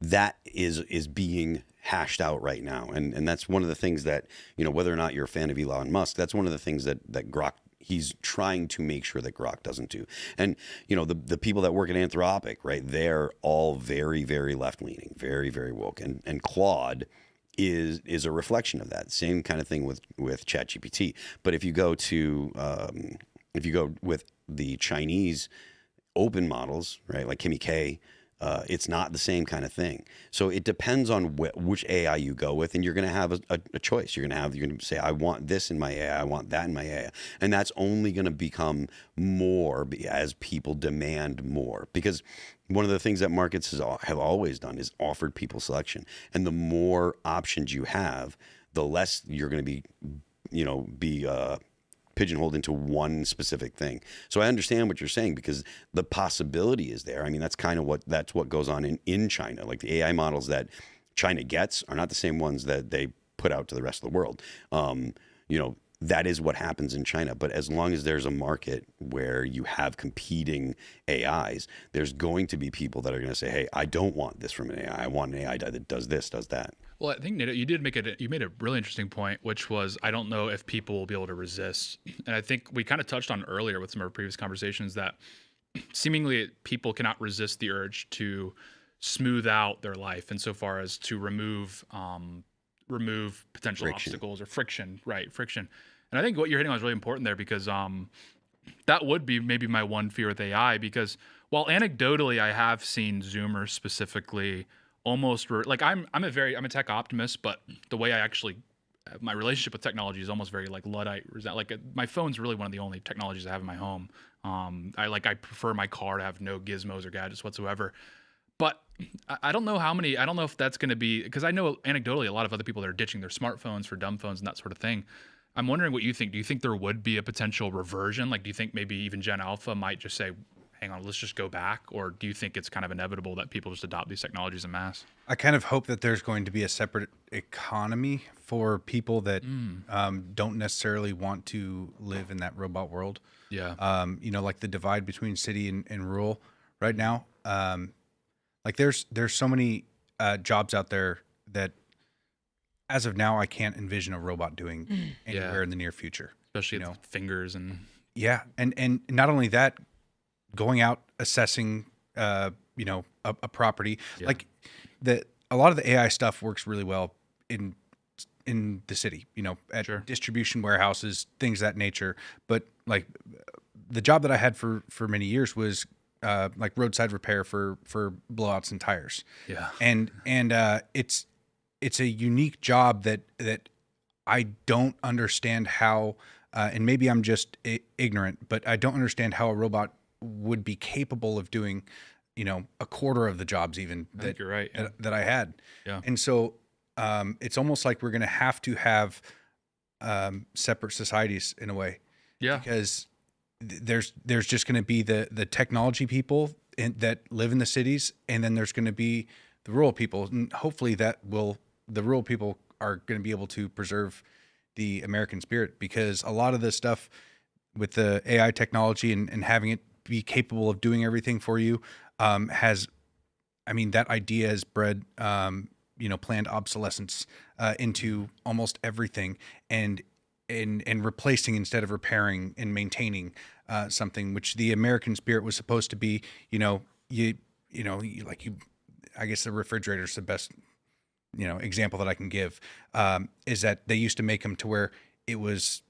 S1: that is being hashed out right now. And that's one of the things that, whether or not you're a fan of Elon Musk, that's one of the things that Grok, he's trying to make sure that Grok doesn't do. And, the people that work at Anthropic, right, they're all very, very left-leaning, very, very woke. And Claude is a reflection of that. Same kind of thing with ChatGPT. But if you go with the Chinese open models, right, like Kimi K, it's not the same kind of thing. So it depends on which AI you go with, and you're going to have a choice. You're going to say, I want this in my AI, I want that in my AI, and that's only going to become more as people demand more. Because one of the things that markets have always done is offered people selection, and the more options you have, the less you're going to be pigeonholed into one specific thing. So I understand what you're saying, because the possibility is there. I mean, that's what goes on in China. Like the AI models that China gets are not the same ones that they put out to the rest of the world. That is what happens in China. But as long as there's a market where you have competing AIs, there's going to be people that are going to say, hey, I don't want this from an AI. I want an AI that does this, does that.
S2: Well, I think, Nate, you made a really interesting point, which was, I don't know if people will be able to resist. And I think we kind of touched on earlier with some of our previous conversations that seemingly people cannot resist the urge to smooth out their life insofar as to remove potential obstacles or friction. And I think what you're hitting on is really important there, because that would be maybe my one fear with AI, because while anecdotally I have seen Zoomers specifically almost like I'm a tech optimist, but the way I actually my relationship with technology is almost very like Luddite. Like my phone's really one of the only technologies I have in my home. I prefer my car to have no gizmos or gadgets whatsoever. But I don't know if that's going to be, because I know anecdotally a lot of other people that are ditching their smartphones for dumb phones and that sort of thing. I'm wondering what you think. Do you think there would be a potential reversion? Like, do you think maybe even Gen Alpha might just say, hang on, let's just go back? Or do you think it's kind of inevitable that people just adopt these technologies en masse?
S3: I kind of hope that there's going to be a separate economy for people that don't necessarily want to live in that robot world.
S2: Yeah.
S3: You know, like the divide between city and rural right now. Like there's so many jobs out there that as of now, I can't envision a robot doing anywhere in the near future.
S2: Especially with fingers and...
S3: Yeah. And not only that, going out, assessing, you know, a property, like a lot of the AI stuff works really well in the city, you know, at distribution warehouses, things of that nature. But like the job that I had for many years was like roadside repair for blowouts and tires.
S2: Yeah.
S3: And it's a unique job that I don't understand how, and maybe I'm just ignorant, but I don't understand how a robot would be capable of doing, you know, a quarter of the jobs even
S2: I think you're right. Yeah.
S3: that I had.
S2: Yeah.
S3: And so it's almost like we're going to have separate societies in a way.
S2: Yeah.
S3: Because there's just going to be the technology people that live in the cities, and then there's going to be the rural people, and hopefully the rural people are going to be able to preserve the American spirit, because a lot of this stuff with the AI technology and having it be capable of doing everything for you that idea has bred you know, planned obsolescence into almost everything, and replacing instead of repairing and maintaining something, which the American spirit was supposed to be. You know, I guess the refrigerator's the best, you know, example that I can give, is that they used to make them to where it was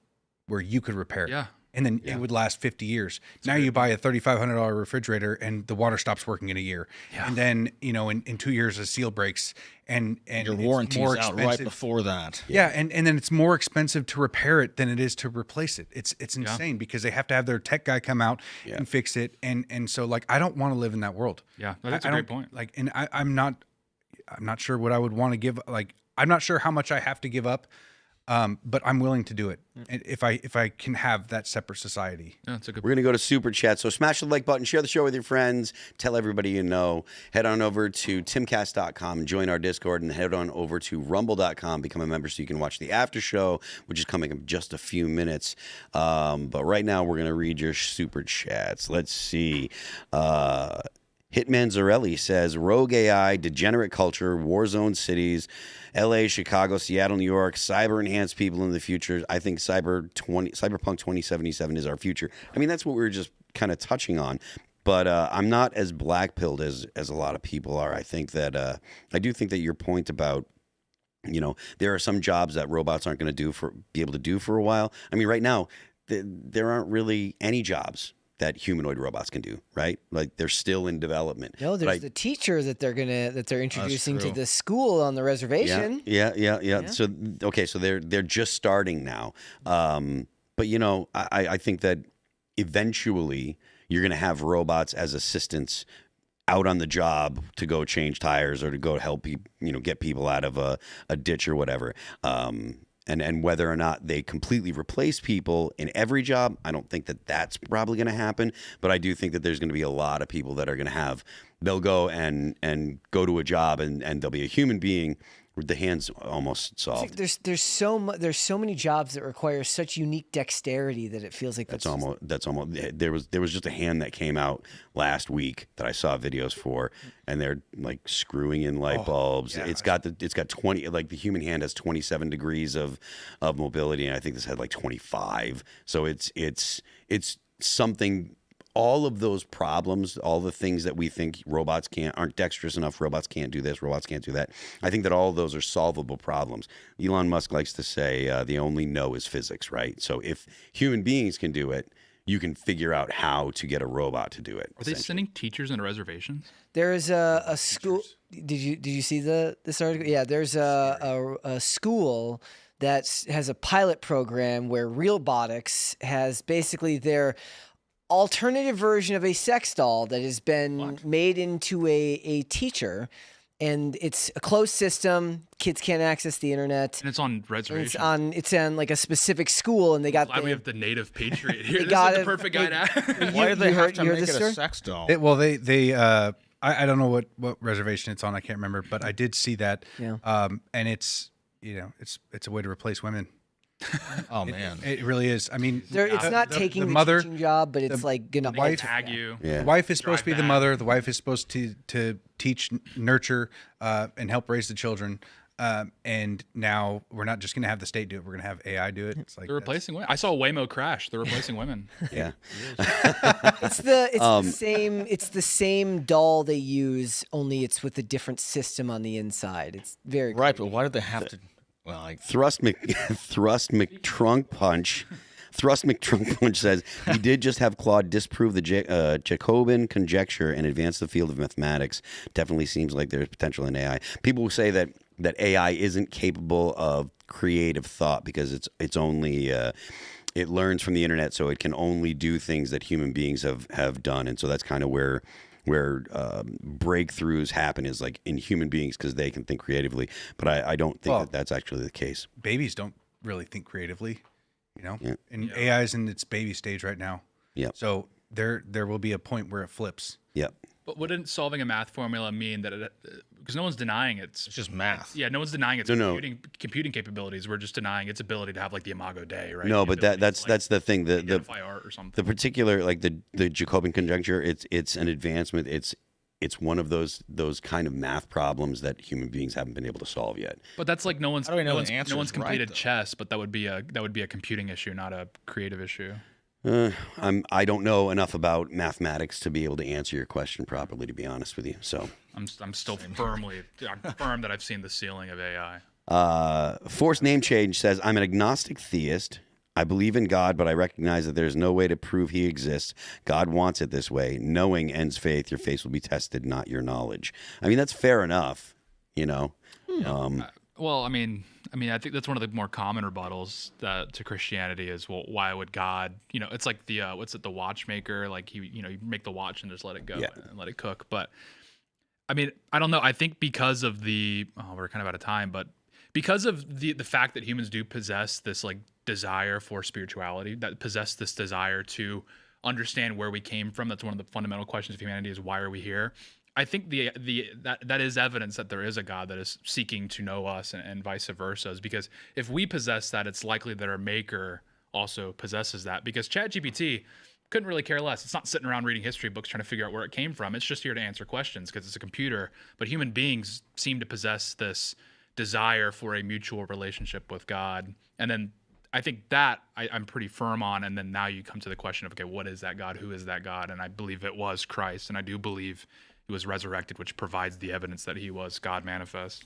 S3: where you could repair it.
S2: Yeah.
S3: And then it would last 50 years. Now you buy a $3,500 refrigerator and the water stops working in a year. Yeah. And then, you know, in 2 years, a seal breaks and
S5: your warranty's out right before that.
S3: Yeah. And then it's more expensive to repair it than it is to replace it. It's insane because they have to have their tech guy come out and fix it. And so like, I don't want to live in that world.
S2: Yeah. That's a great point.
S3: Like, and I'm not sure what I would want to give. Like, I'm not sure how much I have to give up. But I'm willing to do it if I can have that separate society.
S2: Yeah, that's a good.
S1: We're going to go to Super Chat. So smash the like button, share the show with your friends, tell everybody you know. Head on over to timcast.com and join our Discord, and head on over to rumble.com, become a member so you can watch the after show, which is coming in just a few minutes. But right now we're going to read your Super Chats. Let's see. Hitman Zarelli says, rogue AI, degenerate culture, war zone cities, LA, Chicago, Seattle, New York, cyber enhanced people in the future. I think Cyberpunk 2077 is our future. I mean, that's what we were just kind of touching on. But I'm not as black-pilled as a lot of people are. I think that I do think that your point about, you know, there are some jobs that robots aren't going to be able to do for a while. I mean, right now, there aren't really any jobs that humanoid robots can do, right? Like they're still in development.
S4: No, there's the teacher that they're introducing to the school on the reservation.
S1: Yeah. So they're just starting now. But you know, I think that eventually you're going to have robots as assistants out on the job to go change tires or to go help get people out of a ditch or whatever. And whether or not they completely replace people in every job, I don't think that that's probably going to happen. But I do think that there's going to be a lot of people that are going to they'll go and go to a job and there'll be a human being with the hands almost solved.
S4: There's so many jobs that require such unique dexterity that it feels like
S1: that's almost there was just a hand that came out last week that I saw videos for, and they're like screwing in light bulbs. Yeah. It's got 20, like the human hand has 27 degrees of mobility, and I think this had like 25. So it's something. All of those problems, all the things that we think robots aren't dexterous enough, robots can't do this, robots can't do that. I think that all of those are solvable problems. Elon Musk likes to say the only no is physics, right? So if human beings can do it, you can figure out how to get a robot to do it.
S2: Are they sending teachers into reservations?
S4: There is a school. Did you see this article? Yeah, there's a school that has a pilot program where Realbotics has basically their alternative version of a sex doll that has been made into a teacher, and it's a closed system. Kids can't access the internet.
S2: And it's on
S4: And
S2: reservation.
S4: it's on like a specific school, and they got.
S2: Glad we have the native Patriot here. This
S4: got
S2: is the
S4: it.
S2: perfect guy to ask.
S5: Why did they have to
S4: you
S5: make
S4: heard
S5: it
S4: this
S5: a
S4: story?
S5: sex doll?
S3: I don't know what reservation it's on. I can't remember, but I did see that.
S4: Yeah.
S3: And it's a way to replace women.
S5: Oh man.
S3: It really is. I mean,
S4: It's not taking the
S3: mother,
S4: teaching job, but it's like gonna
S3: wife-
S2: Tag you.
S1: Yeah.
S3: the wife is supposed to be
S2: Drive
S3: the
S2: back.
S3: mother. The wife is supposed to teach, nurture, and help raise the children. And now we're not just going to have the state do it. We're going to have AI do it. It's like
S2: They're replacing women. I saw Waymo crash. They're replacing women.
S1: Yeah.
S4: It's the same doll they use, only it's with a different system on the inside. It's very
S5: Right, but why did they have to? Well,
S1: Thrust McTrunk Punch. Thrust McTrunk Punch says we did just have Claude disprove the Jacobian conjecture and advance the field of mathematics. Definitely seems like there's potential in AI. People will say that AI isn't capable of creative thought because it's only it learns from the internet, so it can only do things that human beings have done, and so that's kind of where breakthroughs happen is like in human beings because they can think creatively. But I don't think that that's actually the case.
S3: babies don't really think creatively, you know.
S1: Yeah.
S3: And AI is in its baby stage right now.
S1: Yep.
S3: So there will be a point where it flips.
S1: Yep.
S2: But wouldn't solving a math formula mean that because no one's denying
S5: it's just math.
S2: yeah, no one's denying its
S1: No.
S2: computing capabilities. We're just denying its ability to have like the Imago Dei, right?
S1: No,
S2: The
S1: but
S2: ability
S1: that's
S2: to, like,
S1: the thing. The
S2: identify art or something.
S1: the particular like the Jacobian conjecture. It's an advancement. It's one of those kind of math problems that human beings haven't been able to solve yet.
S2: But that's like no one's
S5: How do we know
S2: no
S5: the
S2: one's,
S5: answer
S2: no one's
S5: is right,
S2: completed
S5: though?
S2: chess, but that would be a computing issue, not a creative issue.
S1: I don't know enough about mathematics to be able to answer your question properly, to be honest with you. So,
S2: I'm still firm that I've seen the ceiling of AI.
S1: Forced Name Change says, I'm an agnostic theist. I believe in God, but I recognize that there's no way to prove he exists. God wants it this way. Knowing ends faith. Your faith will be tested, not your knowledge. I mean, that's fair enough, you know.
S2: Well, I mean, I think that's one of the more common rebuttals to Christianity is, well, why would God? You know, it's like the the watchmaker, like you make the watch and just let it go and let it cook. But I mean, I don't know. I think because of we're kind of out of time, but because of the fact that humans do possess this like desire for spirituality, that possess this desire to understand where we came from. That's one of the fundamental questions of humanity: is why are we here? I think that is evidence that there is a God that is seeking to know us and vice versa. Is because if we possess that, it's likely that our maker also possesses that. Because ChatGPT couldn't really care less. It's not sitting around reading history books trying to figure out where it came from. It's just here to answer questions because it's a computer. But human beings seem to possess this desire for a mutual relationship with God. And then I think that I'm pretty firm on. And then now you come to the question of, okay, what is that God? Who is that God? And I believe it was Christ. And I do believe he was resurrected, which provides the evidence that he was God manifest.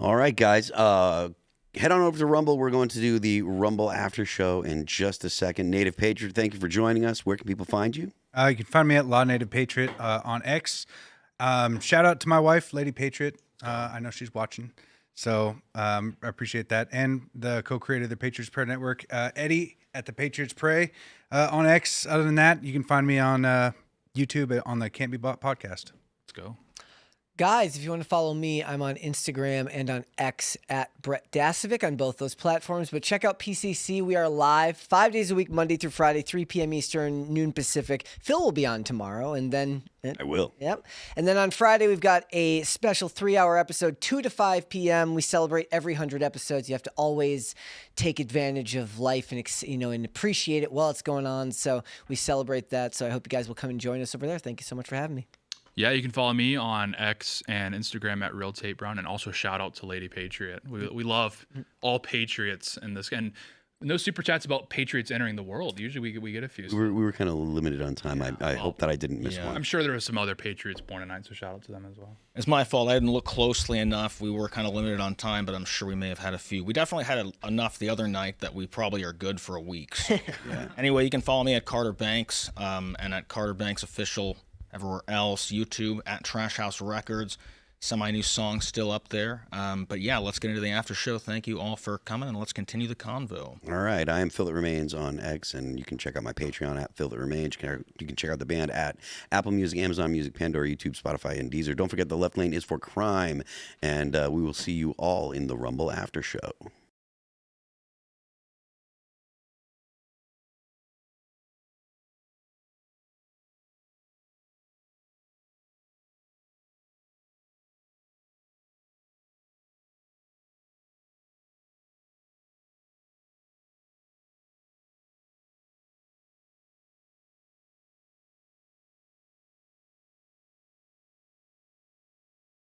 S1: All right, guys. Head on over to Rumble. We're going to do the Rumble after show in just a second. Native Patriot, thank you for joining us. Where can people find you?
S3: You can find me at Law Native Patriot on X. Shout out to my wife, Lady Patriot. I know she's watching. So I appreciate that. And the co-creator of the Patriots Prayer Network, Eddie at the Patriots Pray on X. Other than that, you can find me on YouTube on the Can't Be Bought podcast.
S2: Let's go.
S4: Guys, if you want to follow me, I'm on Instagram and on X at Brett Dasovic on both those platforms. But check out PCC. We are live 5 days a week, Monday through Friday, 3 p.m. Eastern, noon Pacific. Phil will be on tomorrow, and then
S1: I will.
S4: Yep. And then on Friday, we've got a special 3-hour episode, 2 to 5 p.m. We celebrate every 100 episodes. You have to always take advantage of life and and appreciate it while it's going on. So we celebrate that. So I hope you guys will come and join us over there. Thank you so much for having me.
S2: Yeah, you can follow me on X and Instagram at Real Tate Brown, and also shout out to Lady Patriot. We love all Patriots in this, and no super chats about Patriots entering the world. Usually we get a few.
S1: We were kind of limited on time. I hope that I didn't miss one.
S2: I'm sure there were some other Patriots born tonight, so shout out to them as well.
S5: It's my fault. I didn't look closely enough. We were kind of limited on time, but I'm sure we may have had a few. We definitely had enough the other night that we probably are good for a week. So. Anyway, you can follow me at Carter Banks and at Carter Banks Official everywhere else. YouTube at Trash House Records. semi-new songs still up there. But yeah, let's get into the after show. Thank you all for coming, and let's continue the convo.
S1: All right, I am Phil That Remains on X, and you can check out my Patreon at Phil That Remains. You can check out the band at Apple Music, Amazon Music, Pandora, YouTube, Spotify, and Deezer. Don't forget the left lane is for crime, and we will see you all in the Rumble after show.